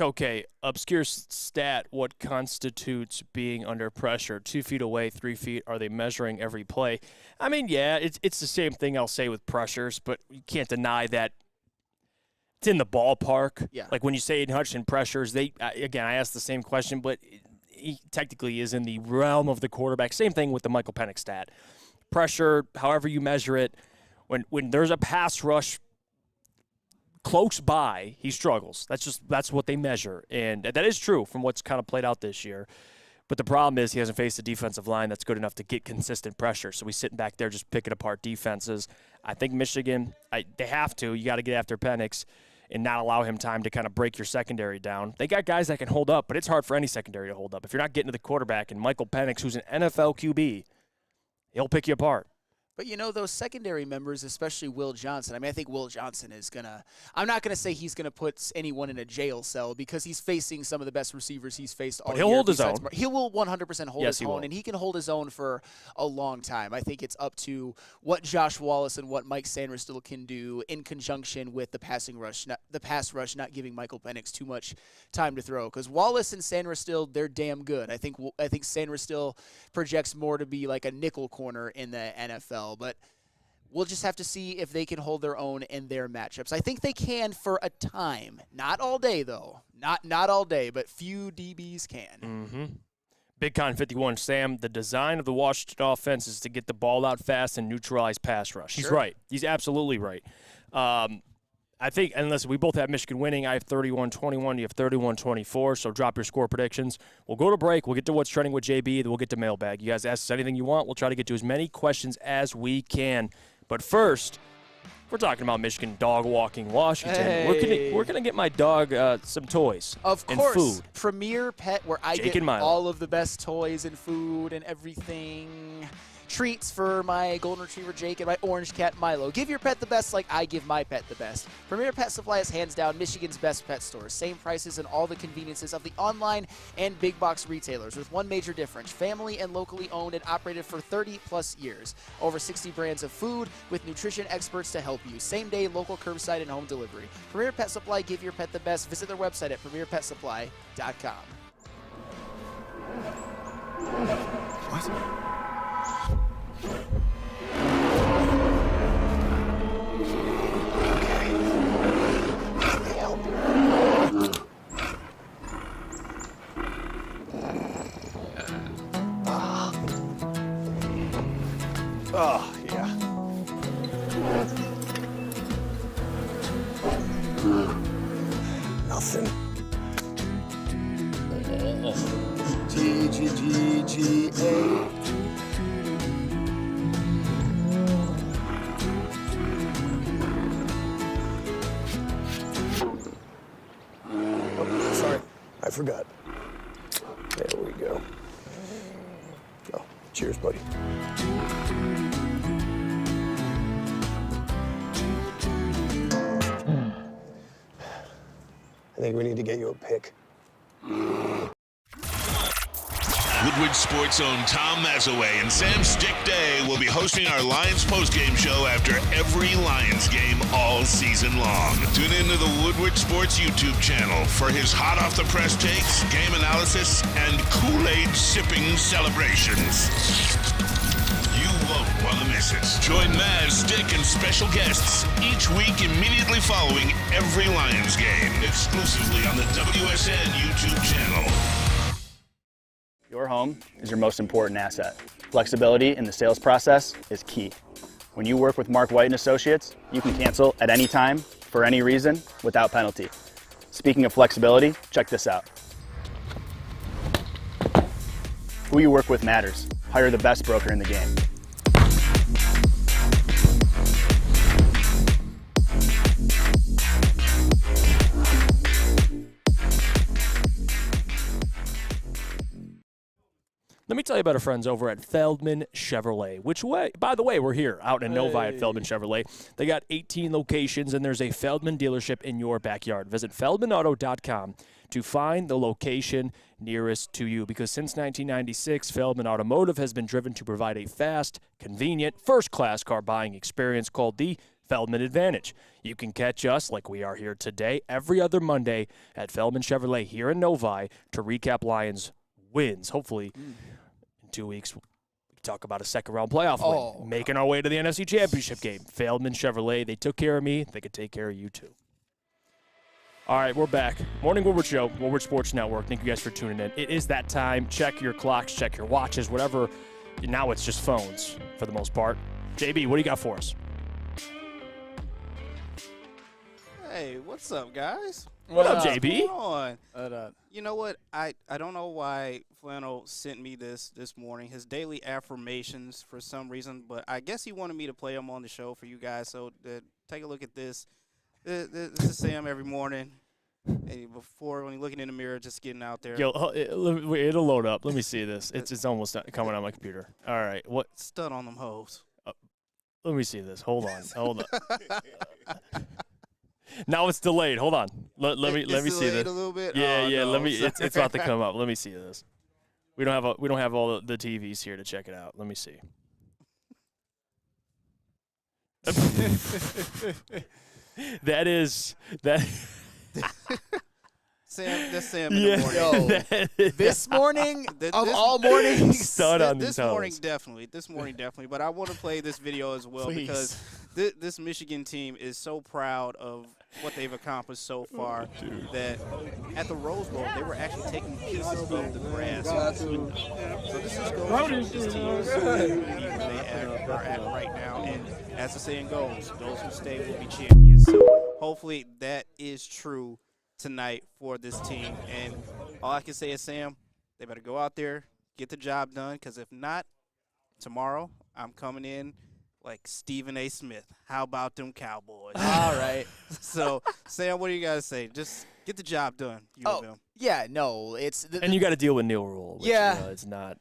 Okay, obscure stat, what constitutes being under pressure? 2 feet away, 3 feet, are they measuring every play? I mean, yeah, it's the same thing I'll say with pressures, but you can't deny that it's in the ballpark. Yeah. Like when you say Aiden Hutchinson pressures, again, I asked the same question, but he technically is in the realm of the quarterback. Same thing with the Michael Penix stat. Pressure, however you measure it, when there's a pass rush close by, he struggles. That's what they measure. And that is true from what's kind of played out this year. But the problem is he hasn't faced a defensive line that's good enough to get consistent pressure. So he's sitting back there just picking apart defenses. I think Michigan, they have to. You got to get after Penix and not allow him time to kind of break your secondary down. They got guys that can hold up, but it's hard for any secondary to hold up. If you're not getting to the quarterback, and Michael Penix, who's an NFL QB, he'll pick you apart. But, those secondary members, especially Will Johnson, I think Will Johnson is going to – I'm not going to say he's going to put anyone in a jail cell because he's facing some of the best receivers he's faced all year. He'll hold his own. He will 100% hold his own, will. and he can hold his own for a long time. I think it's up to what Josh Wallace and what Mike Sanderstill can do in conjunction with the pass rush not giving Michael Penix too much time to throw. Because Wallace and Sanderstill, they're damn good. I think Sanderstill projects more to be like a nickel corner in the NFL. But we'll just have to see if they can hold their own in their matchups. I think they can for a time. Not all day, though. Not all day, but few DBs can. Mm-hmm. Big Con 51, Sam, the design of the Washington offense is to get the ball out fast and neutralize pass rush. He's right. He's absolutely right. I think, and listen, we both have Michigan winning. I have 31-21. You have 31-24, so drop your score predictions. We'll go to break. We'll get to what's trending with JB, then we'll get to mailbag. You guys ask us anything you want. We'll try to get to as many questions as we can. But first, we're talking about Michigan dog walking Washington. Hey. We're gonna get my dog some toys of and course, food. Premier Pet, where I Jake get and Milo. all of the best toys and food and everything. Treats for my golden retriever Jake and my orange cat Milo. Give your pet the best like I give my pet the best. Premier Pet Supply is hands down Michigan's best pet store. Same prices and all the conveniences of the online and big box retailers with one major difference. Family and locally owned and operated for 30 plus years. Over 60 brands of food with nutrition experts to help you. Same day, local curbside and home delivery. Premier Pet Supply, give your pet the best. Visit their website at premierpetsupply.com. What? Oh, yeah. Nothing. CJGJ. Oh, sorry, I forgot. There we go. Oh, cheers, buddy. I think we need to get you a pick. Woodward Sports' own Tom Mazaway and Sam Stick Day will be hosting our Lions postgame show after every Lions game all season long. Tune into the Woodward Sports YouTube channel for his hot-off-the-press takes, game analysis, and Kool-Aid sipping celebrations. You won't want to miss it. Join Maz, Stick, and special guests each week immediately following every Lions game, exclusively on the WSN YouTube channel. Your home is your most important asset. Flexibility in the sales process is key. When you work with Mark White & Associates, you can cancel at any time, for any reason, without penalty. Speaking of flexibility, check this out. Who you work with matters. Hire the best broker in the game. Let me tell you about our friends over at Feldman Chevrolet. By the way, we're here out in Novi at Feldman Chevrolet. They got 18 locations, and there's a Feldman dealership in your backyard. Visit feldmanauto.com to find the location nearest to you, because since 1996, Feldman Automotive has been driven to provide a fast, convenient, first-class car buying experience called the Feldman Advantage. You can catch us, like we are here today, every other Monday at Feldman Chevrolet here in Novi to recap Lions wins. Hopefully, in 2 weeks, we can talk about a second-round playoff win, making our way to the NFC Championship game. Feldman Chevrolet, they took care of me. They could take care of you, too. All right, we're back. Morning Woodward Show, Woodward Sports Network. Thank you guys for tuning in. It is that time. Check your clocks, check your watches, whatever. Now it's just phones for the most part. JB, what do you got for us? Hey, what's up, guys? What up, JB? What's going on? You know what? I don't know why Flannel sent me this morning, his daily affirmations for some reason, but I guess he wanted me to play them on the show for you guys. So take a look at this. This is Sam every morning. Hey, before, when you're looking in the mirror, just getting out there. Yo, it'll load up. Let me see this. It's almost coming on my computer. All right. What? Stud on them hoes. Let me see this. Hold on. Now it's delayed. Hold on. Let me see this. A little bit? Yeah, no, let me. It's about to come up. Let me see this. We don't have all the TVs here to check it out. Let me see. that. Sam, that's Sam in the morning. Yo, this morning of all mornings. Stud on this these hoes. morning definitely. But I want to play this video as well because this Michigan team is so proud of what they've accomplished so far that at the Rose Bowl they were actually taking pieces of the grass. So this is going to this team is so where they are at right now. And as the saying goes, those who stay will be champions. So hopefully that is true tonight for this team. And all I can say is, Sam, they better go out there, get the job done, because if not, tomorrow I'm coming in like Stephen A. Smith. How about them Cowboys? All right. So, Sam, what do you guys say? Just get the job done. Yeah, no, it's and you got to deal with Neil Rule. Which, it's not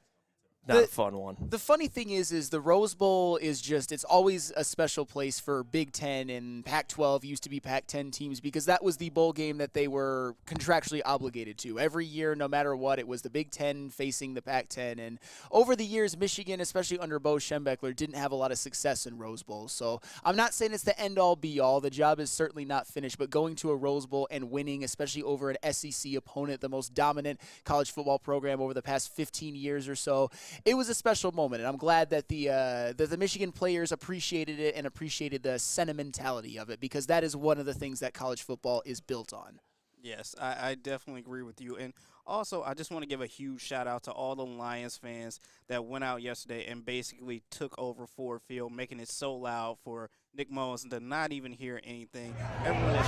a fun one. The funny thing is the Rose Bowl is just, it's always a special place for Big Ten and Pac-12 used to be Pac-10 teams because that was the bowl game that they were contractually obligated to. Every year, no matter what, it was the Big Ten facing the Pac-10. And over the years, Michigan, especially under Bo Schembechler, didn't have a lot of success in Rose Bowls. So I'm not saying it's the end-all, be-all. The job is certainly not finished, but going to a Rose Bowl and winning, especially over an SEC opponent, the most dominant college football program over the past 15 years or so, it was a special moment, and I'm glad that the Michigan players appreciated it and appreciated the sentimentality of it because that is one of the things that college football is built on. Yes, I definitely agree with you. And also, I just want to give a huge shout-out to all the Lions fans that went out yesterday and basically took over Ford Field, making it so loud for Nick Mullins to not even hear anything. Everyone that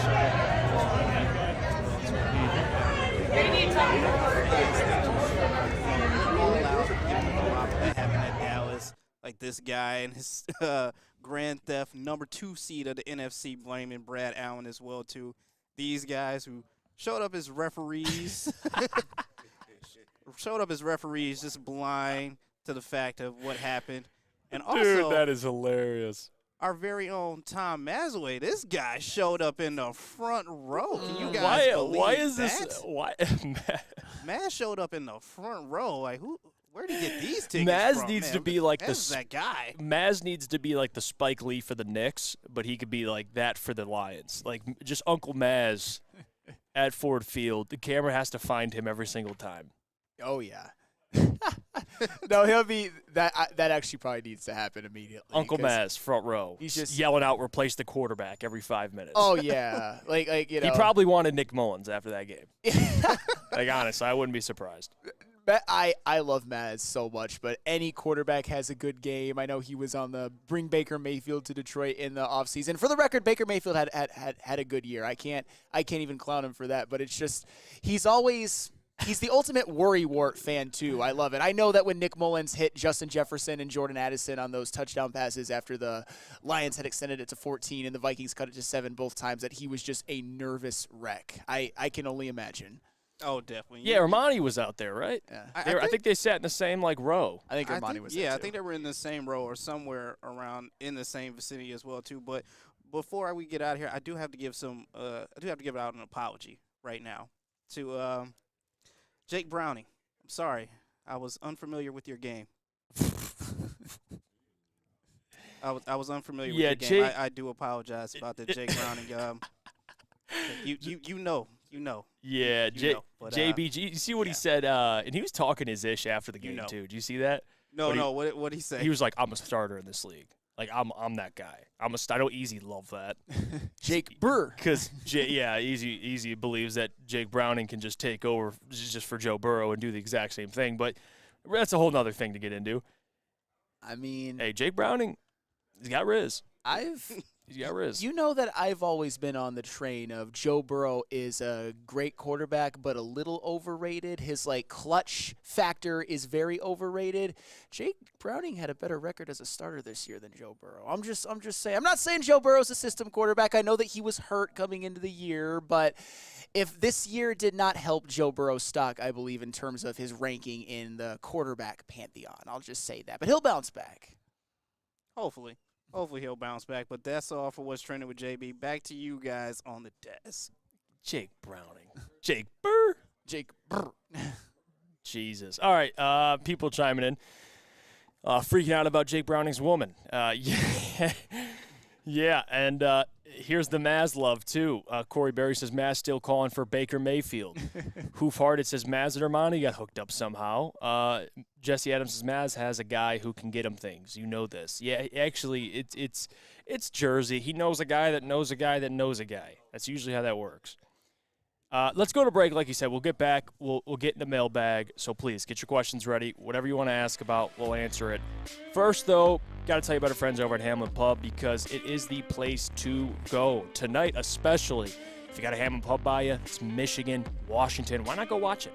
that happened at Dallas, like this guy and his Grand Theft #2 seed of the NFC blaming Brad Allen as well too. These guys who showed up as referees, just blind to the fact of what happened. And also, dude, that is hilarious. Our very own Tom Mazaway, this guy showed up in the front row. Can you guys believe why is that? this? Why? Maz showed up in the front row. Like, where did he get these tickets Maz from? needs to be like that guy. Maz needs to be like the Spike Lee for the Knicks, but he could be like that for the Lions. Like just Uncle Maz at Ford Field. The camera has to find him every single time. Oh yeah. No, he'll be that. That actually probably needs to happen immediately. Uncle Maz, front row. He's just yelling out, "Replace the quarterback" every 5 minutes. Oh yeah, like you know. He probably wanted Nick Mullins after that game. Like honestly, I wouldn't be surprised. I love Maz so much, but any quarterback has a good game. I know he was on the bring Baker Mayfield to Detroit in the offseason. For the record, Baker Mayfield had a good year. I can't even clown him for that, but it's just he's the ultimate worrywart fan too. I love it. I know that when Nick Mullins hit Justin Jefferson and Jordan Addison on those touchdown passes after the Lions had extended it to 14 and the Vikings cut it to 7 both times, that he was just a nervous wreck. I can only imagine. Oh, definitely. Yeah, Ermanni was out there, right? Yeah. I think they sat in the same row. I think Ermanni was there, Yeah, too. I think they were in the same row or somewhere around in the same vicinity as well, too. But before we get out of here, I do have to give out an apology right now to Jake Browning. I'm sorry. I was unfamiliar with your game. I was unfamiliar with your game. I do apologize about the Jake Browning. You know. Yeah, But, JBG. You see what he said? And he was talking his ish after the game too. Did you see that? No. What he say? He was like, "I'm a starter in this league. Like I'm that guy. I know Easy love that. Jake Burr, because Easy believes that Jake Browning can just take over just for Joe Burrow and do the exact same thing. But that's a whole nother thing to get into. I mean, hey, Jake Browning, he's got Riz. He's got Riz. You know that I've always been on the train of Joe Burrow is a great quarterback, but a little overrated. His clutch factor is very overrated. Jake Browning had a better record as a starter this year than Joe Burrow. I'm just saying. I'm not saying Joe Burrow's a system quarterback. I know that he was hurt coming into the year, but if this year did not help Joe Burrow's stock, I believe, in terms of his ranking in the quarterback pantheon. I'll just say that. But he'll bounce back. Hopefully he'll bounce back, but that's all for what's trending with JB. Back to you guys on the desk. Jake Browning. Jake Burr. Jesus. All right, people chiming in. Freaking out about Jake Browning's woman. Yeah, and here's the Maz love, too. Corey Berry says, Maz still calling for Baker Mayfield. Hoof Hearted says, Maz and Ermanni got hooked up somehow. Jesse Adams says, Maz has a guy who can get him things. You know this. Yeah, actually, it's Jersey. He knows a guy that knows a guy that knows a guy. That's usually how that works. Let's go to break. Like you said, we'll get back. We'll get in the mailbag. So please get your questions ready. Whatever you want to ask about, we'll answer it. First, though, got to tell you about our friends over at Hamlin Pub because it is the place to go tonight, especially if you got a Hamlin Pub by you. It's Michigan, Washington. Why not go watch it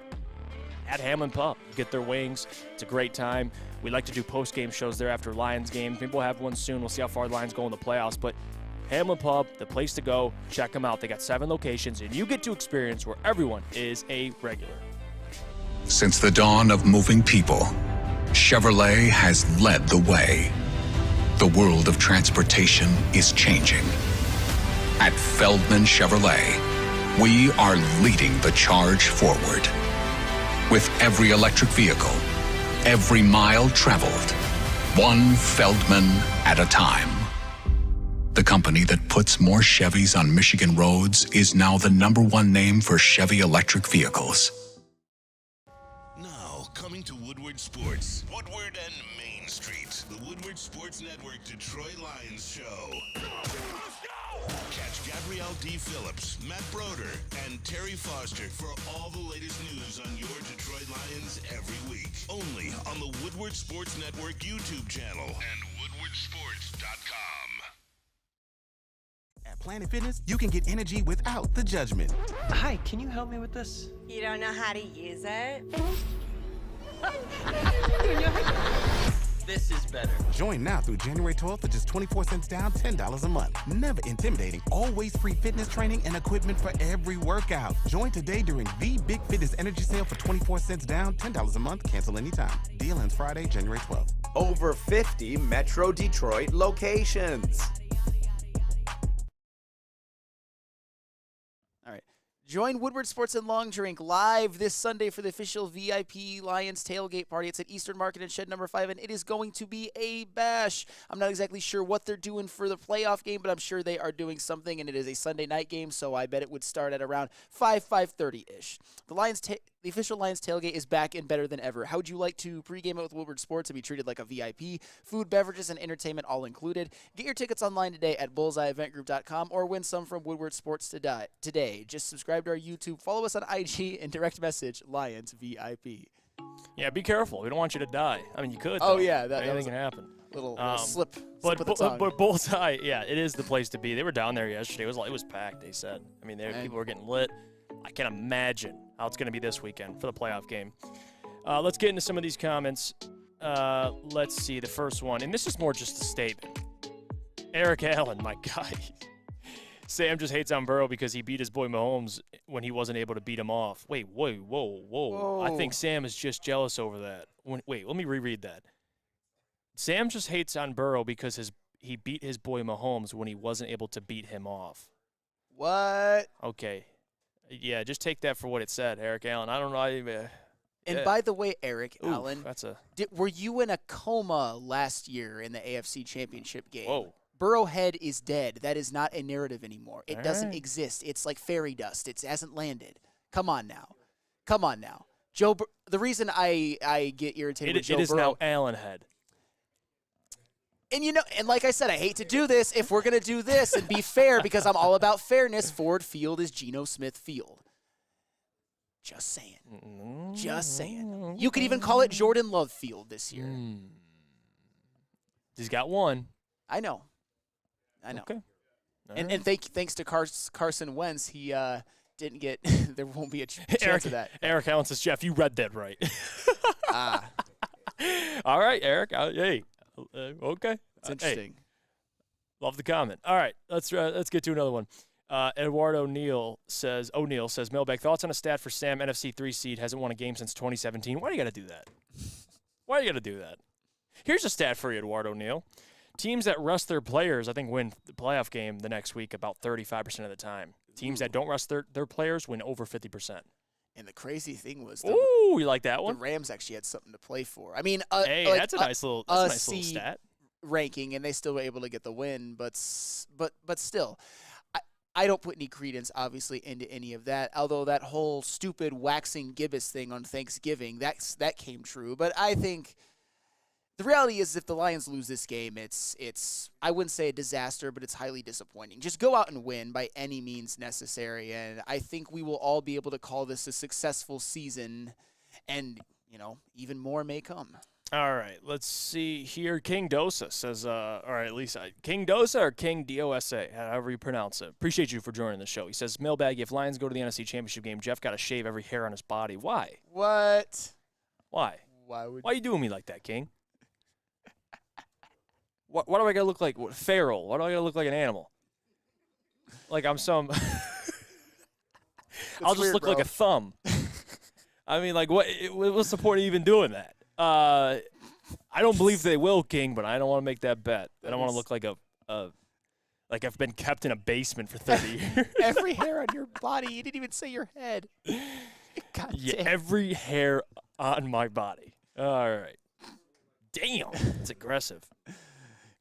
at Hamlin Pub? Get their wings. It's a great time. We like to do post-game shows there after Lions games. Maybe we'll have one soon. We'll see how far the Lions go in the playoffs, but Hamlin Pub, the place to go. Check them out. They got 7 locations, and you get to experience where everyone is a regular. Since the dawn of moving people, Chevrolet has led the way. The world of transportation is changing. At Feldman Chevrolet, we are leading the charge forward. With every electric vehicle, every mile traveled, one Feldman at a time. The company that puts more Chevys on Michigan roads is now the #1 name for Chevy electric vehicles. Now, coming to Woodward Sports, Woodward and Main Street, the Woodward Sports Network Detroit Lions show. Catch Gabrielle D. Phillips, Matt Broder, and Terry Foster for all the latest news on your Detroit Lions every week. Only on the Woodward Sports Network YouTube channel and woodwardsports.com. At Planet Fitness, you can get energy without the judgment. Hi, can you help me with this? You don't know how to use it? This is better. Join now through January 12th for just 24 cents down, $10 a month. Never intimidating, always free fitness training and equipment for every workout. Join today during the Big Fitness Energy Sale for 24 cents down, $10 a month, cancel anytime. Deal ends Friday, January 12th. Over 50 Metro Detroit locations. Join Woodward Sports and Long Drink live this Sunday for the official VIP Lions tailgate party. It's at Eastern Market and Shed number 5, and it is going to be a bash. I'm not exactly sure what they're doing for the playoff game, but I'm sure they are doing something, and it is a Sunday night game, so I bet it would start at around 5:30-ish. The official Lions tailgate is back and better than ever. How would you like to pregame it with Woodward Sports and be treated like a VIP? Food, beverages, and entertainment all included. Get your tickets online today at bullseyeeventgroup.com or win some from Woodward Sports today. Just subscribe to our YouTube, follow us on IG, and direct message Lions VIP. Yeah, be careful. We don't want you to die. I mean, you could. Oh, though. yeah. Anything can happen. Little slip. But Bullseye, yeah, it is the place to be. They were down there yesterday. It was packed, they said. I mean, people were getting lit. I can't imagine how it's going to be this weekend for the playoff game. Let's get into some of these comments. Let's see the first one. And this is more just a statement. Eric Allen, my guy. Sam just hates on Burrow because he beat his boy Mahomes when he wasn't able to beat him off. Wait, whoa. I think Sam is just jealous over that. Wait, let me reread that. Sam just hates on Burrow because he beat his boy Mahomes when he wasn't able to beat him off. What? Okay. Yeah, just take that for what it said, Eric Allen. I don't know. And by the way, Eric Allen, were you in a coma last year in the AFC Championship game? Whoa. Burrowhead is dead. That is not a narrative anymore. It doesn't exist. It's like fairy dust. It hasn't landed. Come on now. The reason I get irritated with Joe Burrow. It is now Allen head. And and like I said, I hate to do this if we're going to do this and be fair because I'm all about fairness. Ford Field is Geno Smith Field. Just saying. You could even call it Jordan Love Field this year. He's got one. I know. Okay. And thanks to Carson Wentz, he didn't get – there won't be a chance of that. Eric Allen says, Jeff, you read that right. All right, Eric. Hey. Okay. It's interesting. Hey, love the comment. All right, let's get to another one. Edward O'Neill says, mailbag, thoughts on a stat for Sam, NFC 3 seed, hasn't won a game since 2017. Why do you got to do that? Here's a stat for you, Edward O'Neill. Teams that rest their players, I think, win the playoff game the next week about 35% of the time. Teams that don't rest their players win over 50%. And the crazy thing was, you like that one? The Rams actually had something to play for. I mean, that's a nice little stat. Ranking, and they still were able to get the win, but still, I don't put any credence, obviously, into any of that. Although that whole stupid waxing gibbous thing on Thanksgiving, that came true. But I think the reality is, if the Lions lose this game, it's I wouldn't say a disaster, but it's highly disappointing. Just go out and win by any means necessary, and I think we will all be able to call this a successful season, and even more may come. All right, let's see here. King Dosa says, King Dosa or King Dosa, however you pronounce it. Appreciate you for joining the show. He says, mailbag, if Lions go to the NFC Championship game, Jeff got to shave every hair on his body. Why? What? Why? Why are you doing me like that, King? Why do I got to look like feral? Why do I got to look like an animal? Like I'm some... I'll just look like a thumb. I mean, like, what's the point of even doing that? I don't believe they will, King, but I don't want to make that bet. I don't want to look like like I've been kept in a basement for 30 years. Every hair on your body. You didn't even say your head. God damn. Every hair on my body. All right. Damn. It's aggressive.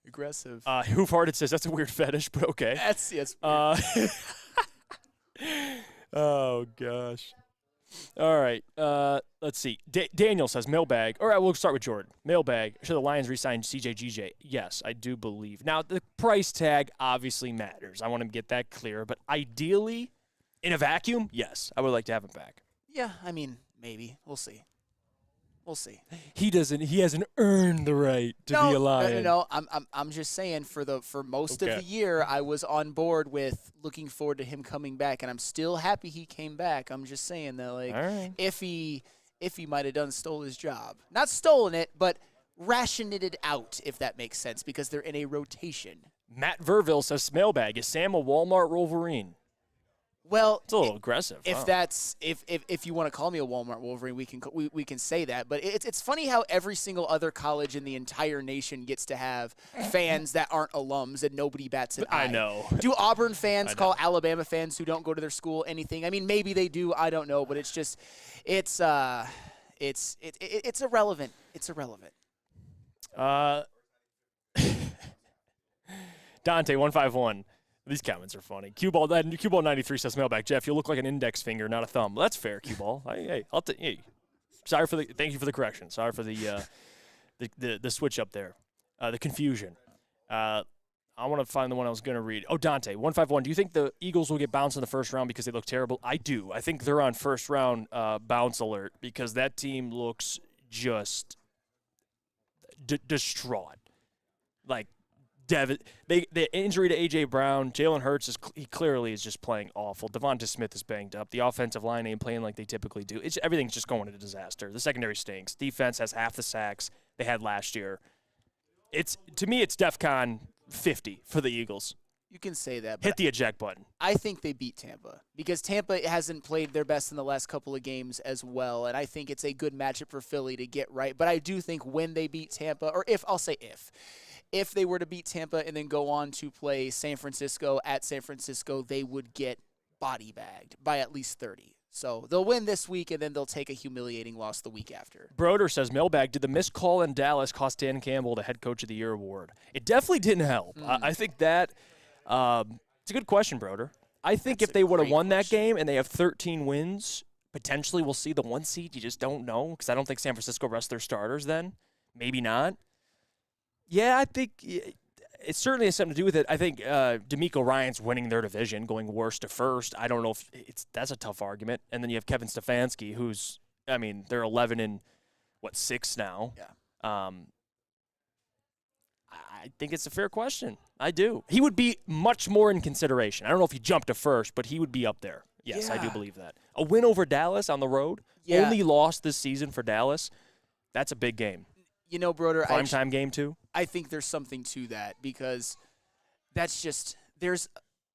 Hoof-hearted says, that's a weird fetish, but okay. That's oh, gosh. All right. Let's see. Daniel says, mailbag. All right, we'll start with Jordan. Mailbag. Should the Lions re-sign CJGJ? Yes, I do believe. Now, the price tag obviously matters. I want to get that clear. But ideally, in a vacuum, yes, I would like to have him back. Yeah, I mean, maybe. We'll see. He hasn't earned the right to be a Lion. No. I'm just saying for most of the year I was on board with looking forward to him coming back, and I'm still happy he came back. I'm just saying that if he might have stole his job. Not stolen it, but rationed it out, if that makes sense, because they're in a rotation. Matt Verville says, mailbag, is Sam a Walmart Wolverine? Well, it's a little aggressive. If you want to call me a Walmart Wolverine, we can say that. But it's funny how every single other college in the entire nation gets to have fans that aren't alums and nobody bats an eye. I know. Do Auburn fans call Alabama fans who don't go to their school anything? I mean, maybe they do. I don't know. But it's just it's irrelevant. It's irrelevant. Dante 151. These comments are funny. Q-Ball 93 says, mailbag, Jeff, you look like an index finger, not a thumb. Well, that's fair, Q-Ball. Thank you for the correction. Sorry for the switch up there, the confusion. I want to find the one I was going to read. Oh, Dante 151. Do you think the Eagles will get bounced in the first round because they look terrible? I do. I think they're on first round bounce alert because that team looks just distraught. Like. The injury to A.J. Brown, Jalen Hurts, he clearly is just playing awful. Devonta Smith is banged up. The offensive line ain't playing like they typically do. Everything's just going to disaster. The secondary stinks. Defense has half the sacks they had last year. To me, it's DEFCON 50 for the Eagles. You can say that. Hit the eject button. I think they beat Tampa because Tampa hasn't played their best in the last couple of games as well, and I think it's a good matchup for Philly to get right. But I do think when they beat Tampa, or if they were to beat Tampa and then go on to play San Francisco at San Francisco, they would get body bagged by at least 30. So they'll win this week, and then they'll take a humiliating loss the week after. Broder says, Mailbag, did the missed call in Dallas cost Dan Campbell the Head Coach of the Year award? It definitely didn't help. I think that it's a good question, Broder. I think if they would have won that game and they have 13 wins, potentially we'll see the 1 seed. You just don't know because I don't think San Francisco rests their starters then. Maybe not. Yeah, I think it certainly has something to do with it. I think D'Amico Ryan's winning their division, going worst to first. I don't know if that's a tough argument. And then you have Kevin Stefanski, who's, I mean, they're 11 and, 6 now. Yeah. I think it's a fair question. I do. He would be much more in consideration. I don't know if he jumped to first, but he would be up there. Yes, I do believe that. A win over Dallas on the road, only lost this season for Dallas, that's a big game. You know, Broder, primetime game too. I think there's something to that because that's just there's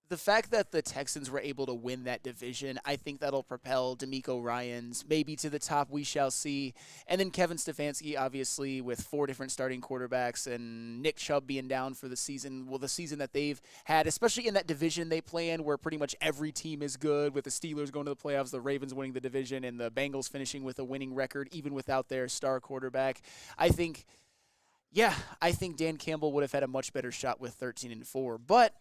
the fact that the Texans were able to win that division. I think that'll propel D'Amico Ryans maybe to the top. We shall see. And then Kevin Stefanski, obviously, with 4 different starting quarterbacks and Nick Chubb being down for the season. Well, the season that they've had, especially in that division they play in, where pretty much every team is good. With the Steelers going to the playoffs, the Ravens winning the division, and the Bengals finishing with a winning record, even without their star quarterback. I think Dan Campbell would have had a much better shot with 13-4, but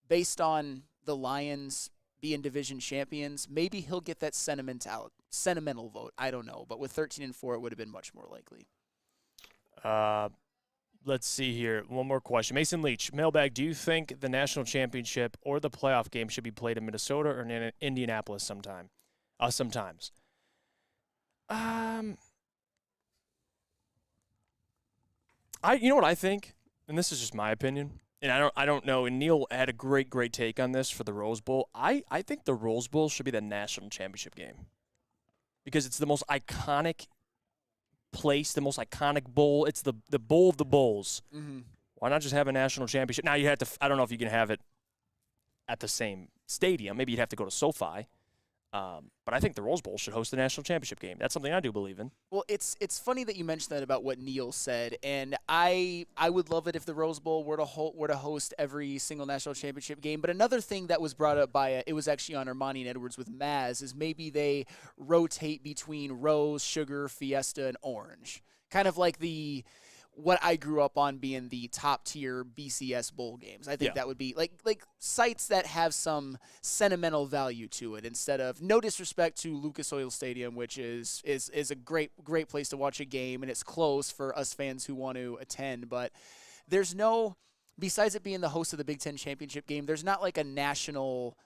based on the Lions being division champions, maybe he'll get that sentimental vote. I don't know, but with 13-4, it would have been much more likely. Let's see here. One more question. Mason Leach, Mailbag, do you think the national championship or the playoff game should be played in Minnesota or in Indianapolis sometimes? You know what I think, and this is just my opinion, and I don't know, and Neil had a great take on this for the Rose Bowl. I think the Rose Bowl should be the national championship game because it's the most iconic place, the most iconic bowl. It's the bowl of the bowls. Mm-hmm. Why not just have a national championship? Now, you have to – I don't know if you can have it at the same stadium. Maybe you'd have to go to SoFi. But I think the Rose Bowl should host the national championship game. That's something I do believe in. Well, it's funny that you mentioned that about what Neil said, and I would love it if the Rose Bowl were to host every single national championship game. But another thing that was brought up by it was actually on Ermanni and Edwards with Maz is maybe they rotate between Rose, Sugar, Fiesta, and Orange, kind of like what I grew up on being the top tier BCS bowl games. I think that would be like sites that have some sentimental value to it instead of, no disrespect to Lucas Oil Stadium, which is a great place to watch a game, and it's close for us fans who want to attend, but there's no, besides it being the host of the Big Ten championship game, there's not like a national,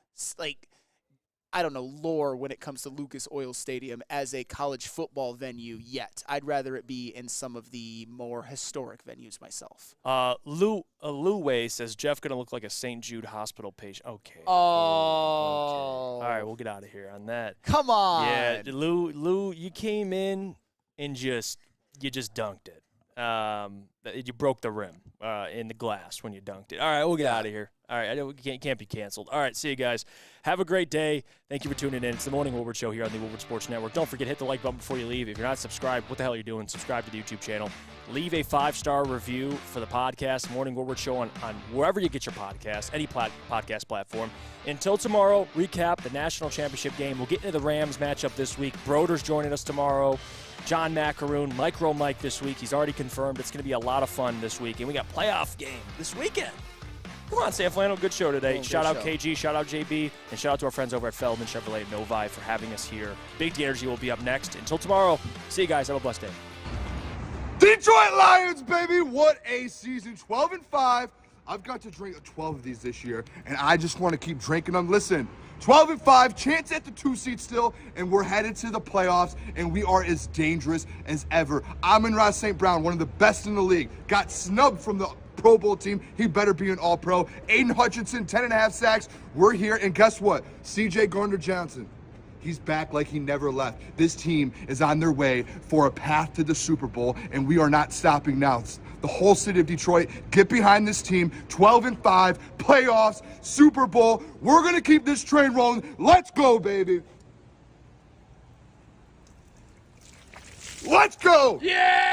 lore when it comes to Lucas Oil Stadium as a college football venue yet. I'd rather it be in some of the more historic venues myself. Lou Way says, Jeff going to look like a St. Jude hospital patient. Okay. Oh. Okay. All right, we'll get out of here on that. Come on. Yeah, Lou, you came in and you just dunked it. You broke the rim in the glass when you dunked it. All right, we'll get out of here. All right, can't be canceled. All right, see you guys. Have a great day. Thank you for tuning in. It's the Morning Woodward Show here on the Woodward Sports Network. Don't forget, hit the like button before you leave. If you're not subscribed, what the hell are you doing? Subscribe to the YouTube channel. Leave a 5-star review for the podcast, Morning Woodward Show, on wherever you get your podcast, any podcast platform. Until tomorrow, recap the national championship game. We'll get into the Rams matchup this week. Broder's joining us tomorrow. John Macaroon, Micro Mike this week. He's already confirmed. It's going to be a lot of fun this week. And we got playoff game this weekend. Come on, Sam Flannel. Good show today. Shout out KG, shout out JB, and shout out to our friends over at Feldman Chevrolet Novi for having us here. Big D Energy will be up next. Until tomorrow, see you guys. Have a blessed day. Detroit Lions, baby. What a season. 12-5. I've got to drink 12 of these this year, and I just want to keep drinking them. Listen, 12-5, chance at the 2 seed still, and we're headed to the playoffs, and we are as dangerous as ever. Amon-Ra St. Brown, one of the best in the league, got snubbed from the Pro Bowl team. He better be an All-Pro. Aiden Hutchinson, 10.5 sacks. We're here, and guess what? CJ Gardner-Johnson, he's back like he never left. This team is on their way for a path to the Super Bowl, and we are not stopping now. the whole city of Detroit, get behind this team. 12-5, playoffs, Super Bowl. We're going to keep this train rolling. Let's go, baby. Let's go! Yeah!